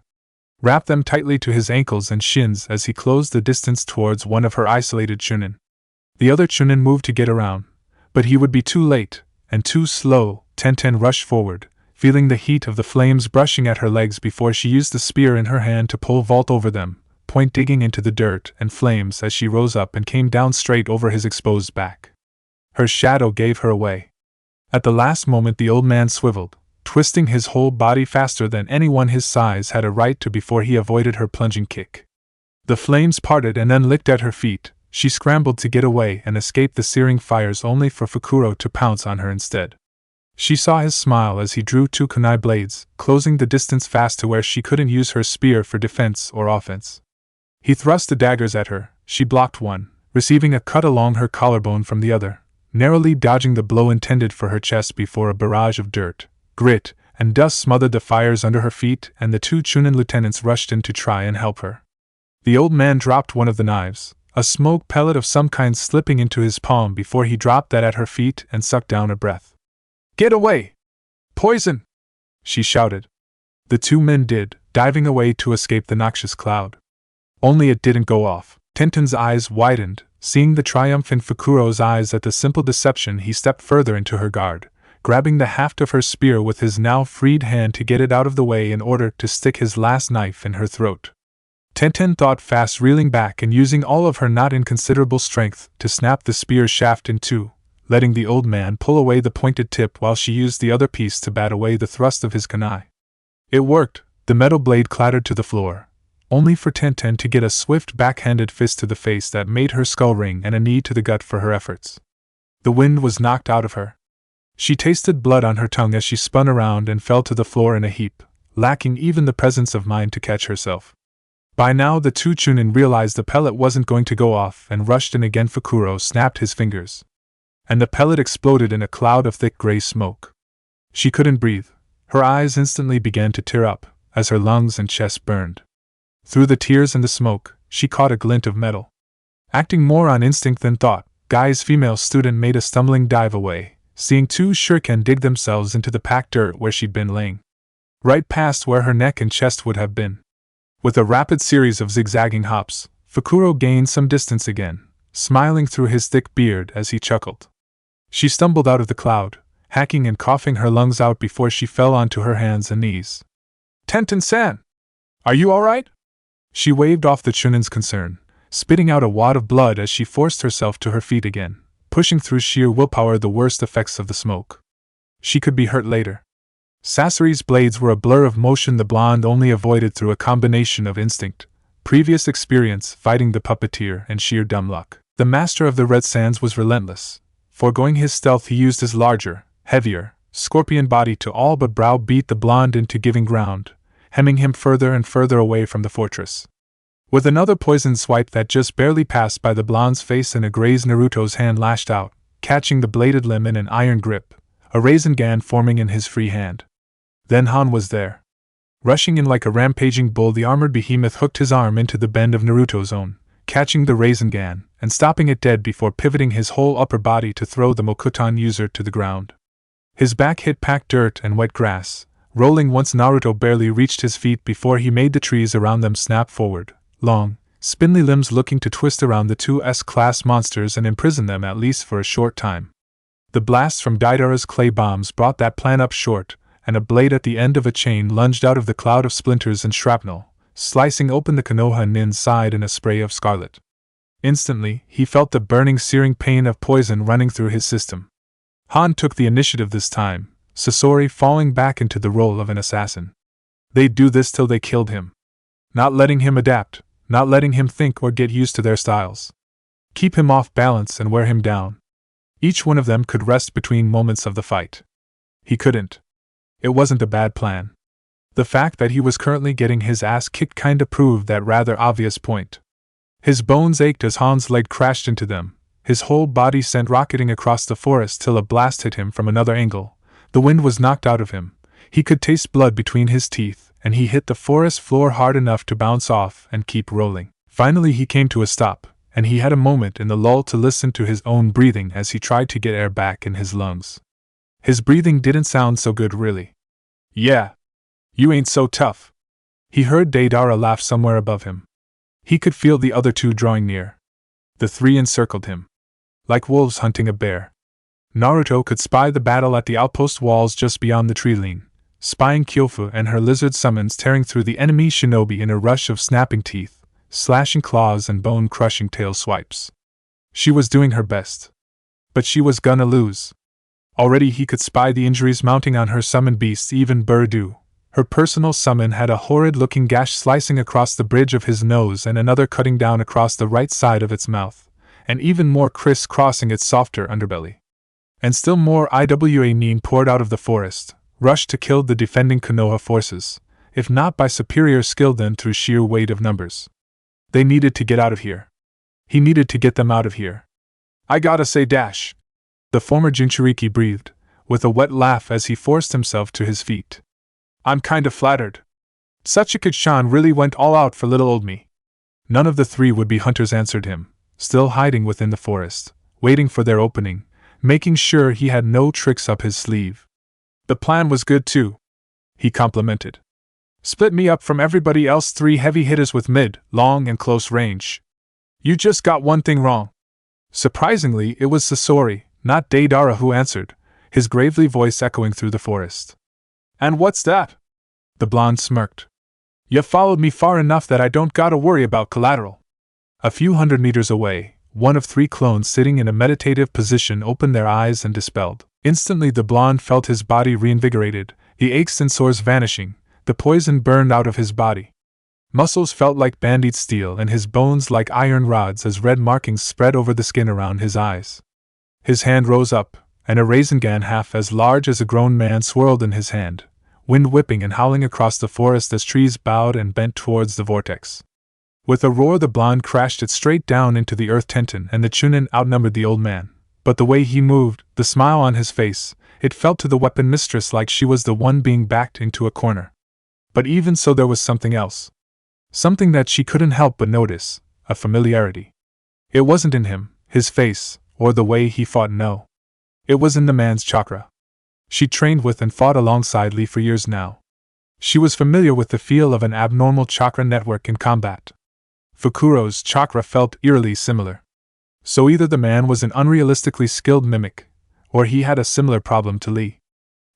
wrapped them tightly to his ankles and shins as he closed the distance towards one of her isolated Chunin. The other Chunin moved to get around, but he would be too late, and too slow. Tenten rushed forward, feeling the heat of the flames brushing at her legs before she used the spear in her hand to pole vault over them, point digging into the dirt and flames as she rose up and came down straight over his exposed back. Her shadow gave her away. At the last moment the old man swiveled, twisting his whole body faster than anyone his size had a right to before he avoided her plunging kick. The flames parted and then licked at her feet. She scrambled to get away and escape the searing fires only for Fukuro to pounce on her instead. She saw his smile as he drew two kunai blades, closing the distance fast to where she couldn't use her spear for defense or offense. He thrust the daggers at her. She blocked one, receiving a cut along her collarbone from the other, narrowly dodging the blow intended for her chest before a barrage of dirt, grit, and dust smothered the fires under her feet, and the two Chunin lieutenants rushed in to try and help her. The old man dropped one of the knives, a smoke pellet of some kind slipping into his palm before he dropped that at her feet and sucked down a breath. "Get away! Poison!" she shouted. The two men did, diving away to escape the noxious cloud. Only it didn't go off. Tenten's eyes widened, seeing the triumph in Fukuro's eyes at the simple deception. He stepped further into her guard, grabbing the haft of her spear with his now freed hand to get it out of the way in order to stick his last knife in her throat. Tenten thought fast, reeling back and using all of her not inconsiderable strength to snap the spear shaft in two, letting the old man pull away the pointed tip while she used the other piece to bat away the thrust of his kunai. It worked. The metal blade clattered to the floor, only for Tenten to get a swift backhanded fist to the face that made her skull ring and a knee to the gut for her efforts. The wind was knocked out of her. She tasted blood on her tongue as she spun around and fell to the floor in a heap, lacking even the presence of mind to catch herself. By now the two Chunin realized the pellet wasn't going to go off and rushed in again. Fukuro snapped his fingers, and the pellet exploded in a cloud of thick gray smoke. She couldn't breathe. Her eyes instantly began to tear up, as her lungs and chest burned. Through the tears and the smoke, she caught a glint of metal. Acting more on instinct than thought, Guy's female student made a stumbling dive away, seeing two shuriken dig themselves into the packed dirt where she'd been laying, right past where her neck and chest would have been. With a rapid series of zigzagging hops, Fukuro gained some distance again, smiling through his thick beard as he chuckled. She stumbled out of the cloud, hacking and coughing her lungs out before she fell onto her hands and knees. "Tenten-san! Are you alright?" She waved off the Chunin's concern, spitting out a wad of blood as she forced herself to her feet again, pushing through sheer willpower the worst effects of the smoke. She could be hurt later. Sasori's blades were a blur of motion the blonde only avoided through a combination of instinct, previous experience fighting the puppeteer, and sheer dumb luck. The master of the Red Sands was relentless. Foregoing his stealth, he used his larger, heavier, scorpion body to all but browbeat the blonde into giving ground, hemming him further and further away from the fortress. With another poisoned swipe that just barely passed by the blonde's face and a grazed, Naruto's hand lashed out, catching the bladed limb in an iron grip, a Rasengan forming in his free hand. Then Han was there. Rushing in like a rampaging bull, the armored behemoth hooked his arm into the bend of Naruto's own, catching the Rasengan and stopping it dead before pivoting his whole upper body to throw the Mokuton user to the ground. His back hit packed dirt and wet grass, rolling once Naruto barely reached his feet before he made the trees around them snap forward, long, spindly limbs looking to twist around the two S-class monsters and imprison them at least for a short time. The blasts from Daidara's clay bombs brought that plan up short, and a blade at the end of a chain lunged out of the cloud of splinters and shrapnel, slicing open the Konoha Nin's side in a spray of scarlet. Instantly, he felt the burning, searing pain of poison running through his system. Han took the initiative this time, Sasori falling back into the role of an assassin. They'd do this till they killed him. Not letting him adapt, not letting him think or get used to their styles. Keep him off balance and wear him down. Each one of them could rest between moments of the fight. He couldn't. It wasn't a bad plan. The fact that he was currently getting his ass kicked kinda proved that rather obvious point. His bones ached as Han's leg crashed into them, his whole body sent rocketing across the forest till a blast hit him from another angle. The wind was knocked out of him. He could taste blood between his teeth, and he hit the forest floor hard enough to bounce off and keep rolling. Finally he came to a stop, and he had a moment in the lull to listen to his own breathing as he tried to get air back in his lungs. His breathing didn't sound so good, really. "Yeah. You ain't so tough." He heard Deidara laugh somewhere above him. He could feel the other two drawing near. The three encircled him, like wolves hunting a bear. Naruto could spy the battle at the outpost walls just beyond the tree line, spying Kyofu and her lizard summons tearing through the enemy shinobi in a rush of snapping teeth, slashing claws and bone-crushing tail swipes. She was doing her best. But she was gonna lose. Already he could spy the injuries mounting on her summoned beasts. Even Burdu, her personal summon, had a horrid-looking gash slicing across the bridge of his nose and another cutting down across the right side of its mouth, and even more criss-crossing its softer underbelly. And still more Iwa Nin poured out of the forest, rushed to kill the defending Konoha forces, if not by superior skill then through sheer weight of numbers. They needed to get out of here. He needed to get them out of here. "I gotta say, Dash," the former Jinchuriki breathed, with a wet laugh as he forced himself to his feet. "I'm kinda flattered. Sachiko-chan really went all out for little old me." None of the three would-be hunters answered him, still hiding within the forest, waiting for their opening, making sure he had no tricks up his sleeve. "The plan was good too," he complimented. "Split me up from everybody else, 3 heavy hitters with mid, long, and close range. You just got one thing wrong." Surprisingly, it was Sasori, not Deidara, who answered, his gravely voice echoing through the forest. "And what's that?" The blonde smirked. "You followed me far enough that I don't gotta worry about collateral." A few hundred meters away, one of three clones sitting in a meditative position opened their eyes and dispelled. Instantly the blonde felt his body reinvigorated, the aches and sores vanishing, the poison burned out of his body. Muscles felt like bandied steel and his bones like iron rods as red markings spread over the skin around his eyes. His hand rose up, and a raisin-gun half as large as a grown man swirled in his hand, wind whipping and howling across the forest as trees bowed and bent towards the vortex. With a roar the blonde crashed it straight down into the earth. Tenten and the Chunin outnumbered the old man, but the way he moved, the smile on his face, it felt to the weapon mistress like she was the one being backed into a corner. But even so there was something else. Something that she couldn't help but notice, a familiarity. It wasn't in him, his face, or the way he fought, no. It was in the man's chakra. She trained with and fought alongside Lee for years now. She was familiar with the feel of an abnormal chakra network in combat. Fukuro's chakra felt eerily similar. So either the man was an unrealistically skilled mimic, or he had a similar problem to Lee.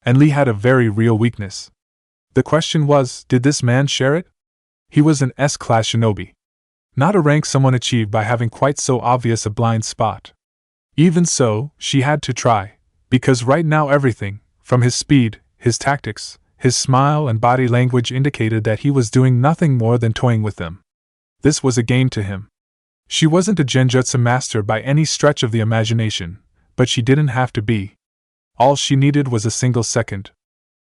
And Lee had a very real weakness. The question was, did this man share it? He was an S-class shinobi. Not a rank someone achieved by having quite so obvious a blind spot. Even so, she had to try, because right now everything, from his speed, his tactics, his smile and body language indicated that he was doing nothing more than toying with them. This was a game to him. She wasn't a genjutsu master by any stretch of the imagination, but she didn't have to be. All she needed was a single second.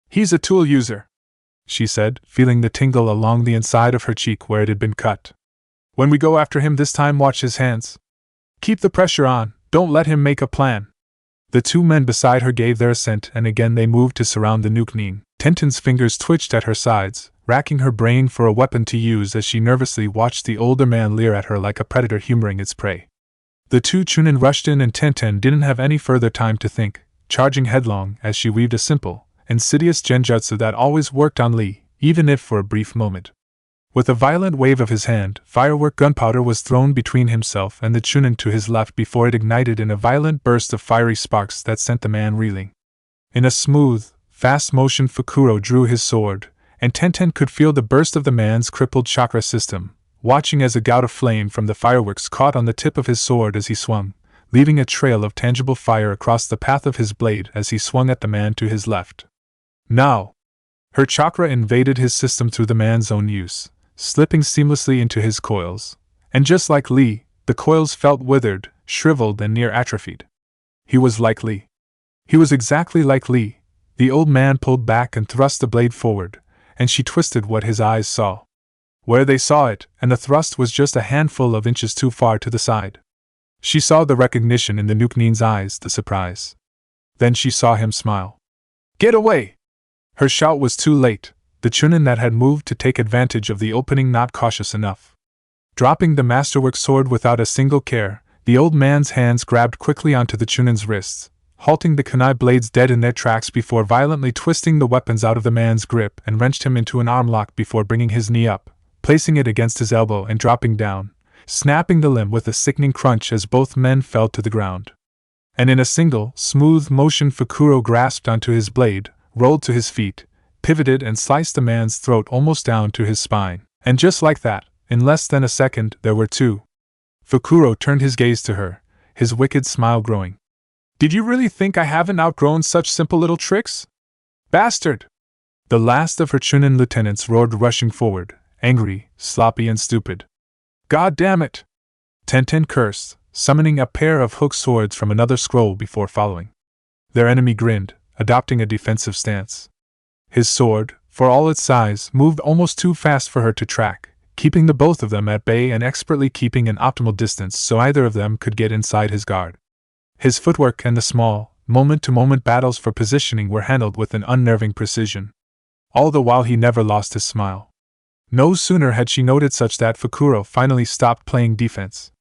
"He's a tool user," she said, feeling the tingle along the inside of her cheek where it had been cut. "When we go after him this time, watch his hands. Keep the pressure on, don't let him make a plan." The two men beside her gave their assent and again they moved to surround the Nuknin. Tenten's fingers twitched at her sides, racking her brain for a weapon to use as she nervously watched the older man leer at her like a predator humoring its prey. The two Chunin rushed in and Tenten didn't have any further time to think, charging headlong as she weaved a simple, insidious genjutsu that always worked on Lee, even if for a brief moment. With a violent wave of his hand, firework gunpowder was thrown between himself and the Chunin to his left before it ignited in a violent burst of fiery sparks that sent the man reeling. In a smooth, fast motion Fukuro drew his sword, and Tenten could feel the burst of the man's crippled chakra system, watching as a gout of flame from the fireworks caught on the tip of his sword as he swung, leaving a trail of tangible fire across the path of his blade as he swung at the man to his left. Now! Her chakra invaded his system through the man's own use, slipping seamlessly into his coils, and just like Lee, the coils felt withered, shriveled and near atrophied. He was like Lee. He was exactly like Lee. The old man pulled back and thrust the blade forward, and she twisted what his eyes saw. Where they saw it, and the thrust was just a handful of inches too far to the side. She saw the recognition in the Nuknin's eyes, the surprise. Then she saw him smile. "Get away!" Her shout was too late, the Chunin that had moved to take advantage of the opening not cautious enough. Dropping the masterwork sword without a single care, the old man's hands grabbed quickly onto the Chunin's wrists, halting the kunai blades dead in their tracks before violently twisting the weapons out of the man's grip and wrenched him into an arm lock before bringing his knee up, placing it against his elbow and dropping down, snapping the limb with a sickening crunch as both men fell to the ground. And in a single, smooth motion Fukuro grasped onto his blade, rolled to his feet, pivoted and sliced the man's throat almost down to his spine. And just like that, in less than a second, there were two. Fukuro turned his gaze to her, his wicked smile growing. "Did you really think I haven't outgrown such simple little tricks? Bastard!" The last of her Chunin lieutenants roared, rushing forward, angry, sloppy and stupid. "God damn it!" Tenten cursed, summoning a pair of hook swords from another scroll before following. Their enemy grinned, adopting a defensive stance. His sword, for all its size, moved almost too fast for her to track, keeping the both of them at bay and expertly keeping an optimal distance so either of them could get inside his guard. His footwork and the small, moment-to-moment battles for positioning were handled with an unnerving precision. All the while he never lost his smile. No sooner had she noted such that Fukuro finally stopped playing defense.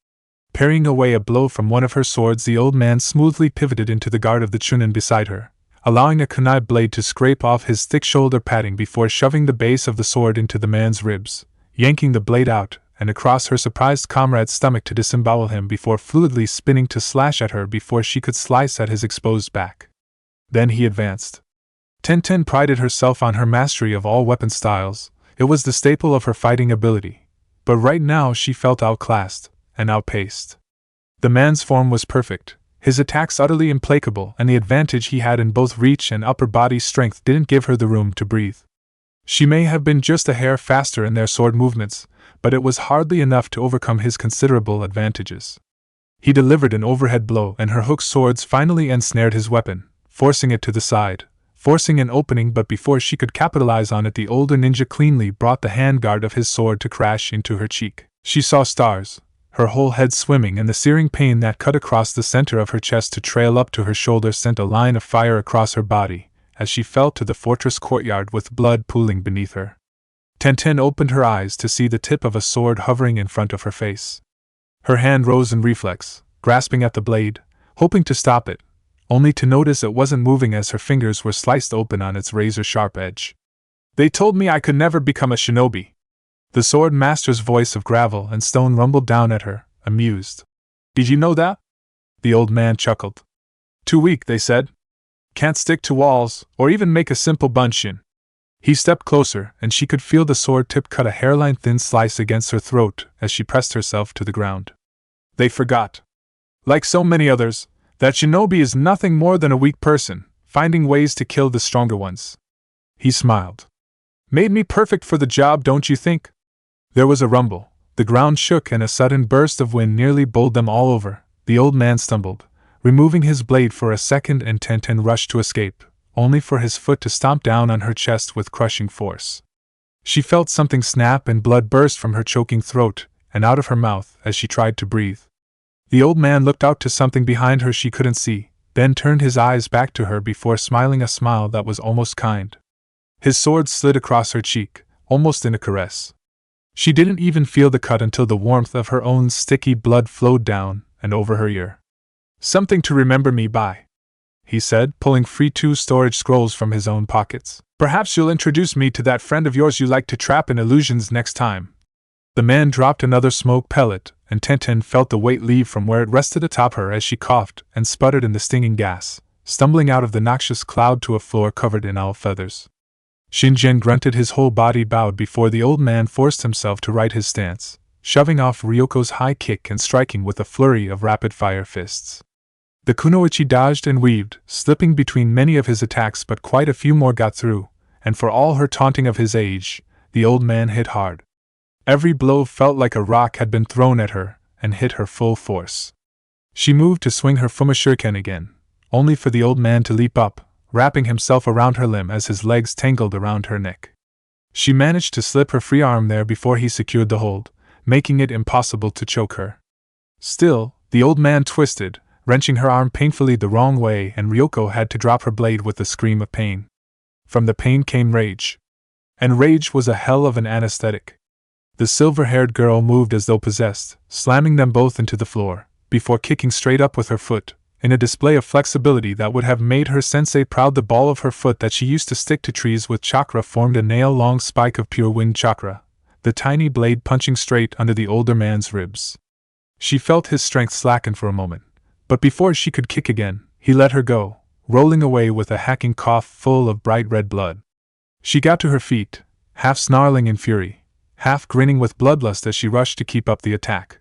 Parrying away a blow from one of her swords, the old man smoothly pivoted into the guard of the Chunin beside her, allowing a kunai blade to scrape off his thick shoulder padding before shoving the base of the sword into the man's ribs, yanking the blade out and across her surprised comrade's stomach to disembowel him before fluidly spinning to slash at her before she could slice at his exposed back. Then he advanced. Tenten prided herself on her mastery of all weapon styles. It was the staple of her fighting ability. But right now she felt outclassed and outpaced. The man's form was perfect, his attacks utterly implacable, and the advantage he had in both reach and upper body strength didn't give her the room to breathe. She may have been just a hair faster in their sword movements, but it was hardly enough to overcome his considerable advantages. He delivered an overhead blow, and her hooked swords finally ensnared his weapon, forcing it to the side, forcing an opening, but before she could capitalize on it, the older ninja cleanly brought the handguard of his sword to crash into her cheek. She saw stars, her whole head swimming, and the searing pain that cut across the center of her chest to trail up to her shoulder sent a line of fire across her body, as she fell to the fortress courtyard with blood pooling beneath her. Tenten opened her eyes to see the tip of a sword hovering in front of her face. Her hand rose in reflex, grasping at the blade, hoping to stop it, only to notice it wasn't moving as her fingers were sliced open on its razor-sharp edge. "They told me I could never become a shinobi." The sword master's voice of gravel and stone rumbled down at her, amused. "Did you know that?" The old man chuckled. "Too weak, they said. Can't stick to walls, or even make a simple bunshin." He stepped closer, and she could feel the sword tip cut a hairline-thin slice against her throat as she pressed herself to the ground. "They forgot. Like so many others, that shinobi is nothing more than a weak person, finding ways to kill the stronger ones." He smiled. "Made me perfect for the job, don't you think?" There was a rumble, the ground shook, and a sudden burst of wind nearly bowled them all over. The old man stumbled, removing his blade for a second, and Tenten rushed to escape, only for his foot to stomp down on her chest with crushing force. She felt something snap, and blood burst from her choking throat and out of her mouth as she tried to breathe. The old man looked out to something behind her she couldn't see, then turned his eyes back to her before smiling a smile that was almost kind. His sword slid across her cheek, almost in a caress. She didn't even feel the cut until the warmth of her own sticky blood flowed down and over her ear. "Something to remember me by," he said, pulling free 2 storage scrolls from his own pockets. "Perhaps you'll introduce me to that friend of yours you like to trap in illusions next time." The man dropped another smoke pellet, and Tenten felt the weight leave from where it rested atop her as she coughed and sputtered in the stinging gas, stumbling out of the noxious cloud to a floor covered in owl feathers. Shinjen grunted, his whole body bowed before the old man forced himself to right his stance, shoving off Ryoko's high kick and striking with a flurry of rapid-fire fists. The kunoichi dodged and weaved, slipping between many of his attacks, but quite a few more got through, and for all her taunting of his age, the old man hit hard. Every blow felt like a rock had been thrown at her, and hit her full force. She moved to swing her fumashuriken again, only for the old man to leap up, wrapping himself around her limb as his legs tangled around her neck. She managed to slip her free arm there before he secured the hold, making it impossible to choke her. Still, the old man twisted, wrenching her arm painfully the wrong way, and Ryoko had to drop her blade with a scream of pain. From the pain came rage. And rage was a hell of an anesthetic. The silver-haired girl moved as though possessed, slamming them both into the floor, before kicking straight up with her foot, in a display of flexibility that would have made her sensei proud. The ball of her foot that she used to stick to trees with chakra formed a nail-long spike of pure wind chakra, the tiny blade punching straight under the older man's ribs. She felt his strength slacken for a moment, but before she could kick again, he let her go, rolling away with a hacking cough full of bright red blood. She got to her feet, half snarling in fury, half grinning with bloodlust as she rushed to keep up the attack.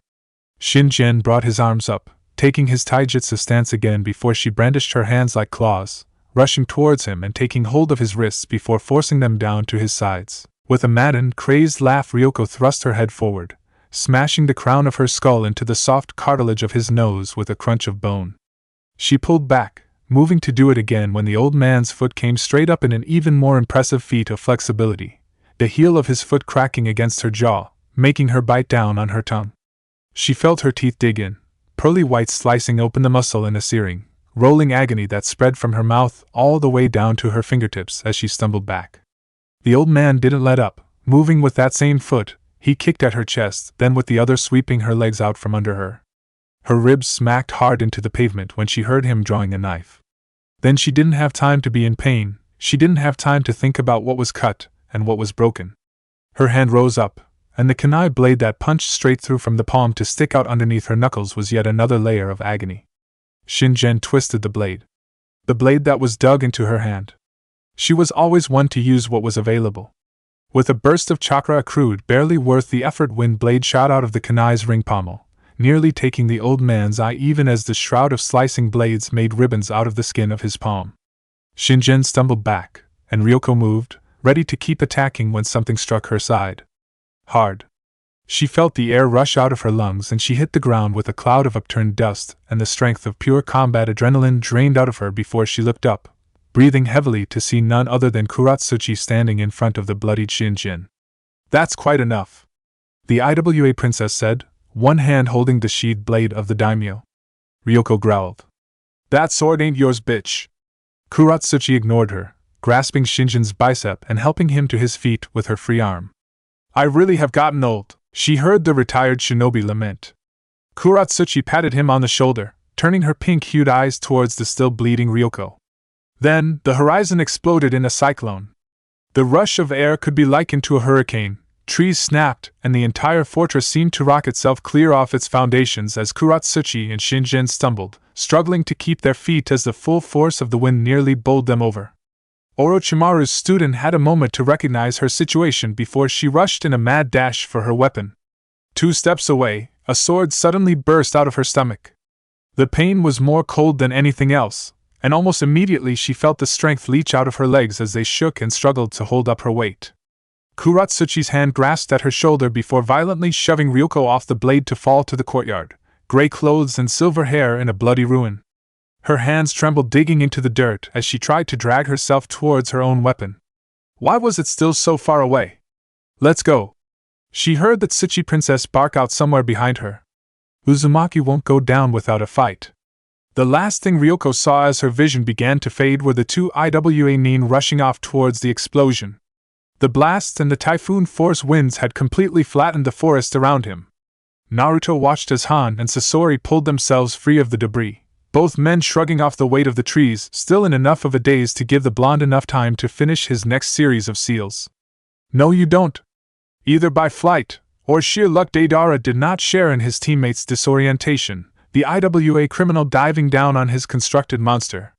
Shinjen brought his arms up, taking his taijutsu stance again before she brandished her hands like claws, rushing towards him and taking hold of his wrists before forcing them down to his sides. With a maddened, crazed laugh, Ryoko thrust her head forward, smashing the crown of her skull into the soft cartilage of his nose with a crunch of bone. She pulled back, moving to do it again when the old man's foot came straight up in an even more impressive feat of flexibility, the heel of his foot cracking against her jaw, making her bite down on her tongue. She felt her teeth dig in, pearly whites slicing open the muscle in a searing, rolling agony that spread from her mouth all the way down to her fingertips as she stumbled back. The old man didn't let up, moving with that same foot. He kicked at her chest, then with the other sweeping her legs out from under her. Her ribs smacked hard into the pavement when she heard him drawing a knife. Then she didn't have time to be in pain, she didn't have time to think about what was cut and what was broken. Her hand rose up, and the kunai blade that punched straight through from the palm to stick out underneath her knuckles was yet another layer of agony. Shinjen twisted the blade. the blade that was dug into her hand. She was always one to use what was available. With a burst of chakra accrued barely worth the effort, wind blade shot out of the kunai's ring pommel, nearly taking the old man's eye even as the shroud of slicing blades made ribbons out of the skin of his palm. Shinjin stumbled back, and Ryoko moved, ready to keep attacking when something struck her side. Hard. She felt the air rush out of her lungs and she hit the ground with a cloud of upturned dust, and the strength of pure combat adrenaline drained out of her before she looked up, breathing heavily to see none other than Kuratsuchi standing in front of the bloodied Shinjin. "That's quite enough," the IWA princess said, one hand holding the sheathed blade of the daimyo. Ryoko growled. "That sword ain't yours, bitch." Kuratsuchi ignored her, grasping Shinjin's bicep and helping him to his feet with her free arm. "I really have gotten old," she heard the retired shinobi lament. Kuratsuchi patted him on the shoulder, turning her pink-hued eyes towards the still bleeding Ryoko. Then, the horizon exploded in a cyclone. The rush of air could be likened to a hurricane, trees snapped, and the entire fortress seemed to rock itself clear off its foundations as Kuratsuchi and Shinjin stumbled, struggling to keep their feet as the full force of the wind nearly bowled them over. Orochimaru's student had a moment to recognize her situation before she rushed in a mad dash for her weapon. 2 steps away, a sword suddenly burst out of her stomach. The pain was more cold than anything else, and almost immediately she felt the strength leach out of her legs as they shook and struggled to hold up her weight. Kuratsuchi's hand grasped at her shoulder before violently shoving Ryoko off the blade to fall to the courtyard, gray clothes and silver hair in a bloody ruin. Her hands trembled, digging into the dirt as she tried to drag herself towards her own weapon. Why was it still so far away? "Let's go." She heard the Tsuchi princess bark out somewhere behind her. "Uzumaki won't go down without a fight." The last thing Ryoko saw as her vision began to fade were the 2 IWA nin rushing off towards the explosion. The blasts and the typhoon force winds had completely flattened the forest around him. Naruto watched as Han and Sasori pulled themselves free of the debris, both men shrugging off the weight of the trees, still in enough of a daze to give the blonde enough time to finish his next series of seals. "No, you don't." Either by flight or sheer luck, Deidara did not share in his teammates' disorientation, the IWA criminal diving down on his constructed monster.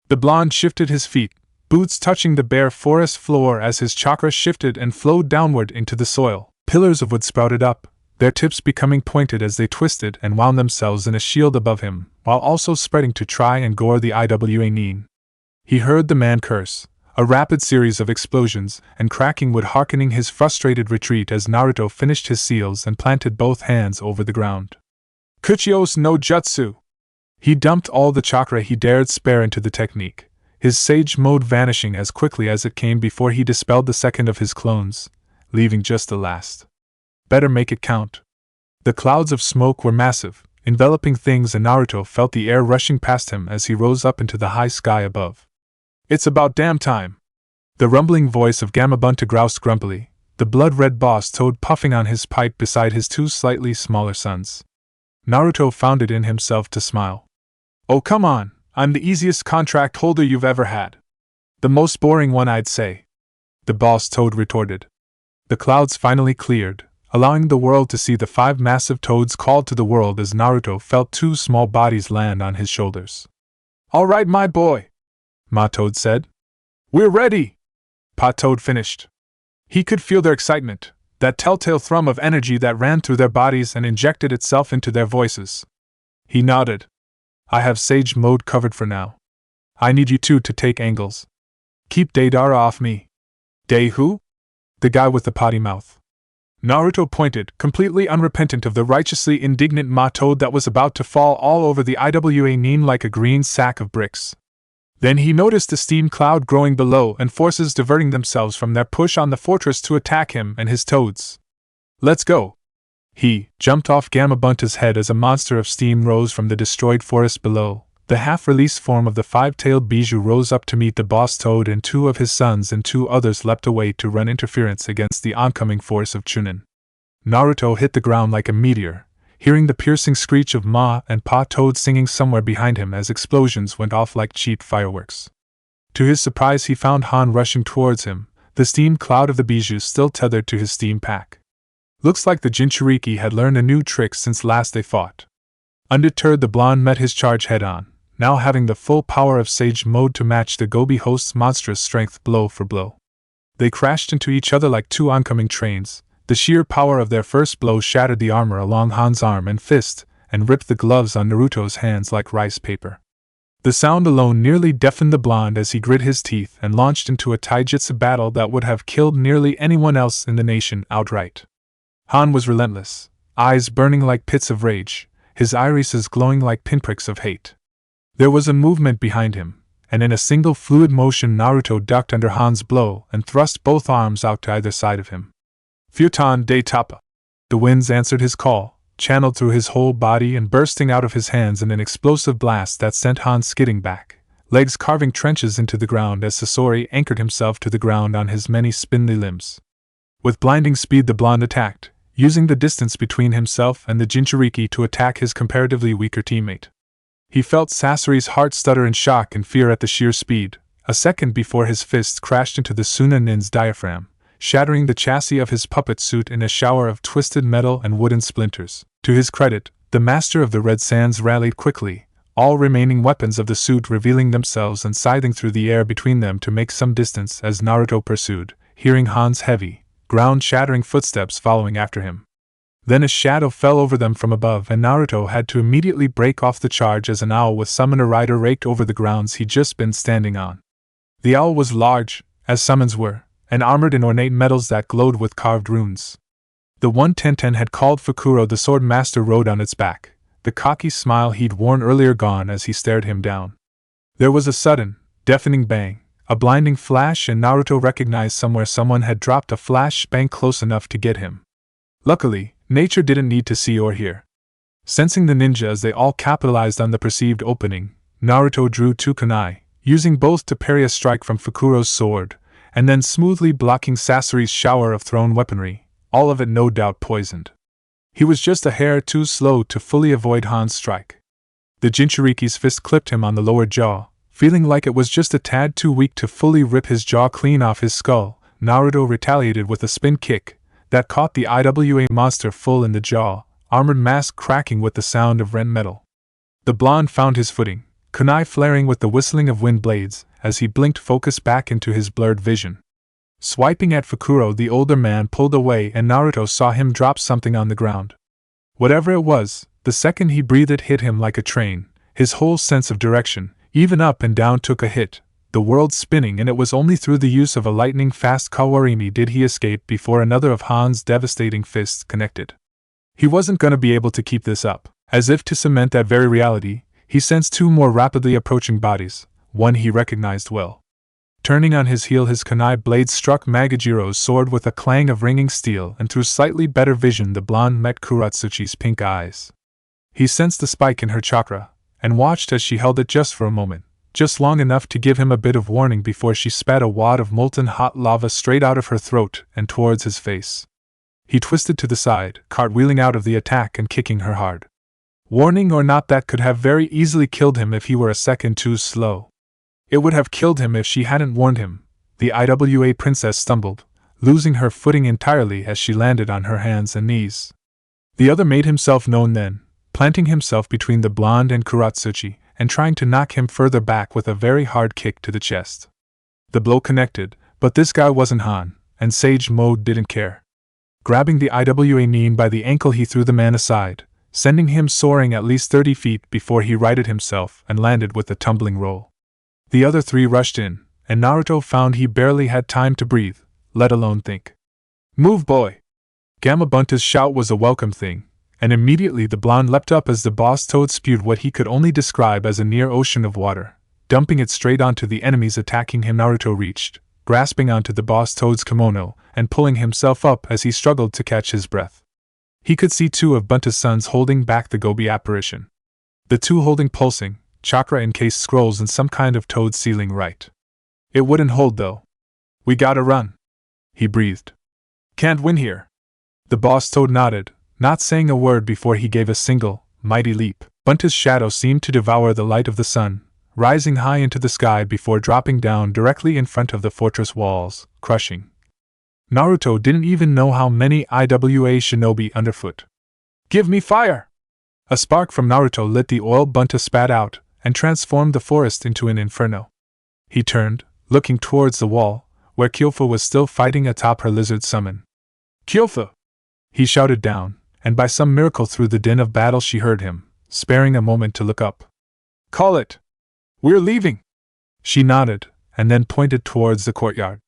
The blonde shifted his feet, boots touching the bare forest floor as his chakra shifted and flowed downward into the soil. Pillars of wood sprouted up, their tips becoming pointed as they twisted and wound themselves in a shield above him, while also spreading to try and gore the IWA nin. He heard the man curse, a rapid series of explosions and cracking wood hearkening his frustrated retreat as Naruto finished his seals and planted both hands over the ground. Kuchios no Jutsu! He dumped all the chakra he dared spare into the technique, his sage mode vanishing as quickly as it came before he dispelled the second of his clones, leaving just the last. Better make it count. The clouds of smoke were massive, enveloping things, and Naruto felt the air rushing past him as he rose up into the high sky above. "It's about damn time!" The rumbling voice of Gamabunta groused grumpily, the blood-red boss toad puffing on his pipe beside his 2 slightly smaller sons. Naruto found it in himself to smile. "Oh come on, I'm the easiest contract holder you've ever had." "The most boring one, I'd say," the boss toad retorted. The clouds finally cleared, allowing the world to see the 5 massive toads called to the world as Naruto felt 2 small bodies land on his shoulders. "All right, my boy," Ma Toad said. "We're ready," Pa Toad finished. He could feel their excitement, that telltale thrum of energy that ran through their bodies and injected itself into their voices. He nodded. "I have Sage Mode covered for now. I need you 2 to take angles. Keep Deidara off me." "Dei who?" "The guy with the potty mouth." Naruto pointed, completely unrepentant of the righteously indignant Ma Toad that was about to fall all over the IWA nin like a green sack of bricks. Then he noticed a steam cloud growing below and forces diverting themselves from their push on the fortress to attack him and his toads. "Let's go!" He jumped off Gamabunta's head as a monster of steam rose from the destroyed forest below. The half-released form of the 5-tailed Bijou rose up to meet the boss toad, and 2 of his sons and 2 others leapt away to run interference against the oncoming force of Chunin. Naruto hit the ground like a meteor, hearing the piercing screech of Ma and Pa Toad singing somewhere behind him as explosions went off like cheap fireworks. To his surprise, he found Han rushing towards him, the steam cloud of the Bijou still tethered to his steam pack. Looks like the Jinchuriki had learned a new trick since last they fought. Undeterred, the blonde met his charge head-on, now having the full power of Sage Mode to match the Gobi host's monstrous strength blow for blow. They crashed into each other like two oncoming trains. The sheer power of their first blow shattered the armor along Han's arm and fist, and ripped the gloves on Naruto's hands like rice paper. The sound alone nearly deafened the blonde as he grit his teeth and launched into a taijutsu battle that would have killed nearly anyone else in the nation outright. Han was relentless, eyes burning like pits of rage, his irises glowing like pinpricks of hate. There was a movement behind him, and in a single fluid motion Naruto ducked under Han's blow and thrust both arms out to either side of him. Futon de Tapa! The winds answered his call, channeled through his whole body and bursting out of his hands in an explosive blast that sent Han skidding back, legs carving trenches into the ground as Sasori anchored himself to the ground on his many spindly limbs. With blinding speed the blonde attacked, using the distance between himself and the Jinchuriki to attack his comparatively weaker teammate. He felt Sasori's heart stutter in shock and fear at the sheer speed, a second before his fists crashed into the Sunanin's diaphragm, shattering the chassis of his puppet suit in a shower of twisted metal and wooden splinters. To his credit, the master of the Red Sands rallied quickly, all remaining weapons of the suit revealing themselves and scything through the air between them to make some distance as Naruto pursued, hearing Han's heavy, ground-shattering footsteps following after him. Then a shadow fell over them from above and Naruto had to immediately break off the charge as an owl with Summoner Rider raked over the grounds he'd just been standing on. The owl was large, as summons were, and armored in ornate metals that glowed with carved runes. The one Tenten had called Fukuro the sword master rode on its back, the cocky smile he'd worn earlier gone as he stared him down. There was a sudden, deafening bang, a blinding flash, and Naruto recognized somewhere someone had dropped a flash bang close enough to get him. Luckily, nature didn't need to see or hear. Sensing the ninja as they all capitalized on the perceived opening, Naruto drew two kunai, using both to parry a strike from Fukuro's sword, and then smoothly blocking Sasori's shower of thrown weaponry, all of it no doubt poisoned. He was just a hair too slow to fully avoid Han's strike. The Jinchuriki's fist clipped him on the lower jaw, feeling like it was just a tad too weak to fully rip his jaw clean off his skull. Naruto retaliated with a spin kick that caught the IWA monster full in the jaw, armored mask cracking with the sound of rent metal. The blonde found his footing, kunai flaring with the whistling of wind blades, as he blinked focus back into his blurred vision. Swiping at Fukuro, the older man pulled away and Naruto saw him drop something on the ground. Whatever it was, the second he breathed it hit him like a train. His whole sense of direction, even up and down, took a hit, the world spinning, and it was only through the use of a lightning-fast kawarimi did he escape before another of Han's devastating fists connected. He wasn't going to be able to keep this up. As if to cement that very reality, he sensed two more rapidly approaching bodies, one he recognized well. Turning on his heel, his kunai blade struck Magajiro's sword with a clang of ringing steel, and through slightly better vision the blonde met Kuratsuchi's pink eyes. He sensed the spike in her chakra, and watched as she held it just for a moment, just long enough to give him a bit of warning before she spat a wad of molten hot lava straight out of her throat and towards his face. He twisted to the side, cartwheeling out of the attack and kicking her hard. Warning or not, that could have very easily killed him if he were a second too slow. It would have killed him if she hadn't warned him. The IWA princess stumbled, losing her footing entirely as she landed on her hands and knees. The other made himself known then, planting himself between the blonde and Kuratsuchi, and trying to knock him further back with a very hard kick to the chest. The blow connected, but this guy wasn't Han, and Sage Mode didn't care. Grabbing the IWA Nin by the ankle, he threw the man aside, sending him soaring at least 30 feet before he righted himself and landed with a tumbling roll. The other three rushed in, and Naruto found he barely had time to breathe, let alone think. "Move, boy!" Gamabunta's shout was a welcome thing, and immediately the blonde leapt up as the boss toad spewed what he could only describe as a near ocean of water, dumping it straight onto the enemies attacking him. Naruto reached, grasping onto the boss toad's kimono, and pulling himself up as he struggled to catch his breath. He could see two of Bunta's sons holding back the Gobi apparition. The two holding pulsing, chakra-encased scrolls in some kind of toad sealing rite. It wouldn't hold though. "We gotta run," he breathed. "Can't win here." The boss toad nodded, not saying a word before he gave a single, mighty leap. Bunta's shadow seemed to devour the light of the sun, rising high into the sky before dropping down directly in front of the fortress walls, crushing. Naruto didn't even know how many IWA shinobi underfoot. "Give me fire!" A spark from Naruto lit the oil Bunta spat out, and transformed the forest into an inferno. He turned, looking towards the wall, where Kyofu was still fighting atop her lizard summon. "Kyofu!" he shouted down, and by some miracle through the din of battle she heard him, sparing a moment to look up. "Call it! We're leaving!" She nodded, and then pointed towards the courtyard.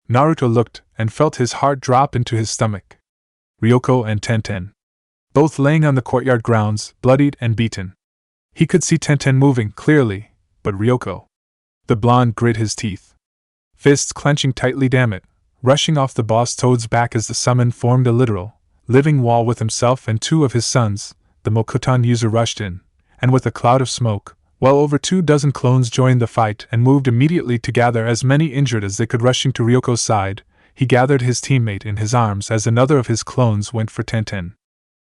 Naruto looked and felt his heart drop into his stomach. Ryoko and Tenten, both laying on the courtyard grounds, bloodied and beaten. He could see Tenten moving clearly, but Ryoko. The blonde grit his teeth, fists clenching tightly. Damn it, rushing off the boss Toad's back as the summon formed a literal, living wall with himself and two of his sons. The Mokuton user rushed in, and with a cloud of smoke, well over 24 clones joined the fight and moved immediately to gather as many injured as they could. Rushing to Ryoko's side, he gathered his teammate in his arms as another of his clones went for Tenten.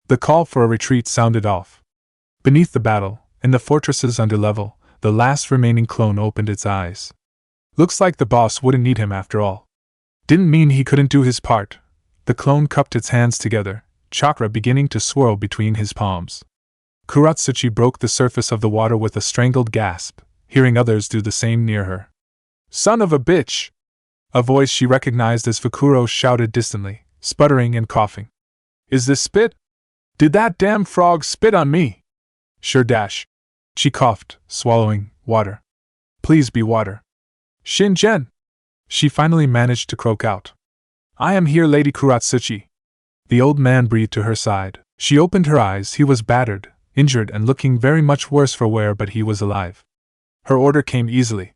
The call for a retreat sounded off. Beneath the battle, in the fortress's underlevel, the last remaining clone opened its eyes. Looks like the boss wouldn't need him after all. Didn't mean he couldn't do his part. The clone cupped its hands together, chakra beginning to swirl between his palms. Kuratsuchi broke the surface of the water with a strangled gasp, hearing others do the same near her. "Son of a bitch!" A voice she recognized as Fukuro shouted distantly, sputtering and coughing. "Is this spit? Did that damn frog spit on me?" "Sure dash." She coughed, swallowing, "Water. Please be water." "Shinjen!" She finally managed to croak out. "I am here, Lady Kuratsuchi." The old man breathed to her side. She opened her eyes. He was battered, injured and looking very much worse for wear, but he was alive. Her order came easily.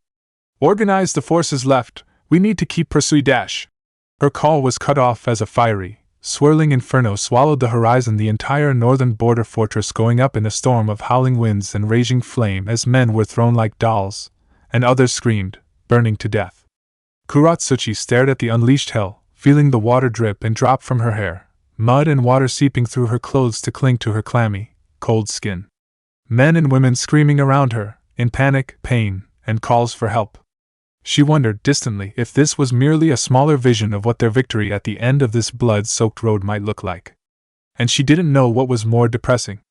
"Organize the forces left, we need to keep pursuing dash." Her call was cut off as a fiery, swirling inferno swallowed the horizon, the entire northern border fortress going up in a storm of howling winds and raging flame as men were thrown like dolls, and others screamed, burning to death. Kuratsuchi stared at the unleashed hell, feeling the water drip and drop from her hair, mud and water seeping through her clothes to cling to her clammy, cold skin. Men and women screaming around her, in panic, pain, and calls for help. She wondered distantly if this was merely a smaller vision of what their victory at the end of this blood-soaked road might look like. And she didn't know what was more depressing.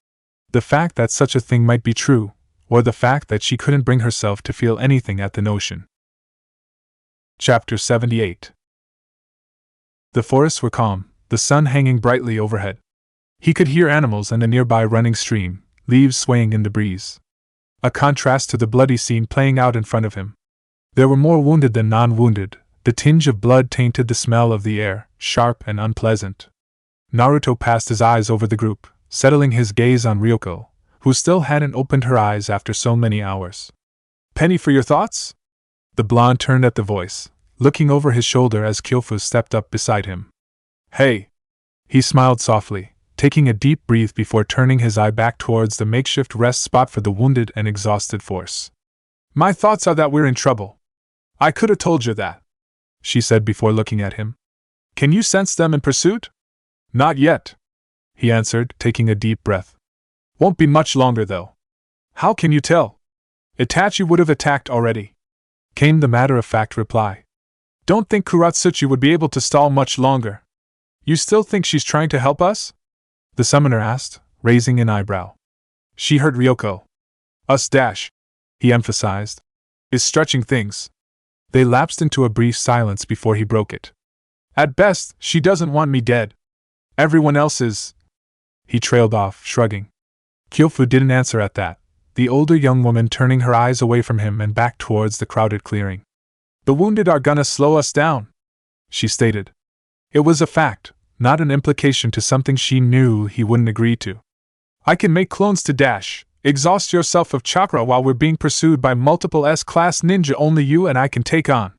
The fact that such a thing might be true, or the fact that she couldn't bring herself to feel anything at the notion. Chapter 78. The forests were calm, the sun hanging brightly overhead. He could hear animals and a nearby running stream, leaves swaying in the breeze. A contrast to the bloody scene playing out in front of him. There were more wounded than non-wounded. The tinge of blood tainted the smell of the air, sharp and unpleasant. Naruto passed his eyes over the group, settling his gaze on Ryoko, who still hadn't opened her eyes after so many hours. "Penny for your thoughts?" The blonde turned at the voice, looking over his shoulder as Kyofu stepped up beside him. "Hey!" He smiled softly, taking a deep breath before turning his eye back towards the makeshift rest spot for the wounded and exhausted force. "My thoughts are that we're in trouble. I could have told you that," she said before looking at him. "Can you sense them in pursuit?" "Not yet," he answered, taking a deep breath. "Won't be much longer, though." "How can you tell?" "Itachi would have attacked already," came the matter-of-fact reply. "Don't think Kuratsuchi would be able to stall much longer." "You still think she's trying to help us?" the summoner asked, raising an eyebrow. She heard Ryoko. "Us dash," he emphasized, "is stretching things." They lapsed into a brief silence before he broke it. "At best, she doesn't want me dead. Everyone else is." He trailed off, shrugging. Kyofu didn't answer at that, the older young woman turning her eyes away from him and back towards the crowded clearing. "The wounded are gonna slow us down," she stated. It was a fact, not an implication to something she knew he wouldn't agree to. "I can make clones to dash. Exhaust yourself of chakra while we're being pursued by multiple S-class ninja only you and I can take on,"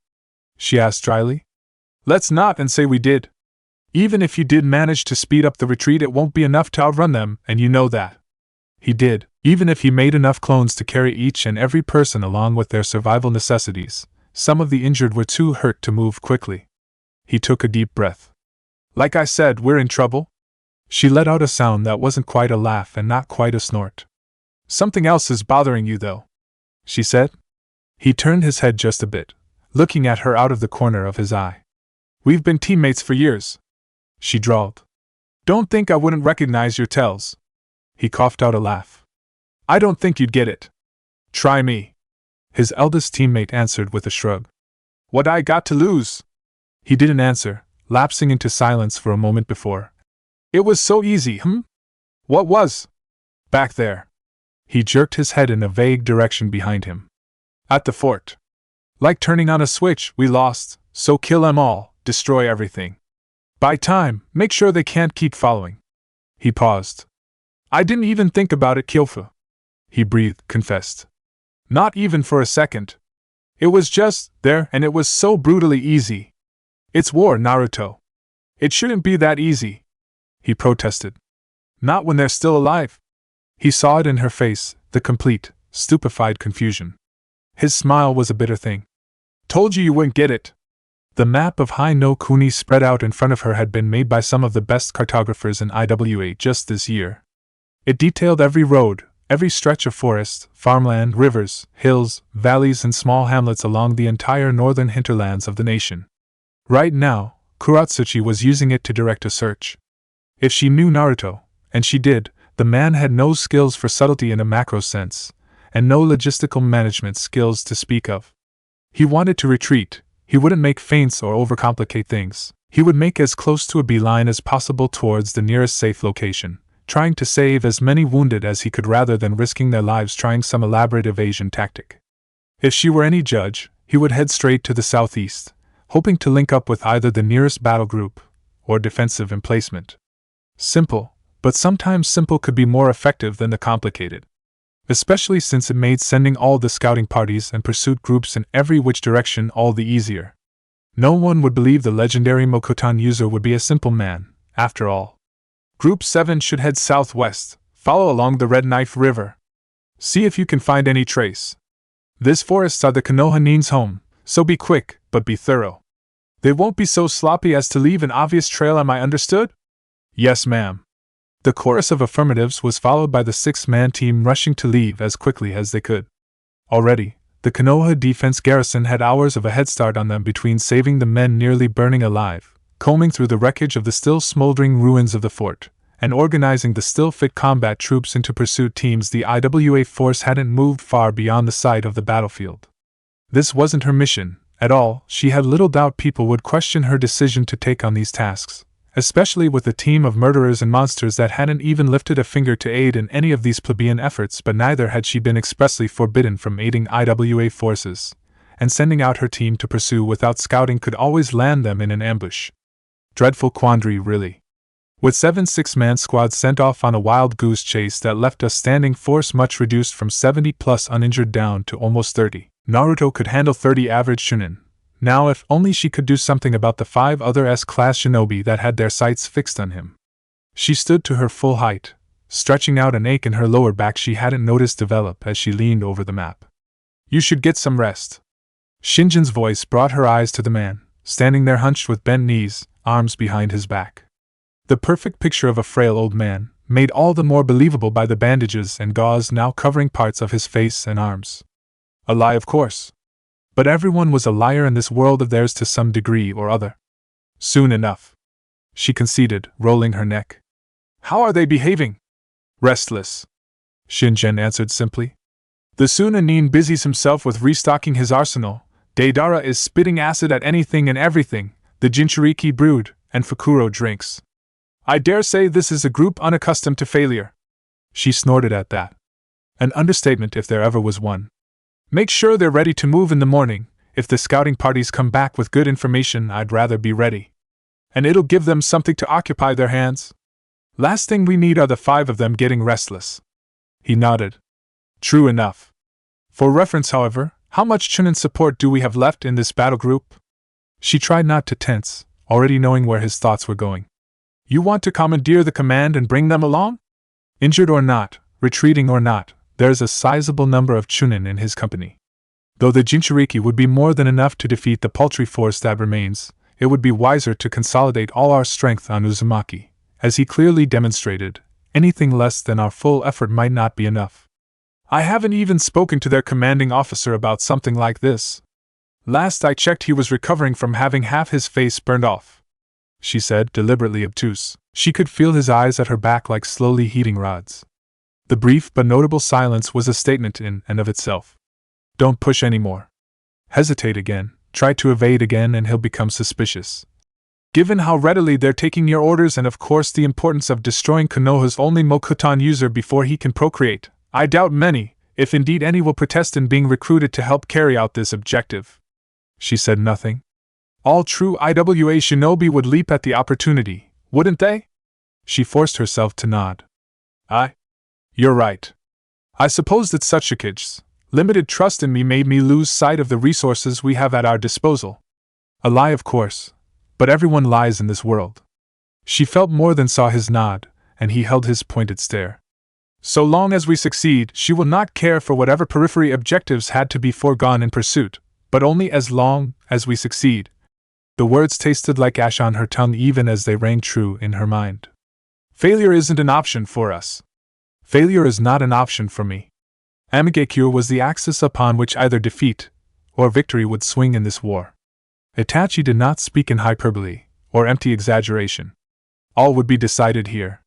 she asked dryly. "Let's not and say we did. Even if you did manage to speed up the retreat, it won't be enough to outrun them, and you know that." He did, even if he made enough clones to carry each and every person along with their survival necessities. Some of the injured were too hurt to move quickly. He took a deep breath. "Like I said, we're in trouble." She let out a sound that wasn't quite a laugh and not quite a snort. "Something else is bothering you, though," she said. He turned his head just a bit, looking at her out of the corner of his eye. "We've been teammates for years," she drawled. "Don't think I wouldn't recognize your tells." He coughed out a laugh. "I don't think you'd get it." Try me. His eldest teammate answered with a shrug. What I got to lose? He didn't answer, lapsing into silence for a moment before. It was so easy, What was? Back there. He jerked his head in a vague direction behind him. At the fort. Like turning on a switch, we lost, so kill them all, destroy everything. By time, make sure they can't keep following. He paused. I didn't even think about it, Kyofu. He breathed, confessed. Not even for a second. It was just there, and it was so brutally easy. It's war, Naruto. It shouldn't be that easy. He protested. Not when they're still alive. He saw it in her face, the complete, stupefied confusion. His smile was a bitter thing. Told you wouldn't get it. The map of Hai no Kuni spread out in front of her had been made by some of the best cartographers in IWA just this year. It detailed every road, every stretch of forest, farmland, rivers, hills, valleys and small hamlets along the entire northern hinterlands of the nation. Right now, Kuratsuchi was using it to direct a search. If she knew Naruto, and she did, the man had no skills for subtlety in a macro sense, and no logistical management skills to speak of. He wanted to retreat. He wouldn't make feints or overcomplicate things. He would make as close to a beeline as possible towards the nearest safe location, trying to save as many wounded as he could rather than risking their lives trying some elaborate evasion tactic. If she were any judge, he would head straight to the southeast, hoping to link up with either the nearest battle group or defensive emplacement. Simple, but sometimes simple could be more effective than the complicated. Especially since it made sending all the scouting parties and pursuit groups in every which direction all the easier. No one would believe the legendary Mokotan user would be a simple man, after all. Group 7 should head southwest, follow along the Red Knife River. See if you can find any trace. This forests are the Konoha Nin's home, so be quick, but be thorough. They won't be so sloppy as to leave an obvious trail, am I understood? Yes, ma'am. The chorus of affirmatives was followed by the 6-man team rushing to leave as quickly as they could. Already, the Konoha defense garrison had hours of a head start on them between saving the men nearly burning alive, combing through the wreckage of the still smoldering ruins of the fort, and organizing the still fit combat troops into pursuit teams. The IWA force hadn't moved far beyond the site of the battlefield. This wasn't her mission, at all. She had little doubt people would question her decision to take on these tasks, especially with a team of murderers and monsters that hadn't even lifted a finger to aid in any of these plebeian efforts, but neither had she been expressly forbidden from aiding IWA forces, and sending out her team to pursue without scouting could always land them in an ambush. Dreadful quandary, really. With 7 6-man squads sent off on a wild goose chase that left a standing force much reduced from 70 plus uninjured down to almost 30, Naruto could handle 30 average Chunin. Now if only she could do something about the 5 other S-class shinobi that had their sights fixed on him. She stood to her full height, stretching out an ache in her lower back she hadn't noticed develop as she leaned over the map. You should get some rest. Shinjin's voice brought her eyes to the man, standing there hunched with bent knees, arms behind his back. The perfect picture of a frail old man, made all the more believable by the bandages and gauze now covering parts of his face and arms. A lie, of course. But everyone was a liar in this world of theirs to some degree or other. Soon enough. She conceded, rolling her neck. How are they behaving? Restless. Shinjin answered simply. The Sunanin busies himself with restocking his arsenal. Deidara is spitting acid at anything and everything, the Jinchuriki brood, and Fukuro drinks. I dare say this is a group unaccustomed to failure. She snorted at that. An understatement if there ever was one. Make sure they're ready to move in the morning. If the scouting parties come back with good information, I'd rather be ready. And it'll give them something to occupy their hands. Last thing we need are the 5 of them getting restless. He nodded. True enough. For reference, however, how much Chunin support do we have left in this battle group? She tried not to tense, already knowing where his thoughts were going. You want to commandeer the command and bring them along? Injured or not, retreating or not, there's a sizable number of Chunin in his company. Though the Jinchuriki would be more than enough to defeat the paltry force that remains, it would be wiser to consolidate all our strength on Uzumaki. As he clearly demonstrated, anything less than our full effort might not be enough. I haven't even spoken to their commanding officer about something like this. Last I checked he was recovering from having half his face burned off. She said, deliberately obtuse. She could feel his eyes at her back like slowly heating rods. The brief but notable silence was a statement in and of itself. Don't push any more. Hesitate again, try to evade again, and he'll become suspicious. Given how readily they're taking your orders and of course the importance of destroying Konoha's only Mokuton user before he can procreate, I doubt many, if indeed any, will protest in being recruited to help carry out this objective. She said nothing. All true IWA shinobi would leap at the opportunity, wouldn't they? She forced herself to nod. You're right. I suppose that Tsuchikage's limited trust in me made me lose sight of the resources we have at our disposal. A lie, of course, but everyone lies in this world. She felt more than saw his nod, and he held his pointed stare. So long as we succeed, she will not care for whatever periphery objectives had to be foregone in pursuit, but only as long as we succeed. The words tasted like ash on her tongue even as they rang true in her mind. Failure isn't an option for us. Failure is not an option for me. Amigekyo was the axis upon which either defeat or victory would swing in this war. Itachi did not speak in hyperbole or empty exaggeration. All would be decided here.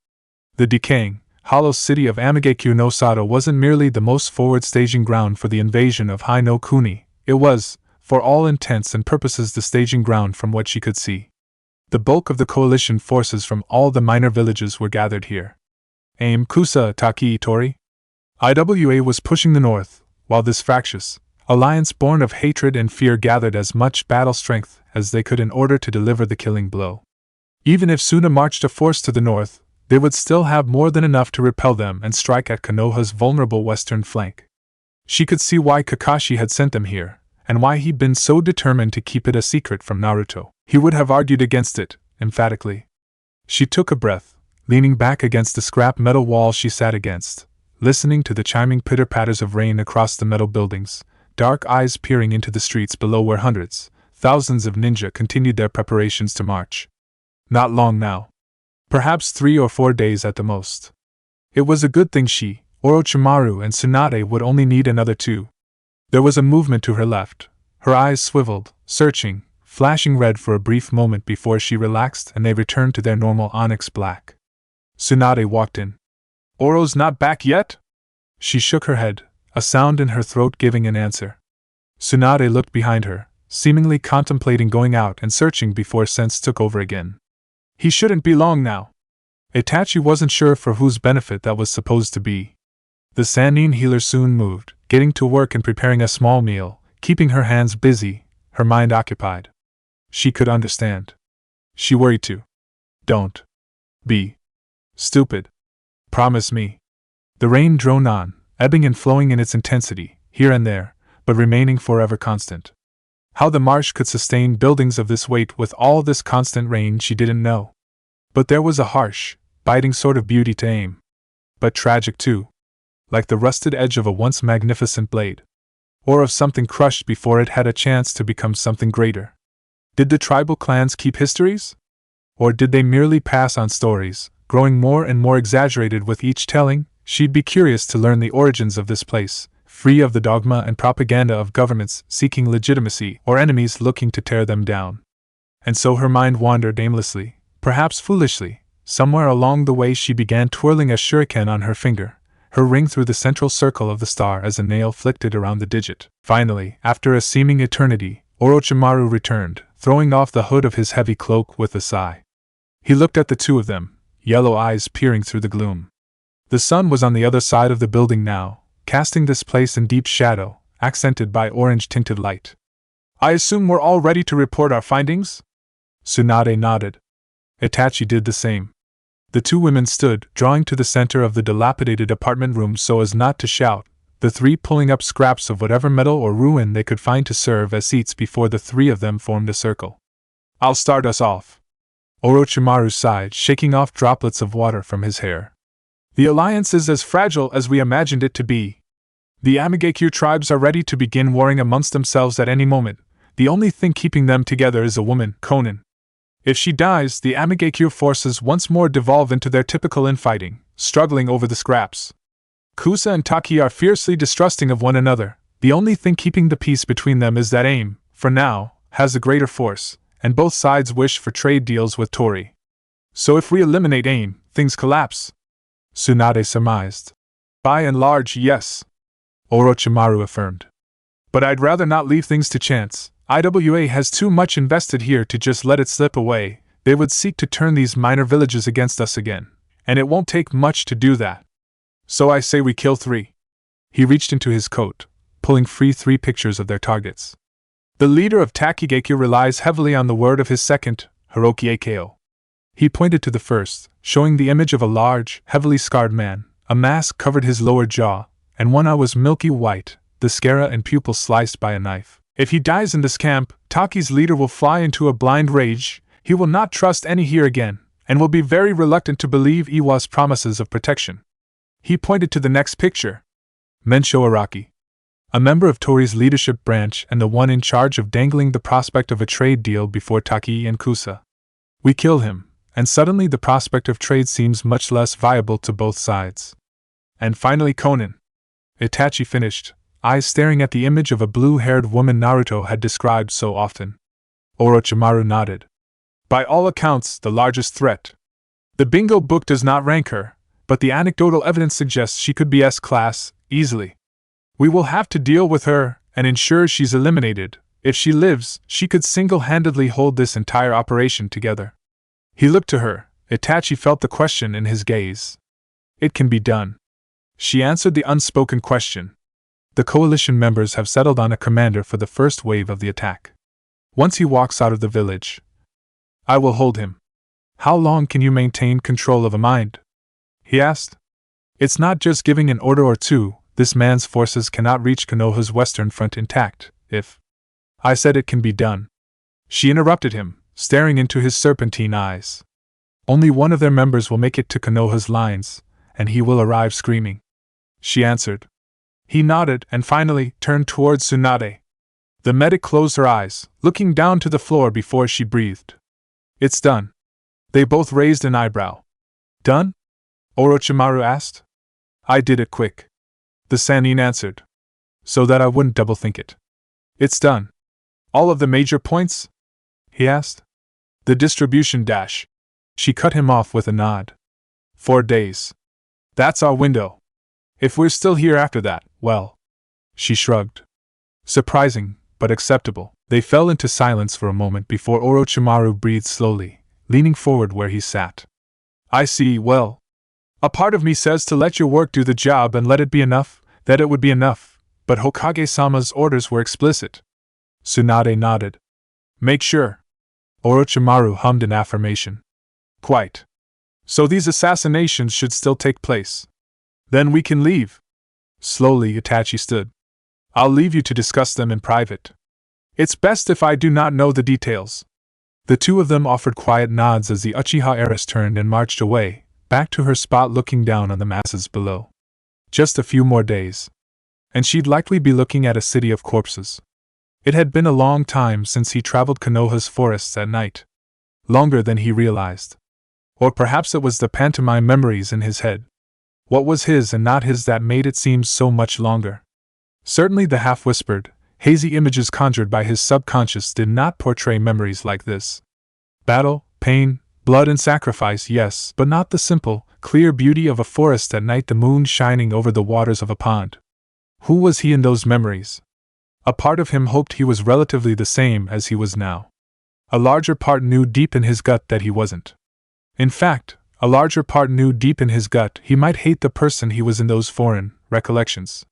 The decaying, hollow city of Amigekyo no Sato wasn't merely the most forward staging ground for the invasion of Hai no Kuni, it was, for all intents and purposes, the staging ground from what she could see. The bulk of the coalition forces from all the minor villages were gathered here. Aim Kusa Taki Itori? IWA was pushing the north, while this fractious alliance born of hatred and fear gathered as much battle strength as they could in order to deliver the killing blow. Even if Suna marched a force to the north, they would still have more than enough to repel them and strike at Konoha's vulnerable western flank. She could see why Kakashi had sent them here, and why he'd been so determined to keep it a secret from Naruto. He would have argued against it, emphatically. She took a breath, leaning back against the scrap metal wall she sat against, listening to the chiming pitter-patters of rain across the metal buildings, dark eyes peering into the streets below where hundreds, thousands of ninja continued their preparations to march. Not long now. Perhaps 3 or 4 days at the most. It was a good thing she, Orochimaru, and Tsunade would only need another 2. There was a movement to her left. Her eyes swiveled, searching, flashing red for a brief moment before she relaxed and they returned to their normal onyx black. Tsunade walked in. Oro's not back yet? She shook her head, a sound in her throat giving an answer. Tsunade looked behind her, seemingly contemplating going out and searching before sense took over again. He shouldn't be long now. Itachi wasn't sure for whose benefit that was supposed to be. The Sannin healer soon moved, getting to work and preparing a small meal, keeping her hands busy, her mind occupied. She could understand. She worried too. Don't be stupid. Promise me. The rain droned on, ebbing and flowing in its intensity, here and there, but remaining forever constant. How the marsh could sustain buildings of this weight with all this constant rain she didn't know. But there was a harsh, biting sort of beauty to aim. But tragic too. Like the rusted edge of a once magnificent blade. Or of something crushed before it had a chance to become something greater. Did the tribal clans keep histories? Or did they merely pass on stories, growing more and more exaggerated with each telling? She'd be curious to learn the origins of this place, free of the dogma and propaganda of governments seeking legitimacy or enemies looking to tear them down. And so her mind wandered aimlessly, perhaps foolishly. Somewhere along the way she began twirling a shuriken on her finger, her ring through the central circle of the star as a nail flicked it around the digit. Finally, after a seeming eternity, Orochimaru returned, throwing off the hood of his heavy cloak with a sigh. He looked at the two of them, yellow eyes peering through the gloom. The sun was on the other side of the building now, casting this place in deep shadow, accented by orange-tinted light. I assume we're all ready to report our findings? Tsunade nodded. Itachi did the same. The two women stood, drawing to the center of the dilapidated apartment room so as not to shout, the three pulling up scraps of whatever metal or ruin they could find to serve as seats before the three of them formed a circle. I'll start us off. Orochimaru sighed, shaking off droplets of water from his hair. The alliance is as fragile as we imagined it to be. The Amigekyo tribes are ready to begin warring amongst themselves at any moment. The only thing keeping them together is a woman, Konan. If she dies, the Amigekyo forces once more devolve into their typical infighting, struggling over the scraps. Kusa and Taki are fiercely distrusting of one another. The only thing keeping the peace between them is that Aim, for now, has a greater force, and both sides wish for trade deals with Tori. So if we eliminate Aim, things collapse. Tsunade surmised. By and large, yes, Orochimaru affirmed. But I'd rather not leave things to chance. IWA has too much invested here to just let it slip away. They would seek to turn these minor villages against us again, and it won't take much to do that. So I say we kill 3. He reached into his coat, pulling free 3 pictures of their targets. The leader of Takigakyo relies heavily on the word of his second, Hiroki Akeo. He pointed to the first, showing the image of a large, heavily scarred man. A mask covered his lower jaw, and one eye was milky white, the sclera and pupil sliced by a knife. If he dies in this camp, Taki's leader will fly into a blind rage. He will not trust any here again, and will be very reluctant to believe Iwa's promises of protection. He pointed to the next picture. Mensho Araki, a member of Tori's leadership branch and the one in charge of dangling the prospect of a trade deal before Taki and Kusa. We kill him, and suddenly the prospect of trade seems much less viable to both sides. And finally Konan. Itachi finished, eyes staring at the image of a blue-haired woman Naruto had described so often. Orochimaru nodded. By all accounts, the largest threat. The bingo book does not rank her, but the anecdotal evidence suggests she could be S-class, easily. We will have to deal with her, and ensure she's eliminated. If she lives, she could single-handedly hold this entire operation together. He looked to her. Itachi felt the question in his gaze. It can be done. She answered the unspoken question. The coalition members have settled on a commander for the first wave of the attack. Once he walks out of the village, I will hold him. How long can you maintain control of a mind? He asked. It's not just giving an order or two. This man's forces cannot reach Konoha's western front intact, if I said it can be done. She interrupted him, staring into his serpentine eyes. Only one of their members will make it to Konoha's lines, and he will arrive screaming. She answered. He nodded and finally turned towards Tsunade. The medic closed her eyes, looking down to the floor before she breathed. It's done. They both raised an eyebrow. Done? Orochimaru asked. I did it quick. The Sannin answered. So that I wouldn't double think it. It's done. All of the major points? He asked. The distribution dash. She cut him off with a nod. 4 days. That's our window. If we're still here after that, well. She shrugged. Surprising, but acceptable. They fell into silence for a moment before Orochimaru breathed slowly, leaning forward where he sat. I see, well. A part of me says to let your work do the job and let it be enough, that it would be enough, but Hokage-sama's orders were explicit. Tsunade nodded. Make sure. Orochimaru hummed an affirmation. Quite. So these assassinations should still take place. Then we can leave. Slowly Itachi stood. I'll leave you to discuss them in private. It's best if I do not know the details. The two of them offered quiet nods as the Uchiha heiress turned and marched away, back to her spot looking down on the masses below. Just a few more days. And she'd likely be looking at a city of corpses. It had been a long time since he traveled Konoha's forests at night. Longer than he realized. Or perhaps it was the pantomime memories in his head. What was his and not his that made it seem so much longer? Certainly the half-whispered, hazy images conjured by his subconscious did not portray memories like this. Battle, pain, blood and sacrifice, yes, but not the simple, clear beauty of a forest at night, the moon shining over the waters of a pond. Who was he in those memories? A part of him hoped he was relatively the same as he was now. A larger part knew deep in his gut that he wasn't. In fact, a larger part knew deep in his gut he might hate the person he was in those foreign recollections.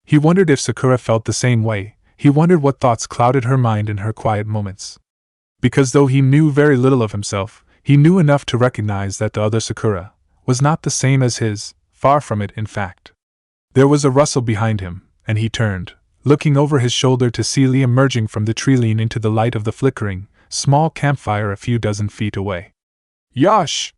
He wondered if Sakura felt the same way. He wondered what thoughts clouded her mind in her quiet moments. Because though he knew very little of himself, he knew enough to recognize that the other Sakura was not the same as his, far from it in fact. There was a rustle behind him, and he turned, looking over his shoulder to see Lee emerging from the tree lean into the light of the flickering, small campfire a few dozen feet away. Yosh!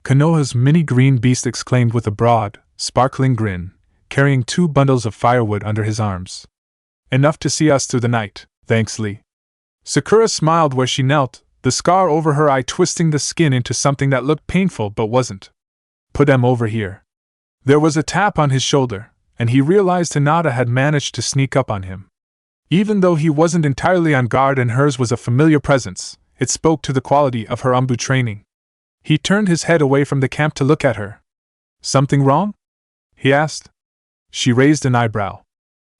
Konoha's mini green beast exclaimed with a broad, sparkling grin, carrying 2 bundles of firewood under his arms. Enough to see us through the night, thanks Lee. Sakura smiled where she knelt, the scar over her eye twisting the skin into something that looked painful but wasn't. Put them over here. There was a tap on his shoulder, and he realized Hinata had managed to sneak up on him. Even though he wasn't entirely on guard and hers was a familiar presence, it spoke to the quality of her Anbu training. He turned his head away from the camp to look at her. Something wrong? He asked. She raised an eyebrow,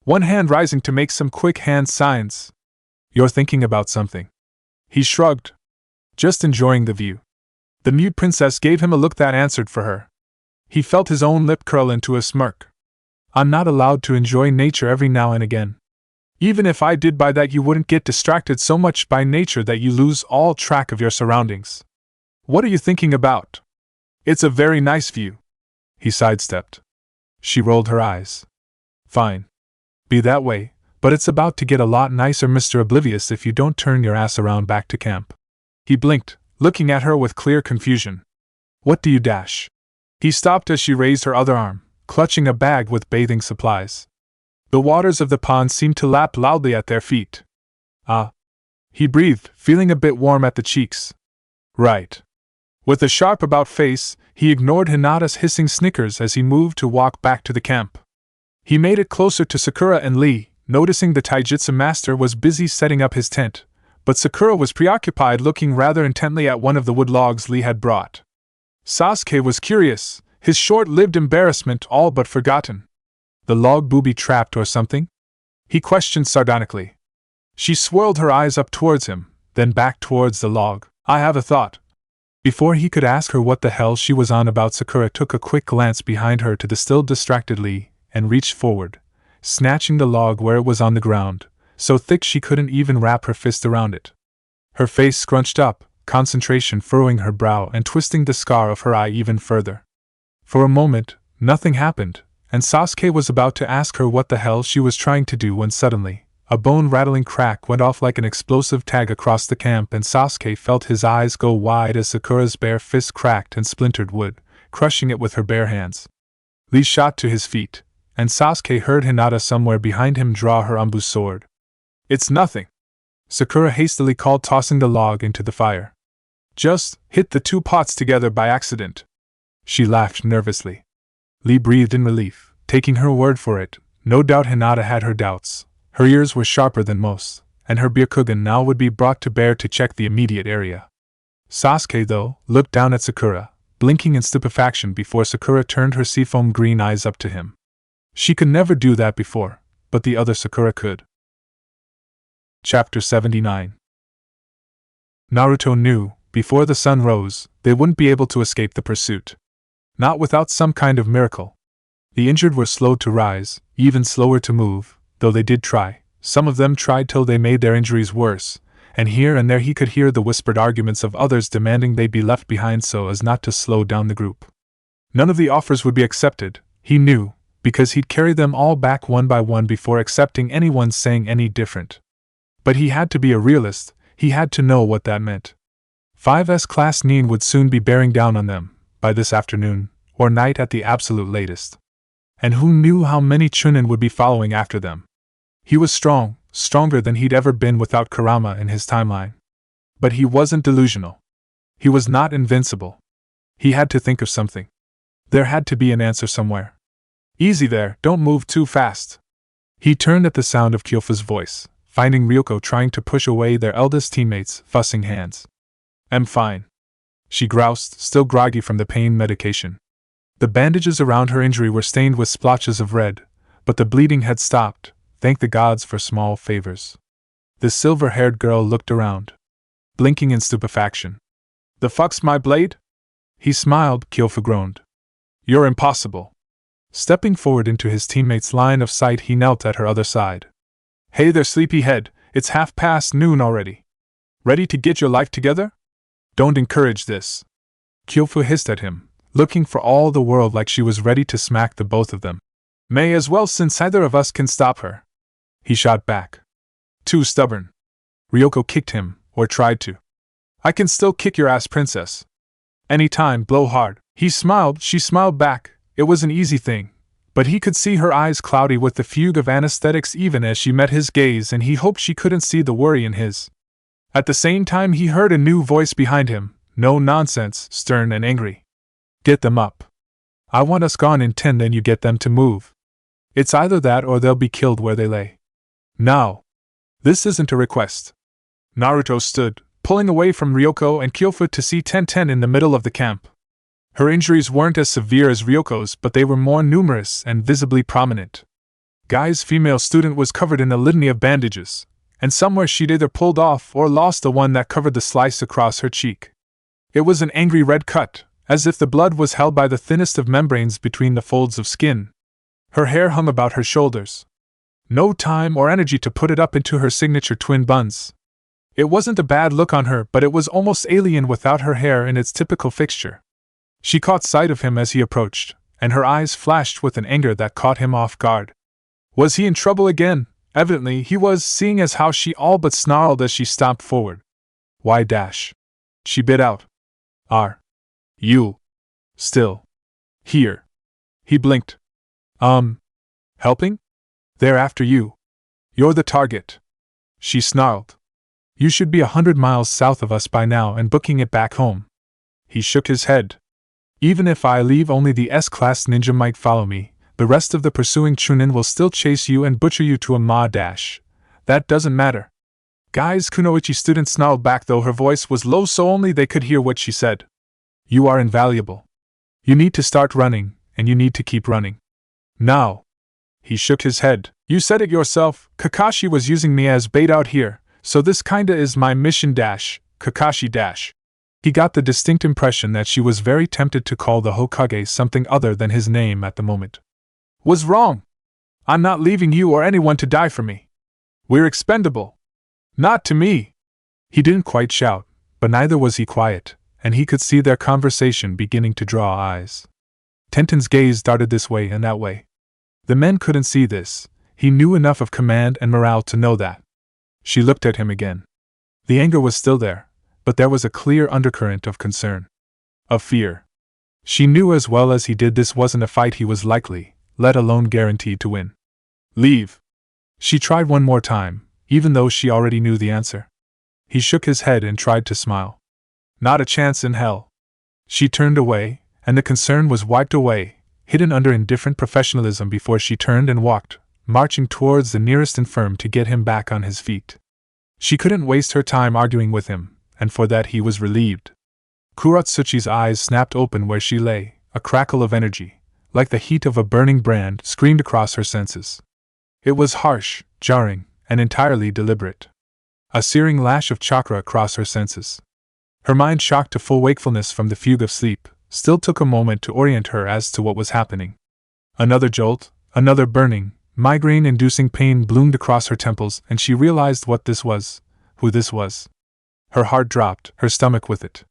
one hand rising to make some quick hand signs. You're thinking about something. He shrugged. Just enjoying the view. The mute princess gave him a look that answered for her. He felt his own lip curl into a smirk. I'm not allowed to enjoy nature every now and again. Even if I did, by that you wouldn't get distracted so much by nature that you lose all track of your surroundings. What are you thinking about? It's a very nice view. He sidestepped. She rolled her eyes. Fine. Be that way, but it's about to get a lot nicer, Mr. Oblivious, if you don't turn your ass around back to camp. He blinked, looking at her with clear confusion. What do you dash? He stopped as she raised her other arm, clutching a bag with bathing supplies. The waters of the pond seemed to lap loudly at their feet. Ah. He breathed, feeling a bit warm at the cheeks. Right. With a sharp about face, he ignored Hinata's hissing snickers as he moved to walk back to the camp. He made it closer to Sakura and Lee, noticing the taijutsu master was busy setting up his tent, but Sakura was preoccupied looking rather intently at one of the wood logs Lee had brought. Sasuke was curious, his short-lived embarrassment all but forgotten. The log booby-trapped or something? He questioned sardonically. She swirled her eyes up towards him, then back towards the log. I have a thought. Before he could ask her what the hell she was on about, Sakura took a quick glance behind her to the still distracted Lee, and reached forward, snatching the log where it was on the ground, so thick she couldn't even wrap her fist around it. Her face scrunched up, concentration furrowing her brow and twisting the scar of her eye even further. For a moment, nothing happened, and Sasuke was about to ask her what the hell she was trying to do when suddenly, a bone-rattling crack went off like an explosive tag across the camp, and Sasuke felt his eyes go wide as Sakura's bare fist cracked and splintered wood, crushing it with her bare hands. Lee shot to his feet, and Sasuke heard Hinata somewhere behind him draw her umbu sword. It's nothing, Sakura hastily called, tossing the log into the fire. Just hit the two pots together by accident. She laughed nervously. Lee breathed in relief, taking her word for it. No doubt Hinata had her doubts. Her ears were sharper than most, and her Byakugan now would be brought to bear to check the immediate area. Sasuke, though, looked down at Sakura, blinking in stupefaction before Sakura turned her seafoam green eyes up to him. She could never do that before, but the other Sakura could. Chapter 79. Naruto knew, before the sun rose, they wouldn't be able to escape the pursuit. Not without some kind of miracle. The injured were slow to rise, even slower to move, though they did try. Some of them tried till they made their injuries worse, and here and there he could hear the whispered arguments of others demanding they be left behind so as not to slow down the group. None of the offers would be accepted, he knew, because he'd carry them all back one by one before accepting anyone saying any different. But he had to be a realist, he had to know what that meant. 5S class Nin would soon be bearing down on them, by this afternoon, or night at the absolute latest. And who knew how many Chunin would be following after them? He was strong, stronger than he'd ever been without Kurama in his timeline. But he wasn't delusional. He was not invincible. He had to think of something. There had to be an answer somewhere. Easy there, don't move too fast. He turned at the sound of Kyofu's voice, finding Ryoko trying to push away their eldest teammates' fussing hands. I'm fine, she groused, still groggy from the pain medication. The bandages around her injury were stained with splotches of red, but the bleeding had stopped, thank the gods for small favors. The silver-haired girl looked around, blinking in stupefaction. The fuck's my blade? He smiled, Kyofu groaned. You're impossible. Stepping forward into his teammate's line of sight, he knelt at her other side. Hey there, sleepyhead, it's 12:30 already. Ready to get your life together? Don't encourage this. Kyofu hissed at him, looking for all the world like she was ready to smack the both of them. May as well, since either of us can stop her. He shot back. Too stubborn. Ryoko kicked him, or tried to. I can still kick your ass, princess. Any time, blow hard. He smiled, she smiled back. It was an easy thing, but he could see her eyes cloudy with the fugue of anesthetics even as she met his gaze, and he hoped she couldn't see the worry in his. At the same time he heard a new voice behind him, no nonsense, stern and angry. Get them up. I want us gone in 10, then you get them to move. It's either that or they'll be killed where they lay. Now. This isn't a request. Naruto stood, pulling away from Ryoko and Kyofu to see Tenten in the middle of the camp. Her injuries weren't as severe as Ryoko's, but they were more numerous and visibly prominent. Guy's female student was covered in a litany of bandages, and somewhere she'd either pulled off or lost the one that covered the slice across her cheek. It was an angry red cut, as if the blood was held by the thinnest of membranes between the folds of skin. Her hair hung about her shoulders. No time or energy to put it up into her signature twin buns. It wasn't a bad look on her, but it was almost alien without her hair in its typical fixture. She caught sight of him as he approached, and her eyes flashed with an anger that caught him off guard. Was he in trouble again? Evidently he was, seeing as how she all but snarled as she stomped forward. Why dash? She bit out. Are you still here? He blinked. Helping? They're after you. You're the target. She snarled. You should be 100 miles south of us by now and booking it back home. He shook his head. Even if I leave, only the S-class ninja might follow me. The rest of the pursuing Chunin will still chase you and butcher you to a ma-dash. That doesn't matter. Guy's kunoichi student snarled back, though her voice was low so only they could hear what she said. You are invaluable. You need to start running, and you need to keep running. Now. He shook his head. You said it yourself, Kakashi was using me as bait out here, so this kinda is my mission dash, Kakashi dash. He got the distinct impression that she was very tempted to call the Hokage something other than his name at the moment. Was wrong. I'm not leaving you or anyone to die for me. We're expendable. Not to me. He didn't quite shout, but neither was he quiet, and he could see their conversation beginning to draw eyes. Tenten's gaze darted this way and that way. The men couldn't see this. He knew enough of command and morale to know that. She looked at him again. The anger was still there, but there was a clear undercurrent of concern. Of fear. She knew as well as he did this wasn't a fight he was likely, let alone guaranteed to win. Leave. She tried one more time, even though she already knew the answer. He shook his head and tried to smile. Not a chance in hell. She turned away, and the concern was wiped away, hidden under indifferent professionalism before she turned and walked, marching towards the nearest infirm to get him back on his feet. She couldn't waste her time arguing with him, and for that he was relieved. Kuratsuchi's eyes snapped open where she lay, a crackle of energy, like the heat of a burning brand, screamed across her senses. It was harsh, jarring, and entirely deliberate. A searing lash of chakra across her senses. Her mind, shocked to full wakefulness from the fugue of sleep, still took a moment to orient her as to what was happening. Another jolt, another burning, migraine-inducing pain bloomed across her temples, and she realized what this was, who this was. Her heart dropped, her stomach with it.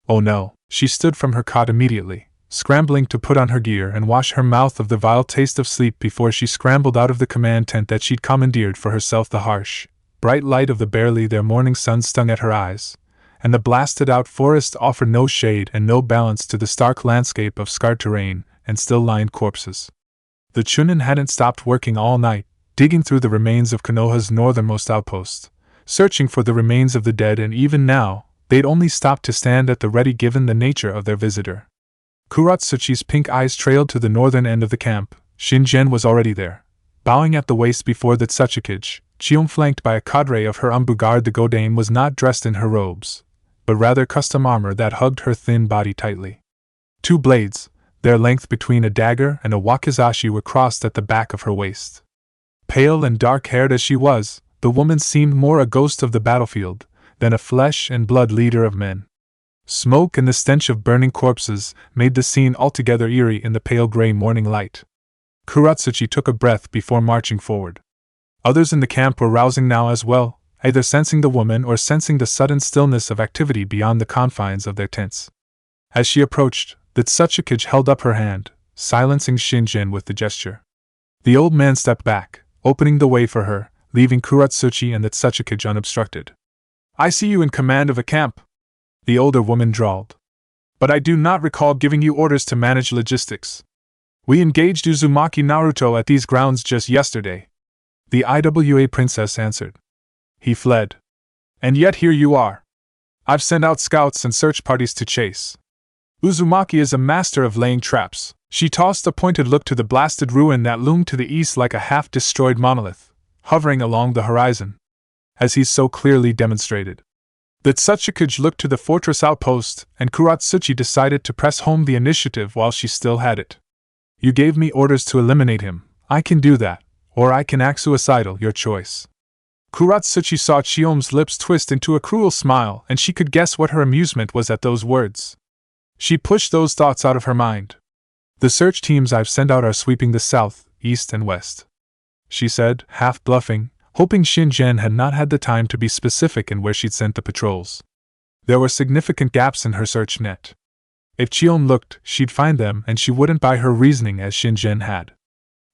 Oh no, she stood from her cot immediately, scrambling to put on her gear and wash her mouth of the vile taste of sleep before she scrambled out of the command tent that she'd commandeered for herself. The harsh, bright light of the barely there morning sun stung at her eyes, and the blasted-out forest offered no shade and no balance to the stark landscape of scarred terrain and still-lined corpses. The Chunin hadn't stopped working all night, digging through the remains of Konoha's northernmost outpost, searching for the remains of the dead, and even now, they'd only stopped to stand at the ready given the nature of their visitor. Kuratsuchi's pink eyes trailed to the northern end of the camp. Shinjen was already there, bowing at the waist before the Tsuchikage. Chiom, flanked by a cadre of her Guard. The Godane was not dressed in her robes, but rather custom armor that hugged her thin body tightly. Two blades, their length between a dagger and a wakizashi, were crossed at the back of her waist. Pale and dark-haired as she was, the woman seemed more a ghost of the battlefield than a flesh-and-blood leader of men. Smoke and the stench of burning corpses made the scene altogether eerie in the pale gray morning light. Kuratsuchi took a breath before marching forward. Others in the camp were rousing now as well, either sensing the woman or sensing the sudden stillness of activity beyond the confines of their tents. As she approached, the Tsuchikage held up her hand, silencing Shinjen with the gesture. The old man stepped back, opening the way for her, leaving Kuratsuchi and the Tsuchikage unobstructed. I see you in command of a camp, the older woman drawled. But I do not recall giving you orders to manage logistics. We engaged Uzumaki Naruto at these grounds just yesterday, the IWA princess answered. He fled. And yet here you are. I've sent out scouts and search parties to chase. Uzumaki is a master of laying traps. She tossed a pointed look to the blasted ruin that loomed to the east like a half-destroyed monolith, hovering along the horizon. As he so clearly demonstrated. The Tsuchikage looked to the fortress outpost, and Kuratsuchi decided to press home the initiative while she still had it. You gave me orders to eliminate him. I can do that, or I can act suicidal, your choice. Kuratsuchi saw Chiome's lips twist into a cruel smile, and she could guess what her amusement was at those words. She pushed those thoughts out of her mind. The search teams I've sent out are sweeping the south, east, and west, she said, half bluffing, hoping Shinjen had not had the time to be specific in where she'd sent the patrols. There were significant gaps in her search net. If Chiome looked, she'd find them, and she wouldn't buy her reasoning as Shinjen had.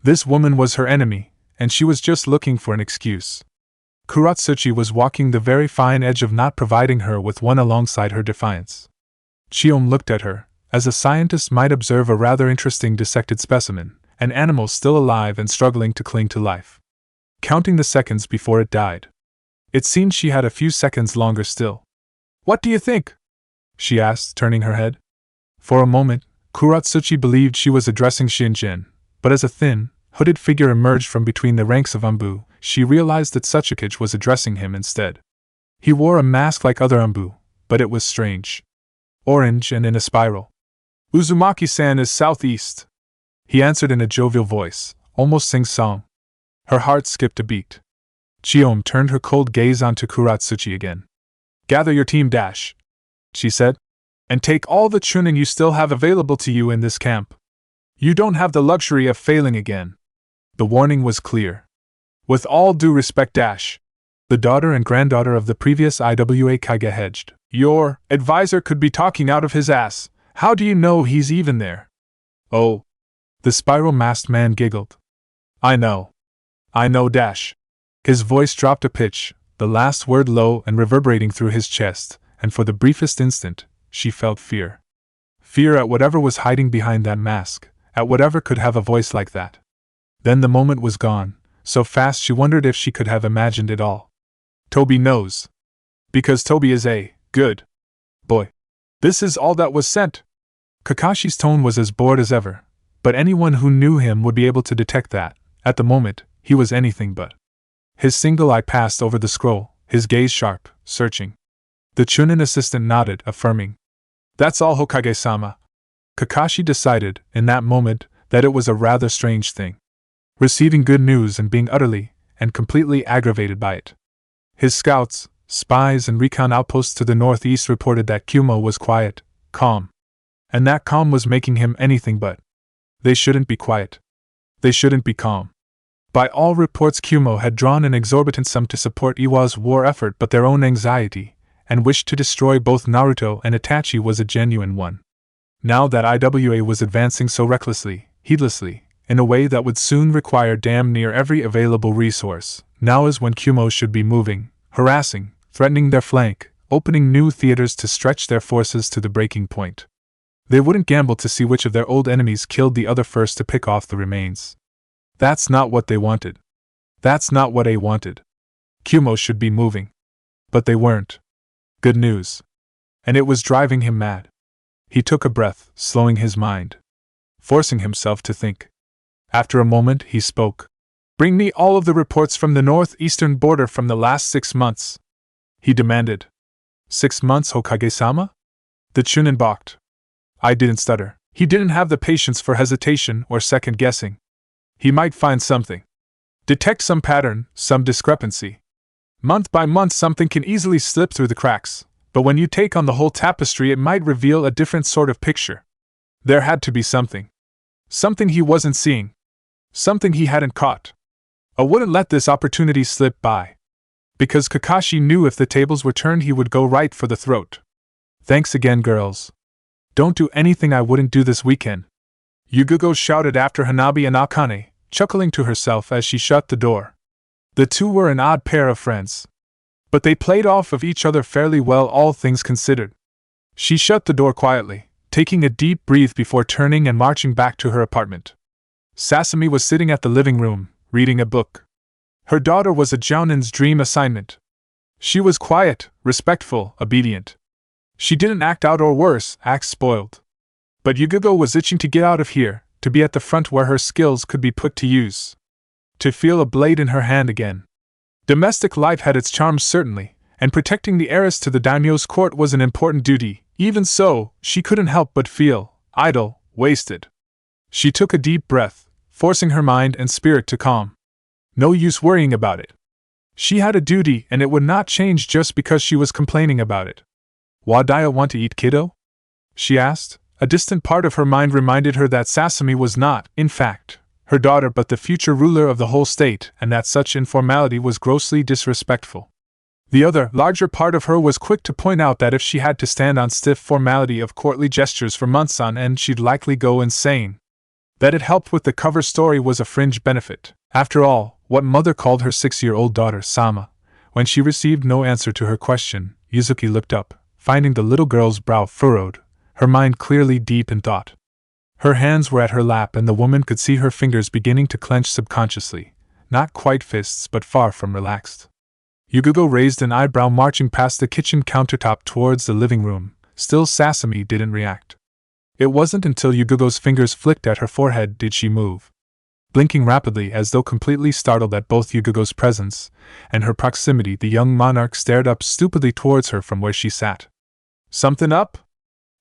This woman was her enemy, and she was just looking for an excuse. Kuratsuchi was walking the very fine edge of not providing her with one alongside her defiance. Chiome looked at her, as a scientist might observe a rather interesting dissected specimen, an animal still alive and struggling to cling to life. Counting the seconds before it died. It seemed she had a few seconds longer still. What do you think? She asked, turning her head. For a moment, Kuratsuchi believed she was addressing Shinjen, but as a thin, hooded figure emerged from between the ranks of Anbu, she realized that Tsuchikage was addressing him instead. He wore a mask like other Anbu, but it was strange. Orange and in a spiral. Uzumaki-san is southeast, he answered in a jovial voice, almost sing-song. Her heart skipped a beat. Chiome turned her cold gaze onto Kuratsuchi again. Gather your team, she said, and take all the chunin you still have available to you in this camp. You don't have the luxury of failing again. The warning was clear. With all due respect, the daughter and granddaughter of the previous IWA Kage hedged. Your advisor could be talking out of his ass. How do you know he's even there? Oh. The spiral-masked man giggled. I know, His voice dropped a pitch, the last word low and reverberating through his chest, and for the briefest instant, she felt fear. Fear at whatever was hiding behind that mask, at whatever could have a voice like that. Then the moment was gone, so fast she wondered if she could have imagined it all. Toby knows. Because Toby is a good boy. This is all that was sent. Kakashi's tone was as bored as ever, but anyone who knew him would be able to detect that, at the moment, he was anything but. His single eye passed over the scroll, his gaze sharp, searching. The Chunin assistant nodded, affirming. That's all, Hokage-sama. Kakashi decided, in that moment, that it was a rather strange thing. Receiving good news and being utterly and completely aggravated by it. His scouts, spies, and recon outposts to the northeast reported that Kumo was quiet, calm. And that calm was making him anything but. They shouldn't be quiet. They shouldn't be calm. By all reports, Kumo had drawn an exorbitant sum to support Iwa's war effort, but their own anxiety, and wish to destroy both Naruto and Itachi was a genuine one. Now that IWA was advancing so recklessly, heedlessly, in a way that would soon require damn near every available resource, now is when Kumo should be moving, harassing, threatening their flank, opening new theaters to stretch their forces to the breaking point. They wouldn't gamble to see which of their old enemies killed the other first to pick off the remains. That's not what they wanted. That's not what A wanted. Kumo should be moving. But they weren't. Good news. And it was driving him mad. He took a breath, slowing his mind. Forcing himself to think. After a moment, he spoke. Bring me all of the reports from the northeastern border from the last 6 months, he demanded. 6 months, Hokage-sama? The Chunin balked. I didn't stutter. He didn't have the patience for hesitation or second guessing. He might find something. Detect some pattern, some discrepancy. Month by month something can easily slip through the cracks, but when you take on the whole tapestry it might reveal a different sort of picture. There had to be something. Something he wasn't seeing. Something he hadn't caught. I wouldn't let this opportunity slip by. Because Kakashi knew if the tables were turned he would go right for the throat. Thanks again, girls. Don't do anything I wouldn't do this weekend. Yugugo shouted after Hanabi and Akane, chuckling to herself as she shut the door. The two were an odd pair of friends. But they played off of each other fairly well, all things considered. She shut the door quietly, taking a deep breath before turning and marching back to her apartment. Sasami was sitting at the living room, reading a book. Her daughter was a Jounin's dream assignment. She was quiet, respectful, obedient. She didn't act out or worse, act spoiled. But Yugugo was itching to get out of here, to be at the front where her skills could be put to use. To feel a blade in her hand again. Domestic life had its charms certainly, and protecting the heiress to the daimyo's court was an important duty. Even so, she couldn't help but feel idle, wasted. She took a deep breath, forcing her mind and spirit to calm. No use worrying about it. She had a duty, and it would not change just because she was complaining about it. "Why do you want to eat, kiddo?" she asked. A distant part of her mind reminded her that Sasami was not, in fact, her daughter but the future ruler of the whole state, and that such informality was grossly disrespectful. The other, larger part of her was quick to point out that if she had to stand on stiff formality of courtly gestures for months on end, she'd likely go insane. That it helped with the cover story was a fringe benefit. After all, what mother called her 6-year-old daughter Sama. When she received no answer to her question, Yuzuki looked up, finding the little girl's brow furrowed, her mind clearly deep in thought. Her hands were at her lap and the woman could see her fingers beginning to clench subconsciously, not quite fists but far from relaxed. Yugugo raised an eyebrow, marching past the kitchen countertop towards the living room. Still Sasami didn't react. It wasn't until Yugugo's fingers flicked at her forehead did she move. Blinking rapidly as though completely startled at both Yugugo's presence and her proximity, the young monarch stared up stupidly towards her from where she sat. "Something up?"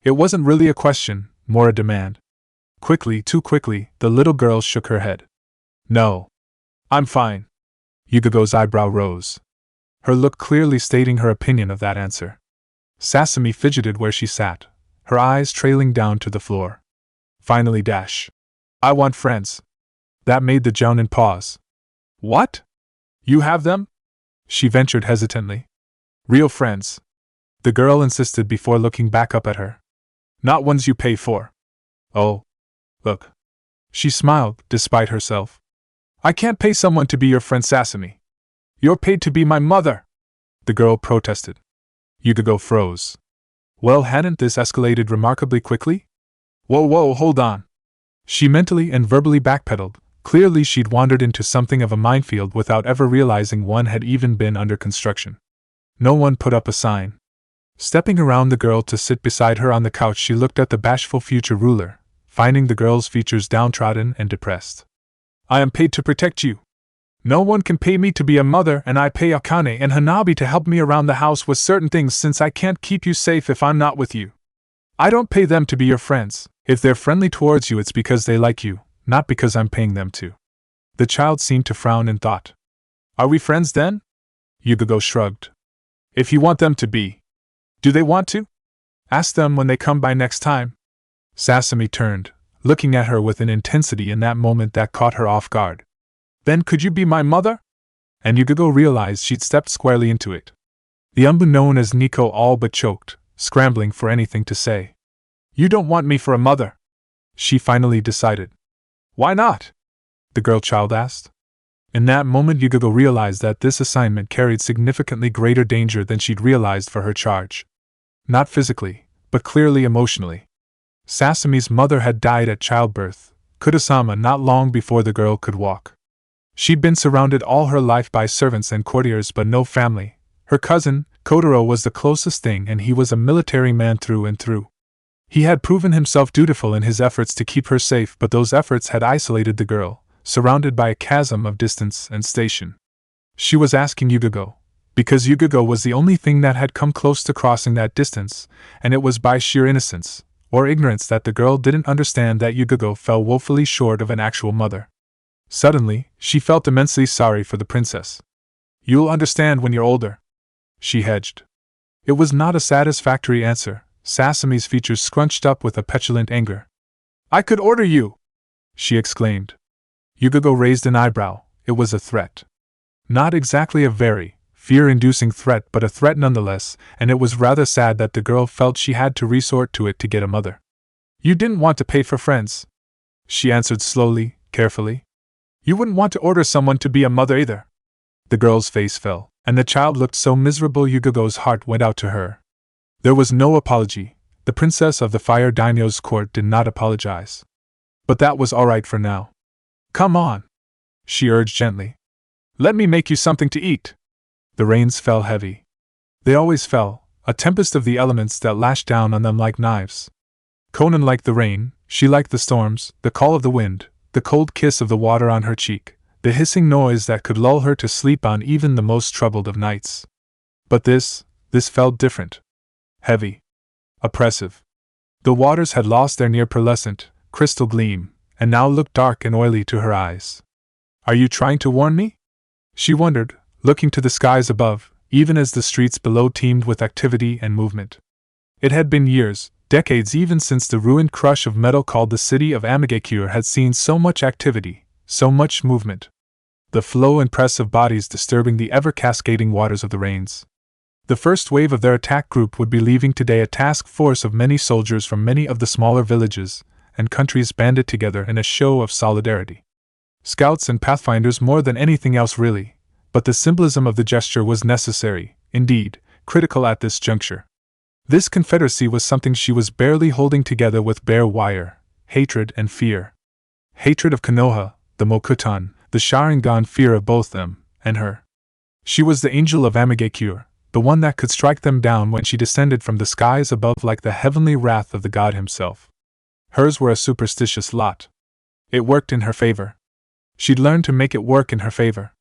It wasn't really a question, more a demand. Quickly, too quickly, the little girl shook her head. "No. I'm fine." Yugugo's eyebrow rose, her look clearly stating her opinion of that answer. Sasami fidgeted where she sat, her eyes trailing down to the floor. Finally, "I want friends." That made the jounin pause. "What? You have them?" she ventured hesitantly. "Real friends," the girl insisted before looking back up at her. "Not ones you pay for." "Oh. Look." She smiled, despite herself. "I can't pay someone to be your friend, Sasami. You're paid to be my mother," the girl protested. Yugugo froze. Well, hadn't this escalated remarkably quickly? Whoa, hold on. She mentally and verbally backpedaled. Clearly she'd wandered into something of a minefield without ever realizing one had even been under construction. No one put up a sign. Stepping around the girl to sit beside her on the couch, she looked at the bashful future ruler, finding the girl's features downtrodden and depressed. "I am paid to protect you. No one can pay me to be a mother, and I pay Akane and Hanabi to help me around the house with certain things since I can't keep you safe if I'm not with you. I don't pay them to be your friends. If they're friendly towards you, it's because they like you, not because I'm paying them to." The child seemed to frown in thought. "Are we friends then?" Yugugo shrugged. "If you want them to be. Do they want to? Ask them when they come by next time." Sasami turned, looking at her with an intensity in that moment that caught her off guard. "Then could you be my mother?" And Yugugo realized she'd stepped squarely into it. The umbu known as Nico all but choked, scrambling for anything to say. "You don't want me for a mother," she finally decided. "Why not?" the girl child asked. In that moment Yugugo realized that this assignment carried significantly greater danger than she'd realized for her charge. Not physically, but clearly emotionally. Sasami's mother had died at childbirth, Kudasama, not long before the girl could walk. She'd been surrounded all her life by servants and courtiers but no family. Her cousin, Kotaro, was the closest thing, and he was a military man through and through. He had proven himself dutiful in his efforts to keep her safe, but those efforts had isolated the girl, surrounded by a chasm of distance and station. She was asking Yugugo, because Yugugo was the only thing that had come close to crossing that distance, and it was by sheer innocence, or ignorance, that the girl didn't understand that Yugugo fell woefully short of an actual mother. Suddenly, she felt immensely sorry for the princess. "You'll understand when you're older," she hedged. It was not a satisfactory answer. Sasami's features scrunched up with a petulant anger. "I could order you!" she exclaimed. Yugugo raised an eyebrow. It was a threat. Not exactly a very fear-inducing threat, but a threat nonetheless, and it was rather sad that the girl felt she had to resort to it to get a mother. "You didn't want to pay for friends," she answered slowly, carefully. "You wouldn't want to order someone to be a mother either." The girl's face fell, and the child looked so miserable Yugugo's heart went out to her. There was no apology. The princess of the Fire Daimyo's court did not apologize. But that was all right for now. "Come on," she urged gently. "Let me make you something to eat." The rains fell heavy. They always fell, a tempest of the elements that lashed down on them like knives. Conan liked the rain, she liked the storms, the call of the wind, the cold kiss of the water on her cheek, the hissing noise that could lull her to sleep on even the most troubled of nights. But this felt different. Heavy. Oppressive. The waters had lost their near pearlescent, crystal gleam, and now looked dark and oily to her eyes. Are you trying to warn me? She wondered, looking to the skies above, even as the streets below teemed with activity and movement. It had been years, decades even since the ruined crush of metal called the city of Amagakure had seen so much activity, so much movement. The flow and press of bodies disturbing the ever-cascading waters of the rains. The first wave of their attack group would be leaving today, a task force of many soldiers from many of the smaller villages and countries banded together in a show of solidarity. Scouts and pathfinders more than anything else really, but the symbolism of the gesture was necessary, indeed, critical at this juncture. This confederacy was something she was barely holding together with bare wire, hatred and fear. Hatred of Konoha, the Mokutan, the Sharingan, fear of both them, and her. She was the angel of Amagakure, the one that could strike them down when she descended from the skies above like the heavenly wrath of the god himself. Hers were a superstitious lot. It worked in her favor. She'd learned to make it work in her favor.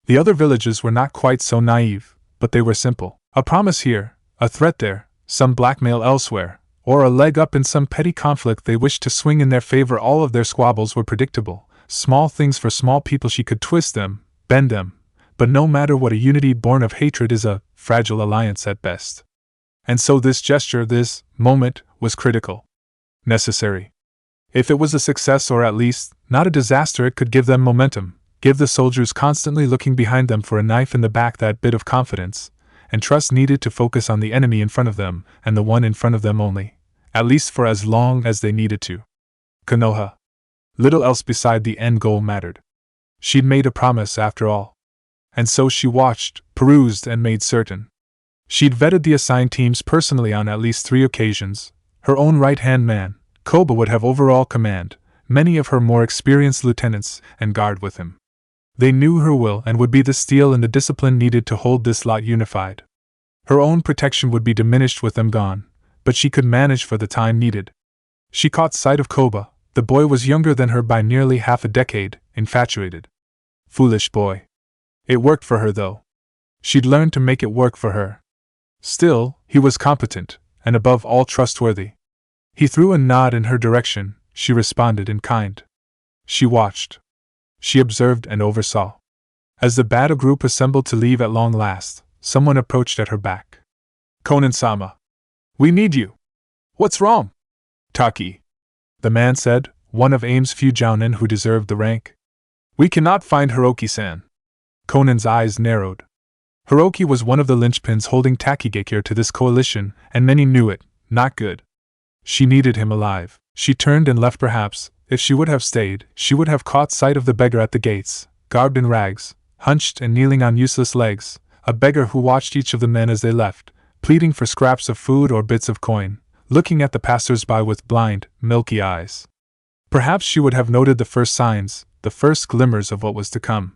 The other villages were not quite so naive, but they were simple. A promise here, a threat there, some blackmail elsewhere, or a leg up in some petty conflict they wished to swing in their favor. All of their squabbles were predictable, small things for small people. She could twist them, bend them, but no matter what, a unity born of hatred is a fragile alliance at best. And so this gesture, this moment, was critical. Necessary. If it was a success, or at least not a disaster, it could give them momentum, give the soldiers constantly looking behind them for a knife in the back that bit of confidence and trust needed to focus on the enemy in front of them, and the one in front of them only, at least for as long as they needed to. Konoha. Little else beside the end goal mattered. She'd made a promise after all. And so she watched, perused, and made certain. She'd vetted the assigned teams personally on at least 3 occasions. Her own right-hand man, Koba, would have overall command, many of her more experienced lieutenants, and guard with him. They knew her will and would be the steel and the discipline needed to hold this lot unified. Her own protection would be diminished with them gone, but she could manage for the time needed. She caught sight of Koba. The boy was younger than her by nearly half a decade, infatuated. Foolish boy. It worked for her, though. She'd learned to make it work for her. Still, he was competent, and above all trustworthy. He threw a nod in her direction. She responded in kind. She watched. She observed and oversaw. As the battle group assembled to leave at long last, someone approached at her back. Konan-sama. We need you. What's wrong? Taki. The man said, one of AIM's few jounin who deserved the rank. We cannot find Hiroki-san. Conan's eyes narrowed. Hiroki was one of the linchpins holding Takigakure to this coalition, and many knew it. Not good. She needed him alive. She turned and left. Perhaps, if she would have stayed, she would have caught sight of the beggar at the gates, garbed in rags, hunched and kneeling on useless legs, a beggar who watched each of the men as they left, pleading for scraps of food or bits of coin, looking at the passers-by with blind, milky eyes. Perhaps she would have noted the first signs, the first glimmers of what was to come.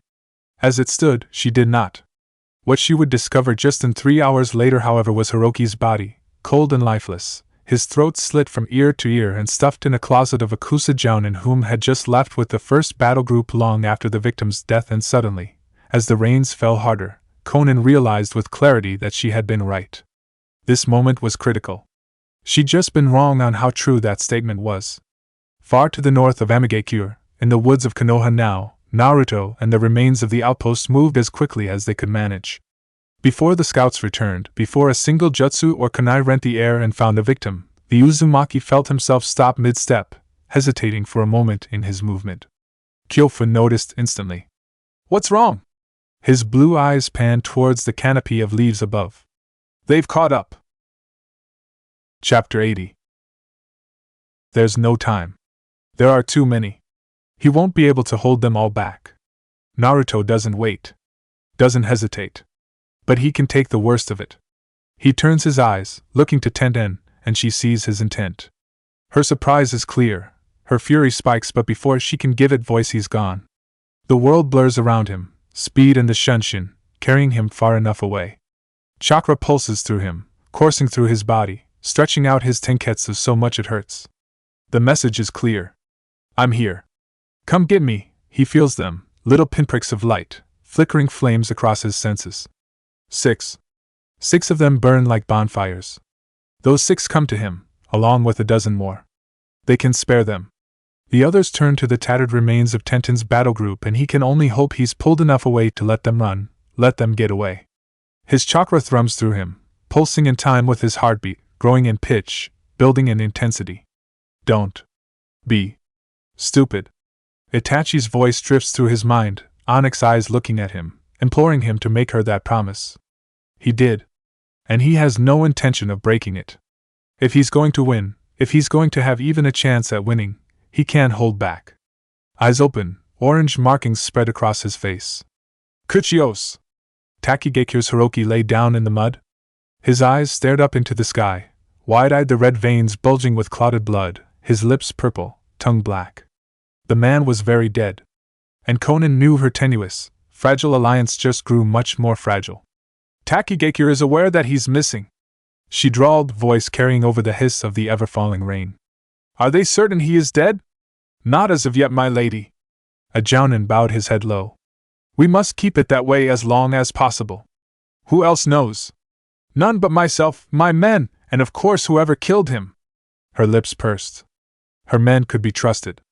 As it stood, she did not. What she would discover just in 3 hours later, however, was Hiroki's body, cold and lifeless, his throat slit from ear to ear and stuffed in a closet of a Kusa jounin whom had just left with the first battle group long after the victim's death. And suddenly, as the rains fell harder, Conan realized with clarity that she had been right. This moment was critical. She'd just been wrong on how true that statement was. Far to the north of Amagakure, in the woods of Konoha now, Naruto and the remains of the outpost moved as quickly as they could manage. Before the scouts returned, before a single jutsu or kunai rent the air and found a victim, the Uzumaki felt himself stop mid-step, hesitating for a moment in his movement. Kyofu noticed instantly. What's wrong? His blue eyes panned towards the canopy of leaves above. They've caught up. Chapter 80. There's no time. There are too many. He won't be able to hold them all back. Naruto doesn't wait. Doesn't hesitate. But he can take the worst of it. He turns his eyes, looking to Tenten, and she sees his intent. Her surprise is clear. Her fury spikes, but before she can give it voice, he's gone. The world blurs around him, speed and the shunshin, carrying him far enough away. Chakra pulses through him, coursing through his body, stretching out his tenketsu so much it hurts. The message is clear. I'm here. Come get me. He feels them, little pinpricks of light, flickering flames across his senses. 6. 6 of them burn like bonfires. Those 6 come to him, along with a dozen more. They can spare them. The others turn to the tattered remains of Tenten's battle group, and he can only hope he's pulled enough away to let them run, let them get away. His chakra thrums through him, pulsing in time with his heartbeat, growing in pitch, building in intensity. Don't be stupid. Itachi's voice drifts through his mind, Onyx eyes looking at him, imploring him to make her that promise. He did. And he has no intention of breaking it. If he's going to win, if he's going to have even a chance at winning, he can't hold back. Eyes open, orange markings spread across his face. Kuchios! Takigekyu's Hiroki lay down in the mud. His eyes stared up into the sky, wide-eyed, the red veins bulging with clotted blood, his lips purple, tongue black. The man was very dead. And Conan knew her tenuous, fragile alliance just grew much more fragile. Takigekyo is aware that he's missing, she drawled, voice carrying over the hiss of the ever-falling rain. Are they certain he is dead? Not as of yet, my lady. A Jounin bowed his head low. We must keep it that way as long as possible. Who else knows? None but myself, my men, and of course whoever killed him. Her lips pursed. Her men could be trusted.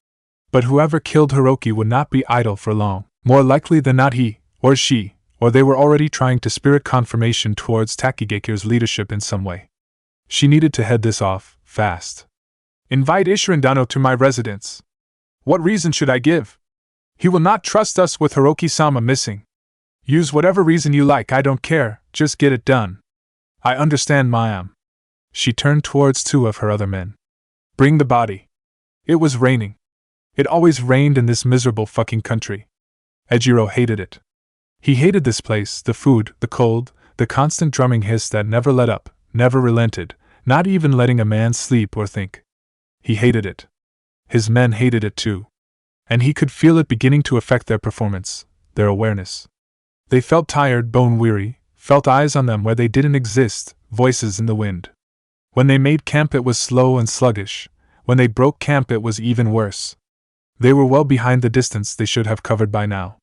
But whoever killed Hiroki would not be idle for long. More likely than not he, or she, or they were already trying to spirit confirmation towards Takigekyo's leadership in some way. She needed to head this off, fast. Invite Ishirindano to my residence. What reason should I give? He will not trust us with Hiroki-sama missing. Use whatever reason you like, I don't care, just get it done. I understand, Mayam. She turned towards 2 of her other men. Bring the body. It was raining. It always rained in this miserable fucking country. Ejiro hated it. He hated this place, the food, the cold, the constant drumming hiss that never let up, never relented, not even letting a man sleep or think. He hated it. His men hated it too. And he could feel it beginning to affect their performance, their awareness. They felt tired, bone-weary, felt eyes on them where they didn't exist, voices in the wind. When they made camp it was slow and sluggish. When they broke camp it was even worse. They were well behind the distance they should have covered by now.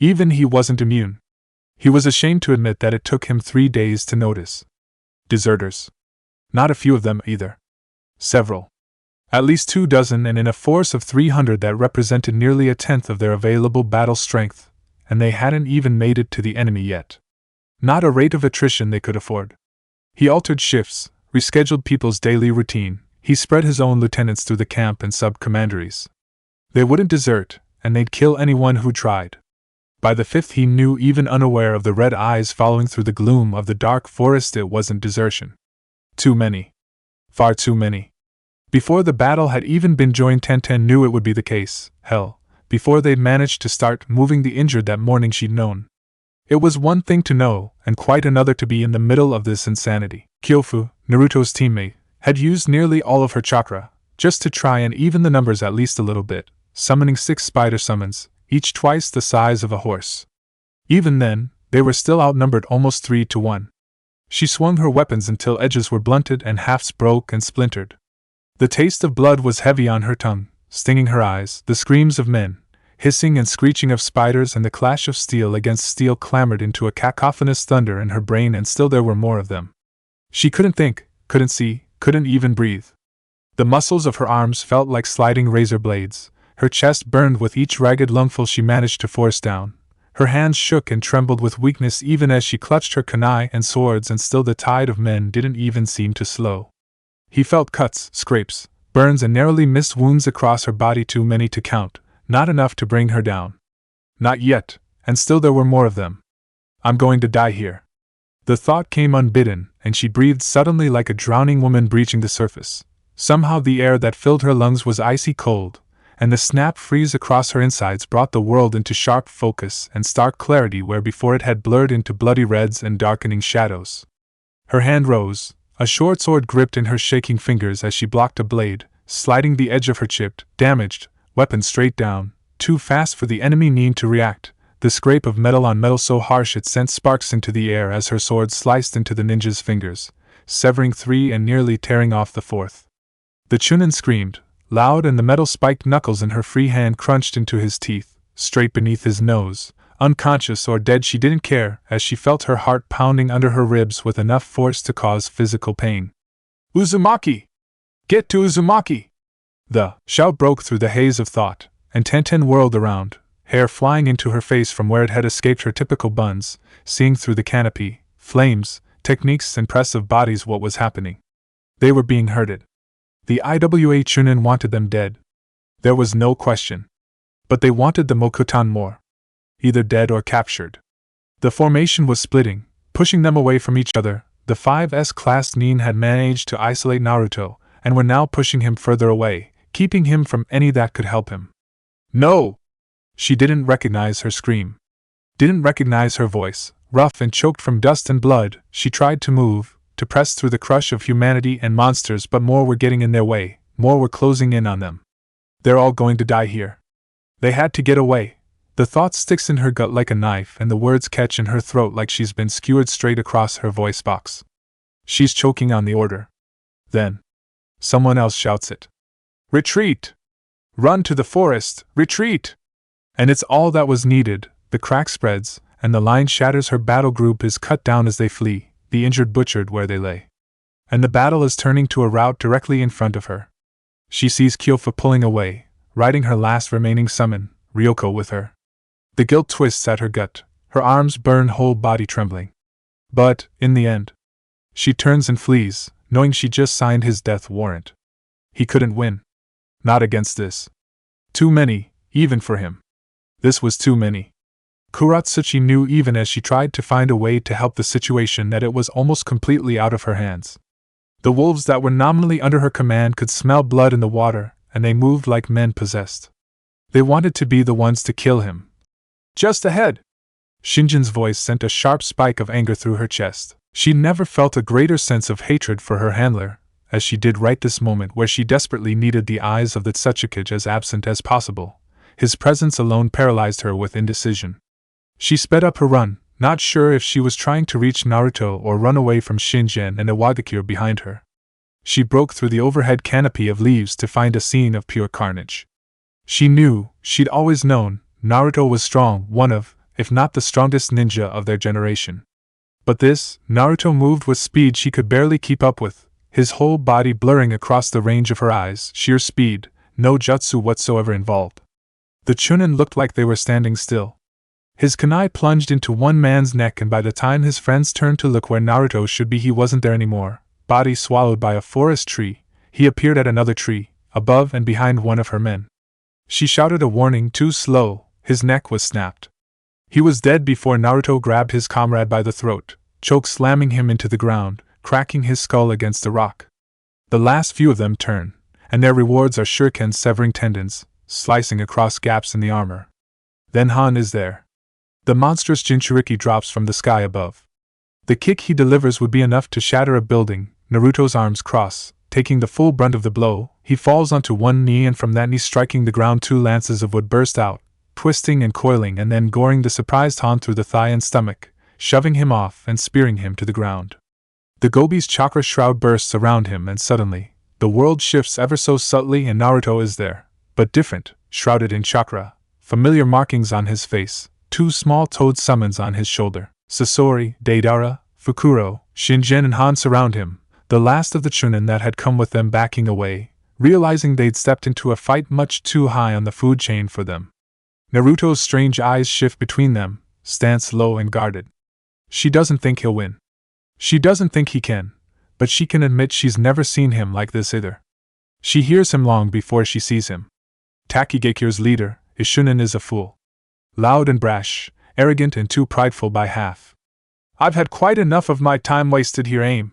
Even he wasn't immune. He was ashamed to admit that it took him 3 days to notice. Deserters. Not a few of them either. Several. At least 24, and in a force of 300 that represented nearly 1/10 of their available battle strength, and they hadn't even made it to the enemy yet. Not a rate of attrition they could afford. He altered shifts, rescheduled people's daily routine, he spread his own lieutenants through the camp and sub-commanderies. They wouldn't desert, and they'd kill anyone who tried. By the 5th he knew, even unaware of the red eyes following through the gloom of the dark forest, it wasn't desertion. Too many. Far too many. Before the battle had even been joined, Tenten knew it would be the case. Hell, before they'd managed to start moving the injured that morning she'd known. It was one thing to know, and quite another to be in the middle of this insanity. Kyofu, Naruto's teammate, had used nearly all of her chakra, just to try and even the numbers at least a little bit, summoning 6 spider summons, each twice the size of a horse. Even then, they were still outnumbered almost 3 to 1. She swung her weapons until edges were blunted and halves broke and splintered. The taste of blood was heavy on her tongue, stinging her eyes. The screams of men, hissing and screeching of spiders, and the clash of steel against steel clamored into a cacophonous thunder in her brain, and still there were more of them. She couldn't think, couldn't see, couldn't even breathe. The muscles of her arms felt like sliding razor blades. Her chest burned with each ragged lungful she managed to force down. Her hands shook and trembled with weakness even as she clutched her kunai and swords, and still the tide of men didn't even seem to slow. He felt cuts, scrapes, burns, and narrowly missed wounds across her body, too many to count, not enough to bring her down. Not yet, and still there were more of them. I'm going to die here. The thought came unbidden, and she breathed suddenly like a drowning woman breaching the surface. Somehow the air that filled her lungs was icy cold, and the snap freeze across her insides brought the world into sharp focus and stark clarity where before it had blurred into bloody reds and darkening shadows. Her hand rose, a short sword gripped in her shaking fingers as she blocked a blade, sliding the edge of her chipped, damaged weapon straight down, too fast for the enemy need to react. The scrape of metal on metal so harsh it sent sparks into the air as her sword sliced into the ninja's fingers, severing 3 and nearly tearing off the 4th. The Chunin screamed, loud, and the metal-spiked knuckles in her free hand crunched into his teeth, straight beneath his nose. Unconscious or dead, she didn't care, as she felt her heart pounding under her ribs with enough force to cause physical pain. Uzumaki! Get to Uzumaki! The shout broke through the haze of thought, and Tenten whirled around, hair flying into her face from where it had escaped her typical buns, seeing through the canopy, flames, techniques, and press of bodies what was happening. They were being herded. The IWA Chunin wanted them dead. There was no question. But they wanted the Mokutan more. Either dead or captured. The formation was splitting, pushing them away from each other. The 5S-class Nin had managed to isolate Naruto, and were now pushing him further away, keeping him from any that could help him. No! She didn't recognize her scream. Didn't recognize her voice. Rough and choked from dust and blood, she tried to move, to press through the crush of humanity and monsters, but more were getting in their way, more were closing in on them. They're all going to die here. They had to get away. The thought sticks in her gut like a knife, and the words catch in her throat like she's been skewered straight across her voice box. She's choking on the order. Then, someone else shouts it. Retreat! Run to the forest, retreat! And it's all that was needed. The crack spreads, and the line shatters. Her battle group is cut down as they flee, the injured butchered where they lay. And the battle is turning to a rout directly in front of her. She sees Kyofa pulling away, riding her last remaining summon, Ryoko with her. The guilt twists at her gut, her arms burn, whole body trembling. But, in the end, she turns and flees, knowing she just signed his death warrant. He couldn't win. Not against this. Too many, even for him. This was too many. Kuratsuchi knew even as she tried to find a way to help the situation that it was almost completely out of her hands. The wolves that were nominally under her command could smell blood in the water, and they moved like men possessed. They wanted to be the ones to kill him. Just ahead! Shinjin's voice sent a sharp spike of anger through her chest. She never felt a greater sense of hatred for her handler, as she did right this moment where she desperately needed the eyes of the Tsuchikage as absent as possible. His presence alone paralyzed her with indecision. She sped up her run, not sure if she was trying to reach Naruto or run away from Shinjin and Iwadakure behind her. She broke through the overhead canopy of leaves to find a scene of pure carnage. She knew, she'd always known, Naruto was strong, one of, if not the strongest ninja of their generation. But this, Naruto moved with speed she could barely keep up with, his whole body blurring across the range of her eyes, sheer speed, no jutsu whatsoever involved. The Chunin looked like they were standing still. His kunai plunged into one man's neck, and by the time his friends turned to look where Naruto should be, he wasn't there anymore. Body swallowed by a forest tree, he appeared at another tree, above and behind one of her men. She shouted a warning, too slow. His neck was snapped. He was dead before Naruto grabbed his comrade by the throat, choke slamming him into the ground, cracking his skull against the rock. The last few of them turn, and their rewards are shurikens severing tendons, slicing across gaps in the armor. Then Han is there. The monstrous Jinchuriki drops from the sky above. The kick he delivers would be enough to shatter a building. Naruto's arms cross, taking the full brunt of the blow. He falls onto one knee, and from that knee striking the ground, two lances of wood burst out, twisting and coiling and then goring the surprised Han through the thigh and stomach, shoving him off and spearing him to the ground. The Gobi's chakra shroud bursts around him, and suddenly, the world shifts ever so subtly, and Naruto is there, but different, shrouded in chakra, familiar markings on his face, two small toad summons on his shoulder. Sasori, Deidara, Fukuro, Shinjin and Han surround him, the last of the Chunin that had come with them backing away, realizing they'd stepped into a fight much too high on the food chain for them. Naruto's strange eyes shift between them, stance low and guarded. She doesn't think he'll win. She doesn't think he can, but she can admit she's never seen him like this either. She hears him long before she sees him. Takigakure's leader, Ishunin, is a fool. Loud and brash, arrogant and too prideful by half. I've had quite enough of my time wasted here, aim.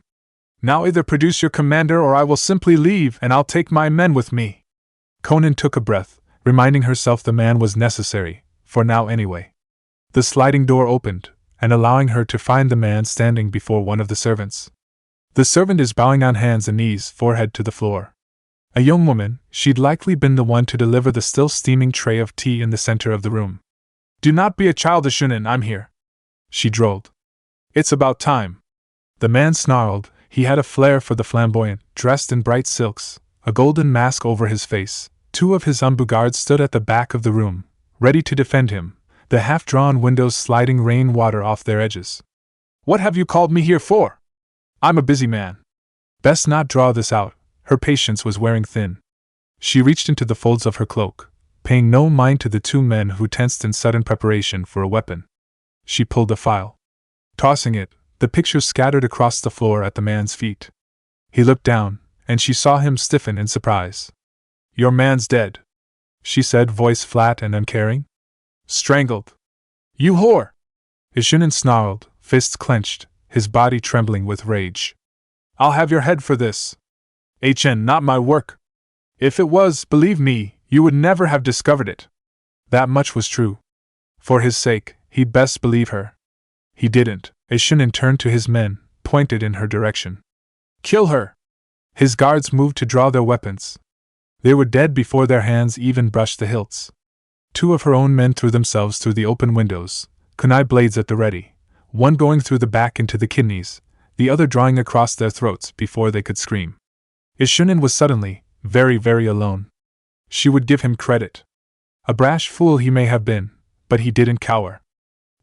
Now either produce your commander or I will simply leave, and I'll take my men with me. Konan took a breath, reminding herself the man was necessary, for now anyway. The sliding door opened, and allowing her to find the man standing before one of the servants. The servant is bowing on hands and knees, forehead to the floor. A young woman, she'd likely been the one to deliver the still steaming tray of tea in the center of the room. Do not be a childish Shunin, I'm here, she drawled. It's about time. The man snarled. He had a flair for the flamboyant, dressed in bright silks, a golden mask over his face. Two of his umbu guards stood at the back of the room, ready to defend him, the half-drawn windows sliding rain water off their edges. "What have you called me here for? I'm a busy man." Best not draw this out, her patience was wearing thin. She reached into the folds of her cloak, paying no mind to the two men who tensed in sudden preparation for a weapon. She pulled a file. Tossing it, the picture scattered across the floor at the man's feet. He looked down, and she saw him stiffen in surprise. "Your man's dead," she said, voice flat and uncaring. "Strangled." "You whore!" Ishunin snarled, fists clenched, his body trembling with rage. "I'll have your head for this. Not my work. If it was, believe me, you would never have discovered it." That much was true. For his sake, he'd best believe her. He didn't. Ishunin turned to his men, pointed in her direction. "Kill her!" His guards moved to draw their weapons. They were dead before their hands even brushed the hilts. Two of her own men threw themselves through the open windows, kunai blades at the ready, one going through the back into the kidneys, the other drawing across their throats before they could scream. Ishunin was suddenly, very, very alone. She would give him credit. A brash fool he may have been, but he didn't cower.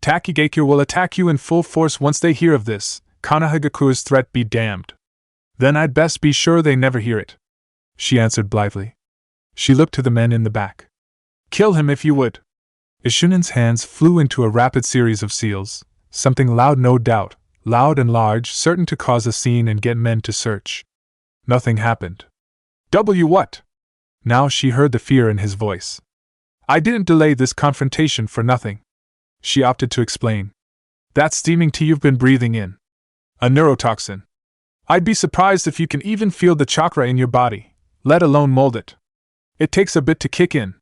"Takigakure will attack you in full force once they hear of this, Kanahagakure's threat be damned. Then I'd best be sure they never hear it," she answered blithely. She looked to the men in the back. "Kill him if you would." Ishunin's hands flew into a rapid series of seals, something loud no doubt, loud and large, certain to cause a scene and get men to search. Nothing happened. What? Now she heard the fear in his voice. "I didn't delay this confrontation for nothing," she opted to explain. "That steaming tea you've been breathing in. A neurotoxin. I'd be surprised if you can even feel the chakra in your body, let alone mold it. It takes a bit to kick in."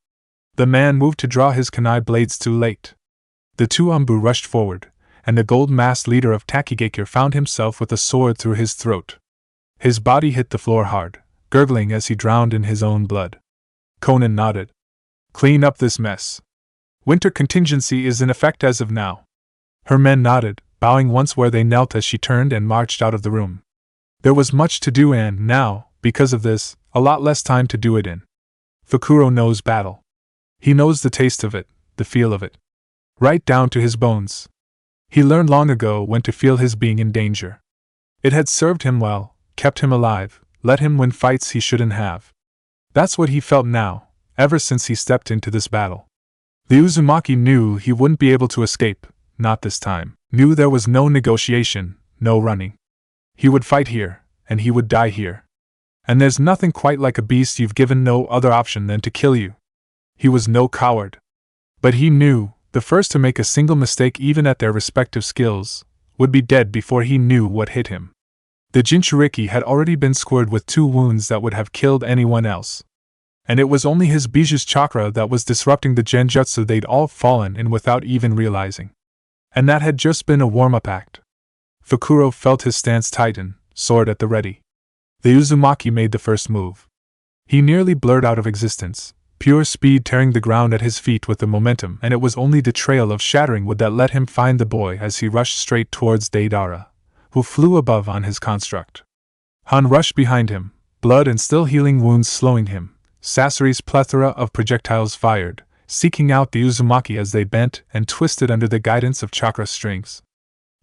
The man moved to draw his kunai blades too late. The two Ambu rushed forward, and the gold-masked leader of Takigakure found himself with a sword through his throat. His body hit the floor hard, gurgling as he drowned in his own blood. Conan nodded. "Clean up this mess. Winter contingency is in effect as of now." Her men nodded, bowing once where they knelt as she turned and marched out of the room. There was much to do and, now, because of this, a lot less time to do it in. Fukuro knows battle. He knows the taste of it, the feel of it. Right down to his bones. He learned long ago when to feel his being in danger. It had served him well, kept him alive, let him win fights he shouldn't have. That's what he felt now, ever since he stepped into this battle. The Uzumaki knew he wouldn't be able to escape, not this time. Knew there was no negotiation, no running. He would fight here, and he would die here. And there's nothing quite like a beast you've given no other option than to kill you. He was no coward. But he knew, the first to make a single mistake even at their respective skills, would be dead before he knew what hit him. The Jinchuriki had already been scored with 2 wounds that would have killed anyone else. And it was only his Biju's chakra that was disrupting the genjutsu they'd all fallen in without even realizing. And that had just been a warm-up act. Fukuro felt his stance tighten, sword at the ready. The Uzumaki made the first move. He nearly blurred out of existence, pure speed tearing the ground at his feet with the momentum, and it was only the trail of shattering wood that let him find the boy as he rushed straight towards Deidara, who flew above on his construct. Han rushed behind him, blood and still healing wounds slowing him. Sasori's plethora of projectiles fired, seeking out the Uzumaki as they bent and twisted under the guidance of chakra strings.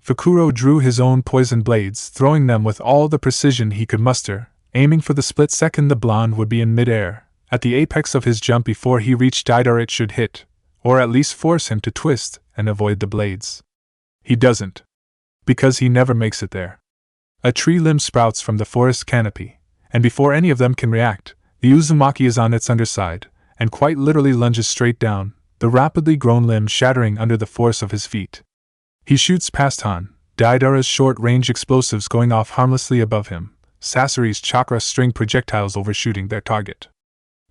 Fukuro drew his own poison blades, throwing them with all the precision he could muster, aiming for the split second the blonde would be in midair, at the apex of his jump before he reached Deidara it should hit, or at least force him to twist and avoid the blades. He doesn't. Because he never makes it there. A tree limb sprouts from the forest canopy, and before any of them can react, the Uzumaki is on its underside, and quite literally lunges straight down, the rapidly grown limb shattering under the force of his feet. He shoots past Han, Deidara's short-range explosives going off harmlessly above him, Sasori's chakra string projectiles overshooting their target.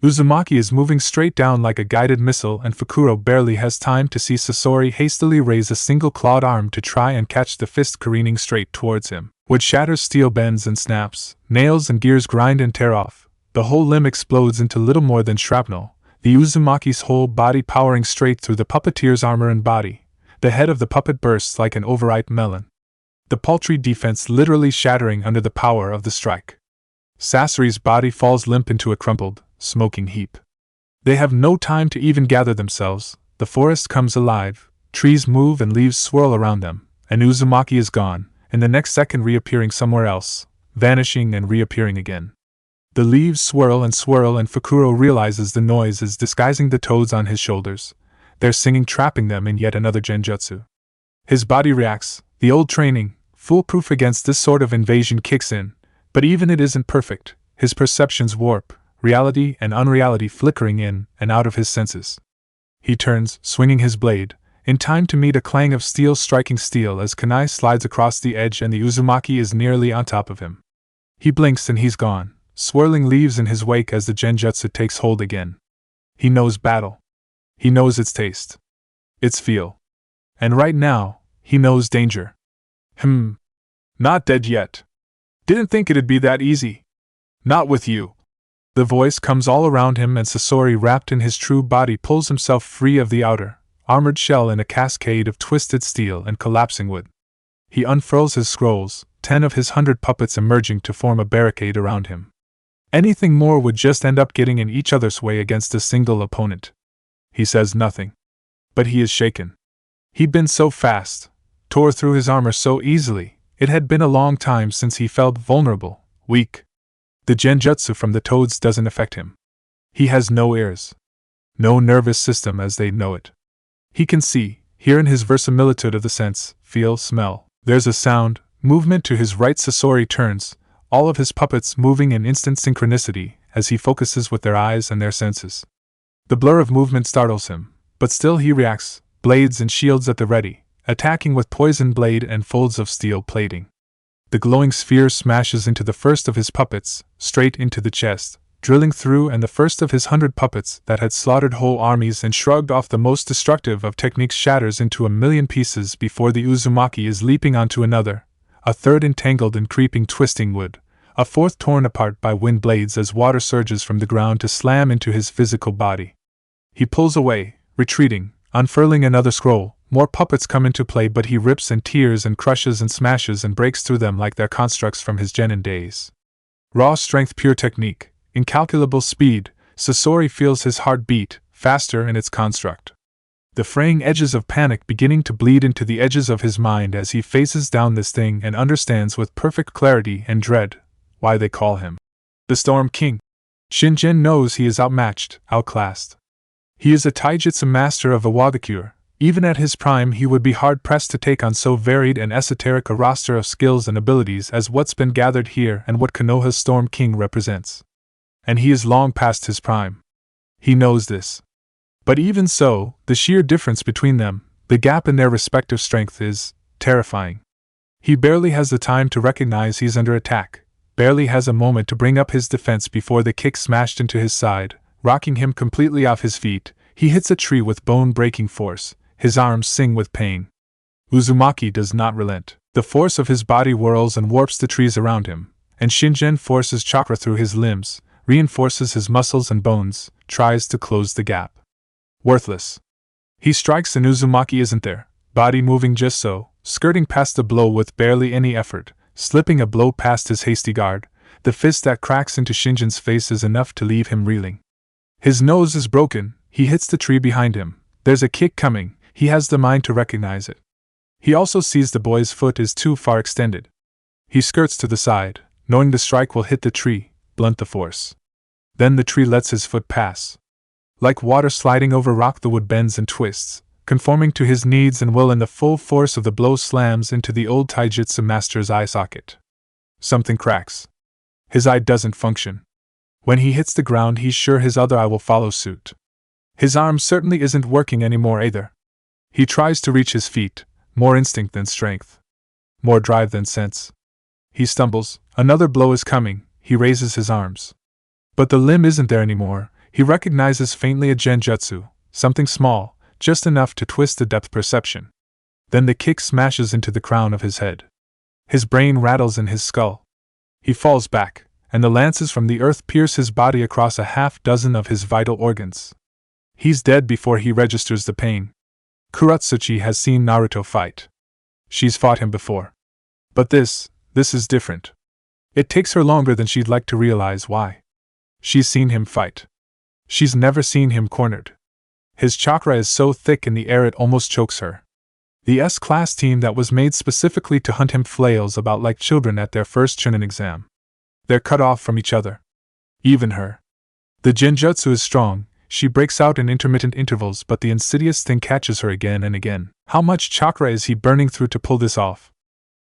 Uzumaki is moving straight down like a guided missile, and Fukuro barely has time to see Sasori hastily raise a single clawed arm to try and catch the fist careening straight towards him. Wood shatters, steel bends and snaps, nails and gears grind and tear off. The whole limb explodes into little more than shrapnel, the Uzumaki's whole body powering straight through the puppeteer's armor and body. The head of the puppet bursts like an overripe melon. The paltry defense literally shattering under the power of the strike. Sasori's body falls limp into a crumpled, smoking heap. They have no time to even gather themselves, the forest comes alive, trees move and leaves swirl around them, and Uzumaki is gone, in the next second reappearing somewhere else, vanishing and reappearing again. The leaves swirl and Fukuro realizes the noise is disguising the toads on his shoulders. They're singing, trapping them in yet another genjutsu. His body reacts, the old training, foolproof against this sort of invasion, kicks in, but even it isn't perfect. His perceptions warp, reality and unreality flickering in and out of his senses. He turns, swinging his blade, in time to meet a clang of steel striking steel as Kunai slides across the edge and the Uzumaki is nearly on top of him. He blinks and he's gone, swirling leaves in his wake as the genjutsu takes hold again. He knows battle. He knows its taste. Its feel. And right now, he knows danger. Not dead yet. Didn't think it'd be that easy. Not with you. The voice comes all around him and Sasori, wrapped in his true body, pulls himself free of the outer, armored shell in a cascade of twisted steel and collapsing wood. He unfurls his scrolls, 10 of his 100 puppets emerging to form a barricade around him. Anything more would just end up getting in each other's way against a single opponent. He says nothing. But he is shaken. He'd been so fast, tore through his armor so easily, it had been a long time since he felt vulnerable, weak. The genjutsu from the toads doesn't affect him. He has no ears. No nervous system as they know it. He can see, hear in his verisimilitude of the sense, feel, smell. There's a sound, movement to his right. Sasori turns, all of his puppets moving in instant synchronicity as he focuses with their eyes and their senses. The blur of movement startles him, but still he reacts, blades and shields at the ready, attacking with poison blade and folds of steel plating. The glowing sphere smashes into the first of his puppets, straight into the chest, drilling through, and the first of his 100 puppets that had slaughtered whole armies and shrugged off the most destructive of techniques shatters into a million pieces before the Uzumaki is leaping onto another, a third entangled in creeping twisting wood, a fourth torn apart by wind blades as water surges from the ground to slam into his physical body. He pulls away, retreating, unfurling another scroll. More puppets come into play, but he rips and tears and crushes and smashes and breaks through them like they're constructs from his genin days. Raw strength, pure technique, incalculable speed. Sasori feels his heart beat, faster in its construct. The fraying edges of panic beginning to bleed into the edges of his mind as he faces down this thing and understands with perfect clarity and dread why they call him the Storm King. Shinjin knows he is outmatched, outclassed. He is a taijutsu master of Iwagakure. Even at his prime he would be hard-pressed to take on so varied and esoteric a roster of skills and abilities as what's been gathered here and what Konoha's Storm King represents. And he is long past his prime. He knows this. But even so, the sheer difference between them, the gap in their respective strength, is terrifying. He barely has the time to recognize he's under attack, barely has a moment to bring up his defense before the kick smashed into his side, rocking him completely off his feet. He hits a tree with bone-breaking force. His arms sing with pain. Uzumaki does not relent. The force of his body whirls and warps the trees around him, and Shinjin forces chakra through his limbs, reinforces his muscles and bones, tries to close the gap. Worthless. He strikes and Uzumaki isn't there, body moving just so, skirting past the blow with barely any effort, slipping a blow past his hasty guard. The fist that cracks into Shinjin's face is enough to leave him reeling. His nose is broken. He hits the tree behind him. There's a kick coming. He has the mind to recognize it. He also sees the boy's foot is too far extended. He skirts to the side, knowing the strike will hit the tree, blunt the force. Then the tree lets his foot pass. Like water sliding over rock, the wood bends and twists, conforming to his needs and will, and the full force of the blow slams into the old taijutsu master's eye socket. Something cracks. His eye doesn't function. When he hits the ground, he's sure his other eye will follow suit. His arm certainly isn't working anymore either. He tries to reach his feet, more instinct than strength. More drive than sense. He stumbles, another blow is coming, he raises his arms. But the limb isn't there anymore. He recognizes faintly a genjutsu, something small, just enough to twist the depth perception. Then the kick smashes into the crown of his head. His brain rattles in his skull. He falls back, and the lances from the earth pierce his body across a half dozen of his vital organs. He's dead before he registers the pain. Kuratsuchi has seen Naruto fight. She's fought him before. But this is different. It takes her longer than she'd like to realize why. She's seen him fight. She's never seen him cornered. His chakra is so thick in the air it almost chokes her. The S-class team that was made specifically to hunt him flails about like children at their first Chunin exam. They're cut off from each other. Even her. The Genjutsu is strong, she breaks out in intermittent intervals, but the insidious thing catches her again and again. How much chakra is he burning through to pull this off?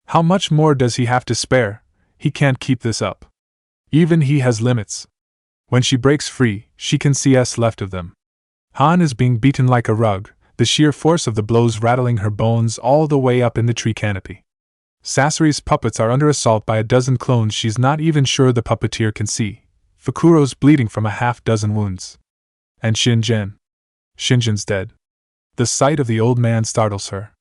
How much more does he have to spare? He can't keep this up. Even he has limits. When she breaks free, she can see S left of them. Han is being beaten like a rug, the sheer force of the blows rattling her bones all the way up in the tree canopy. Sasori's puppets are under assault by a dozen clones she's not even sure the puppeteer can see. Fukuro's bleeding from a half-dozen wounds. And Shinjin. Shinjin's dead. The sight of the old man startles her.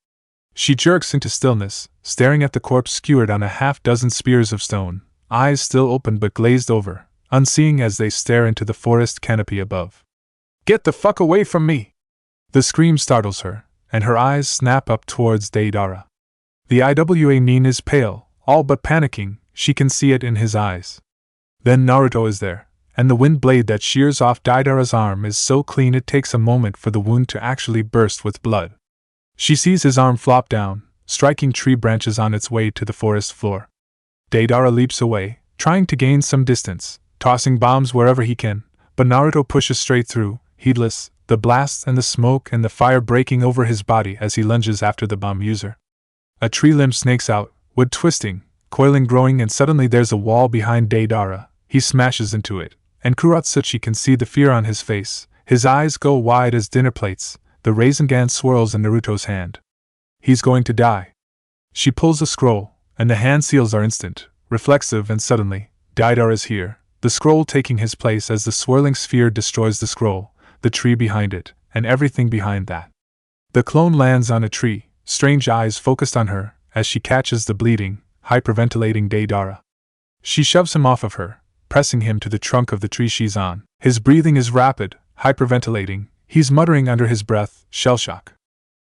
She jerks into stillness, staring at the corpse skewered on a half-dozen spears of stone, eyes still open but glazed over, unseeing as they stare into the forest canopy above. "Get the fuck away from me!" The scream startles her, and her eyes snap up towards Deidara. The IWA Nin is pale, all but panicking, she can see it in his eyes. Then Naruto is there, and the wind blade that shears off Deidara's arm is so clean it takes a moment for the wound to actually burst with blood. She sees his arm flop down, striking tree branches on its way to the forest floor. Deidara leaps away, trying to gain some distance, tossing bombs wherever he can, but Naruto pushes straight through, heedless, the blasts and the smoke and the fire breaking over his body as he lunges after the bomb user. A tree limb snakes out, wood twisting, coiling growing, and suddenly there's a wall behind Deidara. He smashes into it, and Kuratsuchi can see the fear on his face. His eyes go wide as dinner plates, the Rasengan swirls in Naruto's hand. He's going to die. She pulls a scroll, and the hand seals are instant, reflexive, and suddenly, Deidara is here, the scroll taking his place as the swirling sphere destroys the scroll, the tree behind it, and everything behind that. The clone lands on a tree, strange eyes focused on her, as she catches the bleeding, hyperventilating Deidara. She shoves him off of her, pressing him to the trunk of the tree she's on. His breathing is rapid, hyperventilating, he's muttering under his breath, "Shellshock.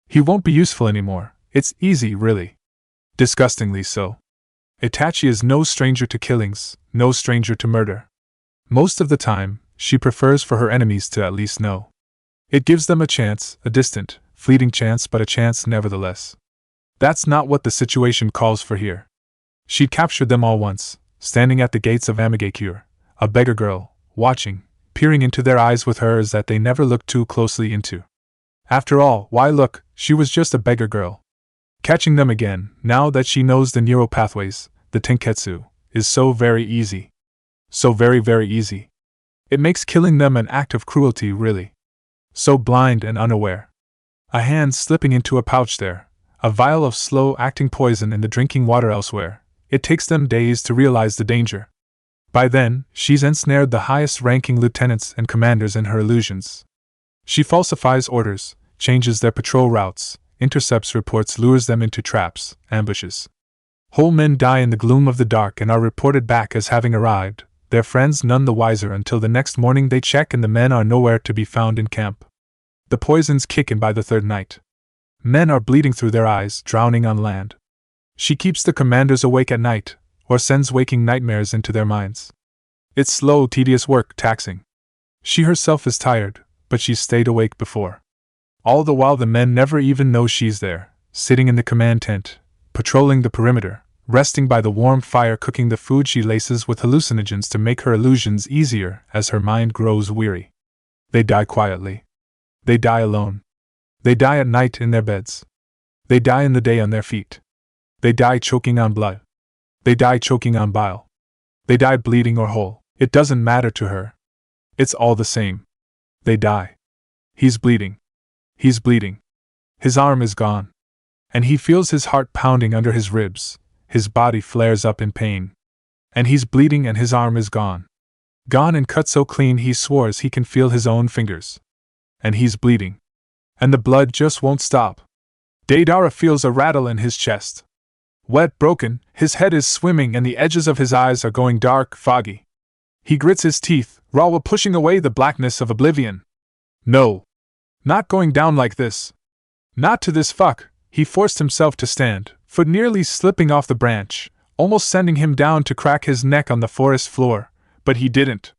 He won't be useful anymore, it's easy, really." Disgustingly so. Itachi is no stranger to killings, no stranger to murder. Most of the time, she prefers for her enemies to at least know. It gives them a chance, a distant, fleeting chance, but a chance nevertheless. That's not what the situation calls for here. She'd captured them all once, standing at the gates of Amigakure, a beggar girl, watching, peering into their eyes with hers that they never looked too closely into. After all, why look, she was just a beggar girl. Catching them again, now that she knows the neural pathways, the Tenketsu, is so very easy. So very, very easy. It makes killing them an act of cruelty, really. So blind and unaware. A hand slipping into a pouch there, a vial of slow-acting poison in the drinking water elsewhere. It takes them days to realize the danger. By then, she's ensnared the highest-ranking lieutenants and commanders in her illusions. She falsifies orders, changes their patrol routes, intercepts reports, lures them into traps, ambushes. Whole men die in the gloom of the dark and are reported back as having arrived, their friends none the wiser until the next morning they check and the men are nowhere to be found in camp. The poisons kick in by the third night. Men are bleeding through their eyes, drowning on land. She keeps the commanders awake at night, or sends waking nightmares into their minds. It's slow, tedious work, taxing. She herself is tired, but she's stayed awake before. All the while the men never even know she's there, sitting in the command tent, patrolling the perimeter, resting by the warm fire, cooking the food she laces with hallucinogens to make her illusions easier as her mind grows weary. They die quietly. They die alone. They die at night in their beds. They die in the day on their feet. They die choking on blood. They die choking on bile. They die bleeding or whole. It doesn't matter to her. It's all the same. They die. He's bleeding. He's bleeding. His arm is gone. And he feels his heart pounding under his ribs. His body flares up in pain. And he's bleeding and his arm is gone. Gone and cut so clean he swears he can feel his own fingers. And he's bleeding. And the blood just won't stop. Deidara feels a rattle in his chest. Wet, broken, his head is swimming and the edges of his eyes are going dark, foggy. He grits his teeth, raw while pushing away the blackness of oblivion. No. Not going down like this. Not to this fuck. He forced himself to stand, foot nearly slipping off the branch, almost sending him down to crack his neck on the forest floor, but he didn't.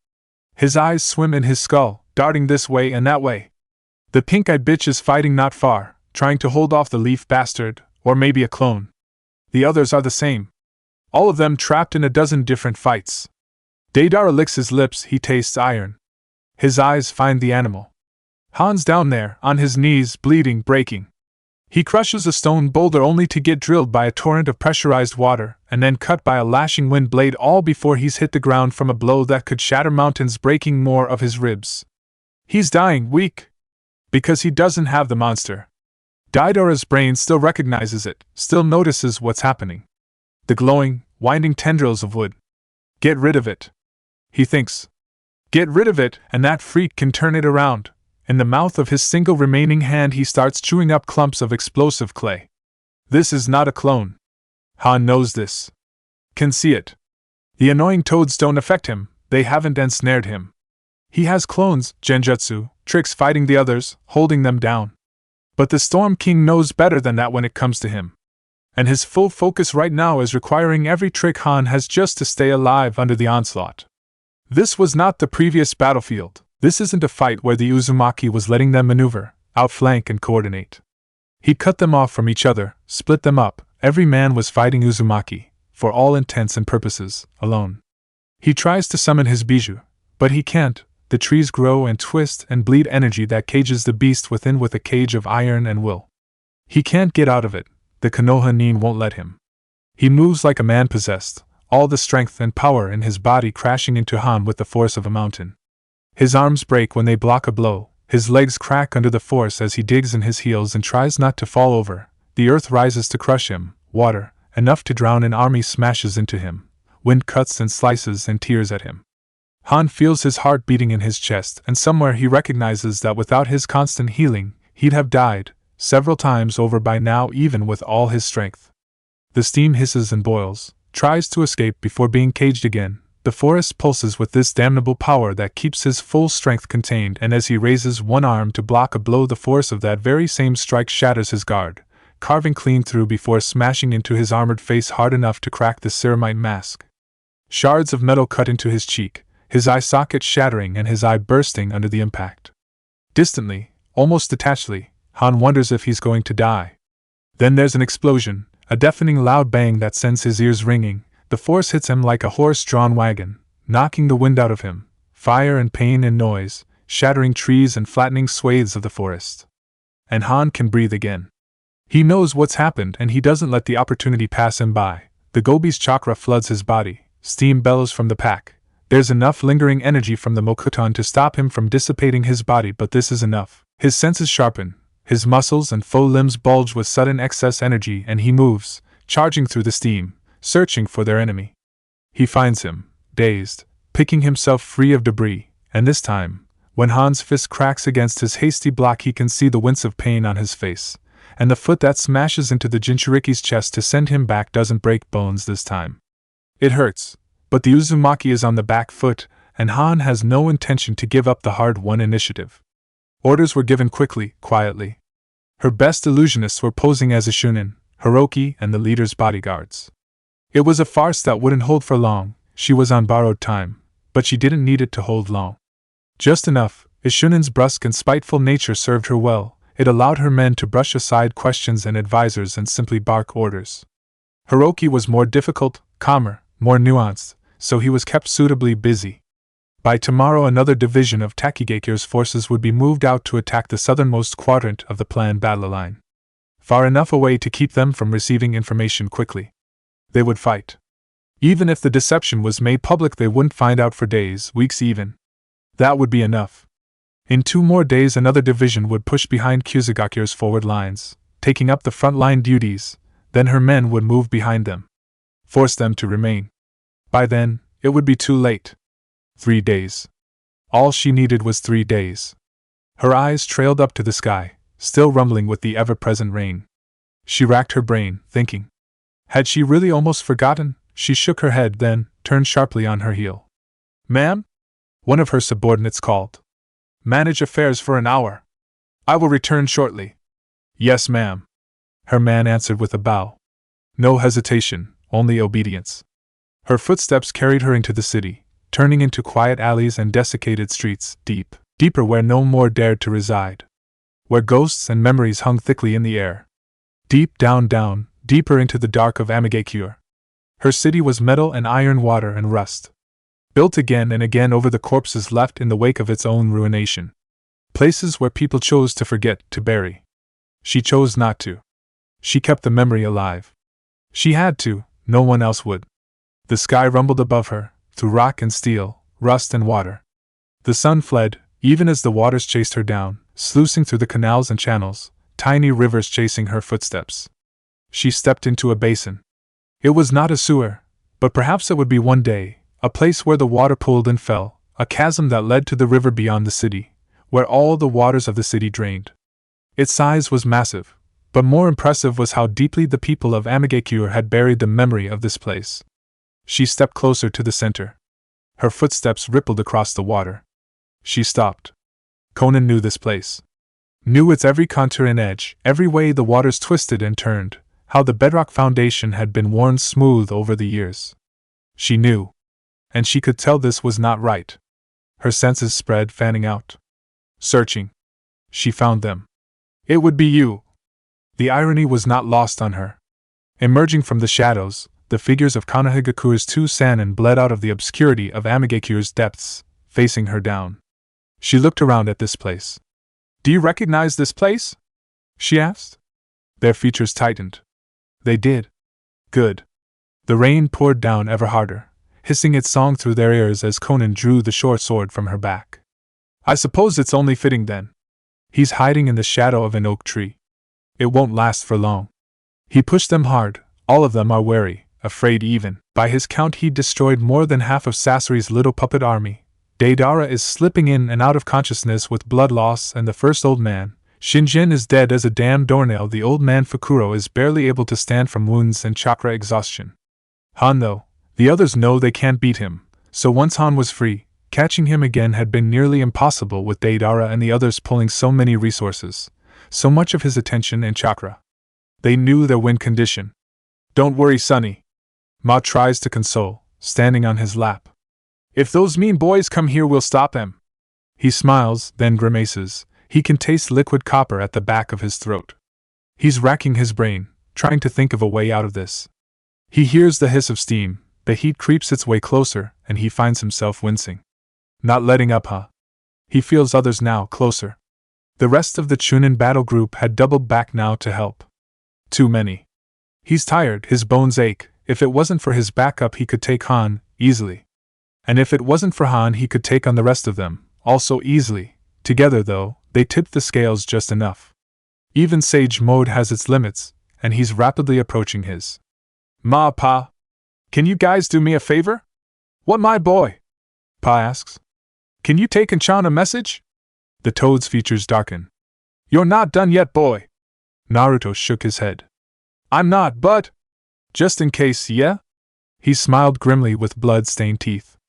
His eyes swim in his skull, darting this way and that way. The pink-eyed bitch is fighting not far, trying to hold off the leaf bastard, or maybe a clone. The others are the same. All of them trapped in a dozen different fights. Deidara licks his lips, he tastes iron. His eyes find the animal. Han's down there, on his knees, bleeding, breaking. He crushes a stone boulder only to get drilled by a torrent of pressurized water, and then cut by a lashing wind blade, all before he's hit the ground from a blow that could shatter mountains, breaking more of his ribs. He's dying, weak. Because he doesn't have the monster. Deidara's brain still recognizes it, still notices what's happening. The glowing, winding tendrils of wood. Get rid of it. He thinks. Get rid of it, and that freak can turn it around. In the mouth of his single remaining hand he starts chewing up clumps of explosive clay. This is not a clone. Han knows this. Can see it. The annoying toads don't affect him, they haven't ensnared him. He has clones, genjutsu, tricks fighting the others, holding them down. But the Storm King knows better than that when it comes to him. And his full focus right now is requiring every trick Han has just to stay alive under the onslaught. This was not the previous battlefield. This isn't a fight where the Uzumaki was letting them maneuver, outflank and coordinate. He cut them off from each other, split them up. Every man was fighting Uzumaki, for all intents and purposes, alone. He tries to summon his bijou, but he can't. The trees grow and twist and bleed energy that cages the beast within with a cage of iron and will. He can't get out of it, the Konoha Nin won't let him. He moves like a man possessed, all the strength and power in his body crashing into Han with the force of a mountain. His arms break when they block a blow, his legs crack under the force as he digs in his heels and tries not to fall over. The earth rises to crush him, water, enough to drown an army smashes into him, wind cuts and slices and tears at him. Han feels his heart beating in his chest, and somewhere he recognizes that without his constant healing, he'd have died, several times over by now even with all his strength. The steam hisses and boils, tries to escape before being caged again. The forest pulses with this damnable power that keeps his full strength contained, and as he raises one arm to block a blow, the force of that very same strike shatters his guard, carving clean through before smashing into his armored face hard enough to crack the ceramite mask. Shards of metal cut into his cheek, his eye socket shattering and his eye bursting under the impact. Distantly, almost detachedly, Han wonders if he's going to die. Then there's an explosion, a deafening loud bang that sends his ears ringing. The force hits him like a horse-drawn wagon, knocking the wind out of him, fire and pain and noise, shattering trees and flattening swathes of the forest. And Han can breathe again. He knows what's happened and he doesn't let the opportunity pass him by. The Gobi's chakra floods his body, steam bellows from the pack. There's enough lingering energy from the Mokuton to stop him from dissipating his body, but this is enough. His senses sharpen, his muscles and faux limbs bulge with sudden excess energy, and he moves, charging through the steam, searching for their enemy. He finds him, dazed, picking himself free of debris, and this time, when Han's fist cracks against his hasty block, he can see the wince of pain on his face, and the foot that smashes into the Jinchuriki's chest to send him back doesn't break bones this time. It hurts, but the Uzumaki is on the back foot, and Han has no intention to give up the hard-won initiative. Orders were given quickly, quietly. Her best illusionists were posing as a Shunin, Hiroki, and the leader's bodyguards. It was a farce that wouldn't hold for long. She was on borrowed time, but she didn't need it to hold long. Just enough. Ishunin's brusque and spiteful nature served her well. It allowed her men to brush aside questions and advisors and simply bark orders. Hiroki was more difficult, calmer, more nuanced, so he was kept suitably busy. By tomorrow another division of Takigakir's forces would be moved out to attack the southernmost quadrant of the planned battle line. Far enough away to keep them from receiving information quickly. They would fight. Even if the deception was made public, they wouldn't find out for days, weeks even. That would be enough. In 2 more days another division would push behind Kusagakir's forward lines, taking up the front line duties. Then her men would move behind them. Force them to remain. By then, it would be too late. 3 days. All she needed was 3 days. Her eyes trailed up to the sky, still rumbling with the ever-present rain. She racked her brain, thinking. Had she really almost forgotten? She shook her head, then turned sharply on her heel. "Ma'am?" one of her subordinates called. "Manage affairs for an hour. I will return shortly." "Yes, ma'am," her man answered with a bow. No hesitation, only obedience. Her footsteps carried her into the city, turning into quiet alleys and desiccated streets, deeper where no more dared to reside. where ghosts and memories hung thickly in the air. Deep down, deeper into the dark of Amigakure. Her city was metal and iron, water and rust. Built again and again over the corpses left in the wake of its own ruination. Places where people chose to forget, to bury. She chose not to. She kept the memory alive. She had to, no one else would. The sky rumbled above her, through rock and steel, rust and water. The sun fled, even as the waters chased her down, sluicing through the canals and channels, tiny rivers chasing her footsteps. She stepped into a basin. It was not a sewer, but perhaps it would be one day, a place where the water pooled and fell, a chasm that led to the river beyond the city, where all the waters of the city drained. Its size was massive, but more impressive was how deeply the people of Amigakure had buried the memory of this place. She stepped closer to the center. Her footsteps rippled across the water. She stopped. Conan knew this place. Knew its every contour and edge, every way the waters twisted and turned, how the bedrock foundation had been worn smooth over the years. She knew. And she could tell this was not right. Her senses spread, fanning out. Searching. She found them. It would be you. The irony was not lost on her. Emerging from the shadows, the figures of Konohagakure's two Sannin bled out of the obscurity of Amigakure's depths, facing her down. She looked around at this place. Do you recognize this place? She asked. Their features tightened. They did. Good. The rain poured down ever harder, hissing its song through their ears as Conan drew the short sword from her back. I suppose it's only fitting then. He's hiding in the shadow of an oak tree. It won't last for long. He pushed them hard. All of them are wary, afraid even. By his count he'd destroyed more than half of Sasori's little puppet army. Deidara is slipping in and out of consciousness with blood loss, and the first old man, Shinjin, is dead as a damned doornail. The old man Fukuro is barely able to stand from wounds and chakra exhaustion. Han, though, the others know they can't beat him, so once Han was free, catching him again had been nearly impossible with Deidara and the others pulling so many resources, so much of his attention and chakra. They knew their win condition. Don't worry, Sonny. Ma tries to console, standing on his lap. If those mean boys come here, we'll stop them. He smiles, then grimaces. He can taste liquid copper at the back of his throat. He's racking his brain, trying to think of a way out of this. He hears the hiss of steam, the heat creeps its way closer, and he finds himself wincing. Not letting up, huh? He feels others now, closer. The rest of the Chunin battle group had doubled back now to help. Too many. He's tired, his bones ache. If it wasn't for his backup, he could take Han, easily. And if it wasn't for Han, he could take on the rest of them, also easily. Together, though, they tipped the scales just enough. Even Sage Mode has its limits, and he's rapidly approaching his. Ma, Pa, can you guys do me a favor? What, my boy? Pa asks. Can you take Kanchan a message? The toad's features darken. You're not done yet, boy. Naruto shook his head. I'm not, but... Just in case, yeah? He smiled grimly with blood-stained teeth.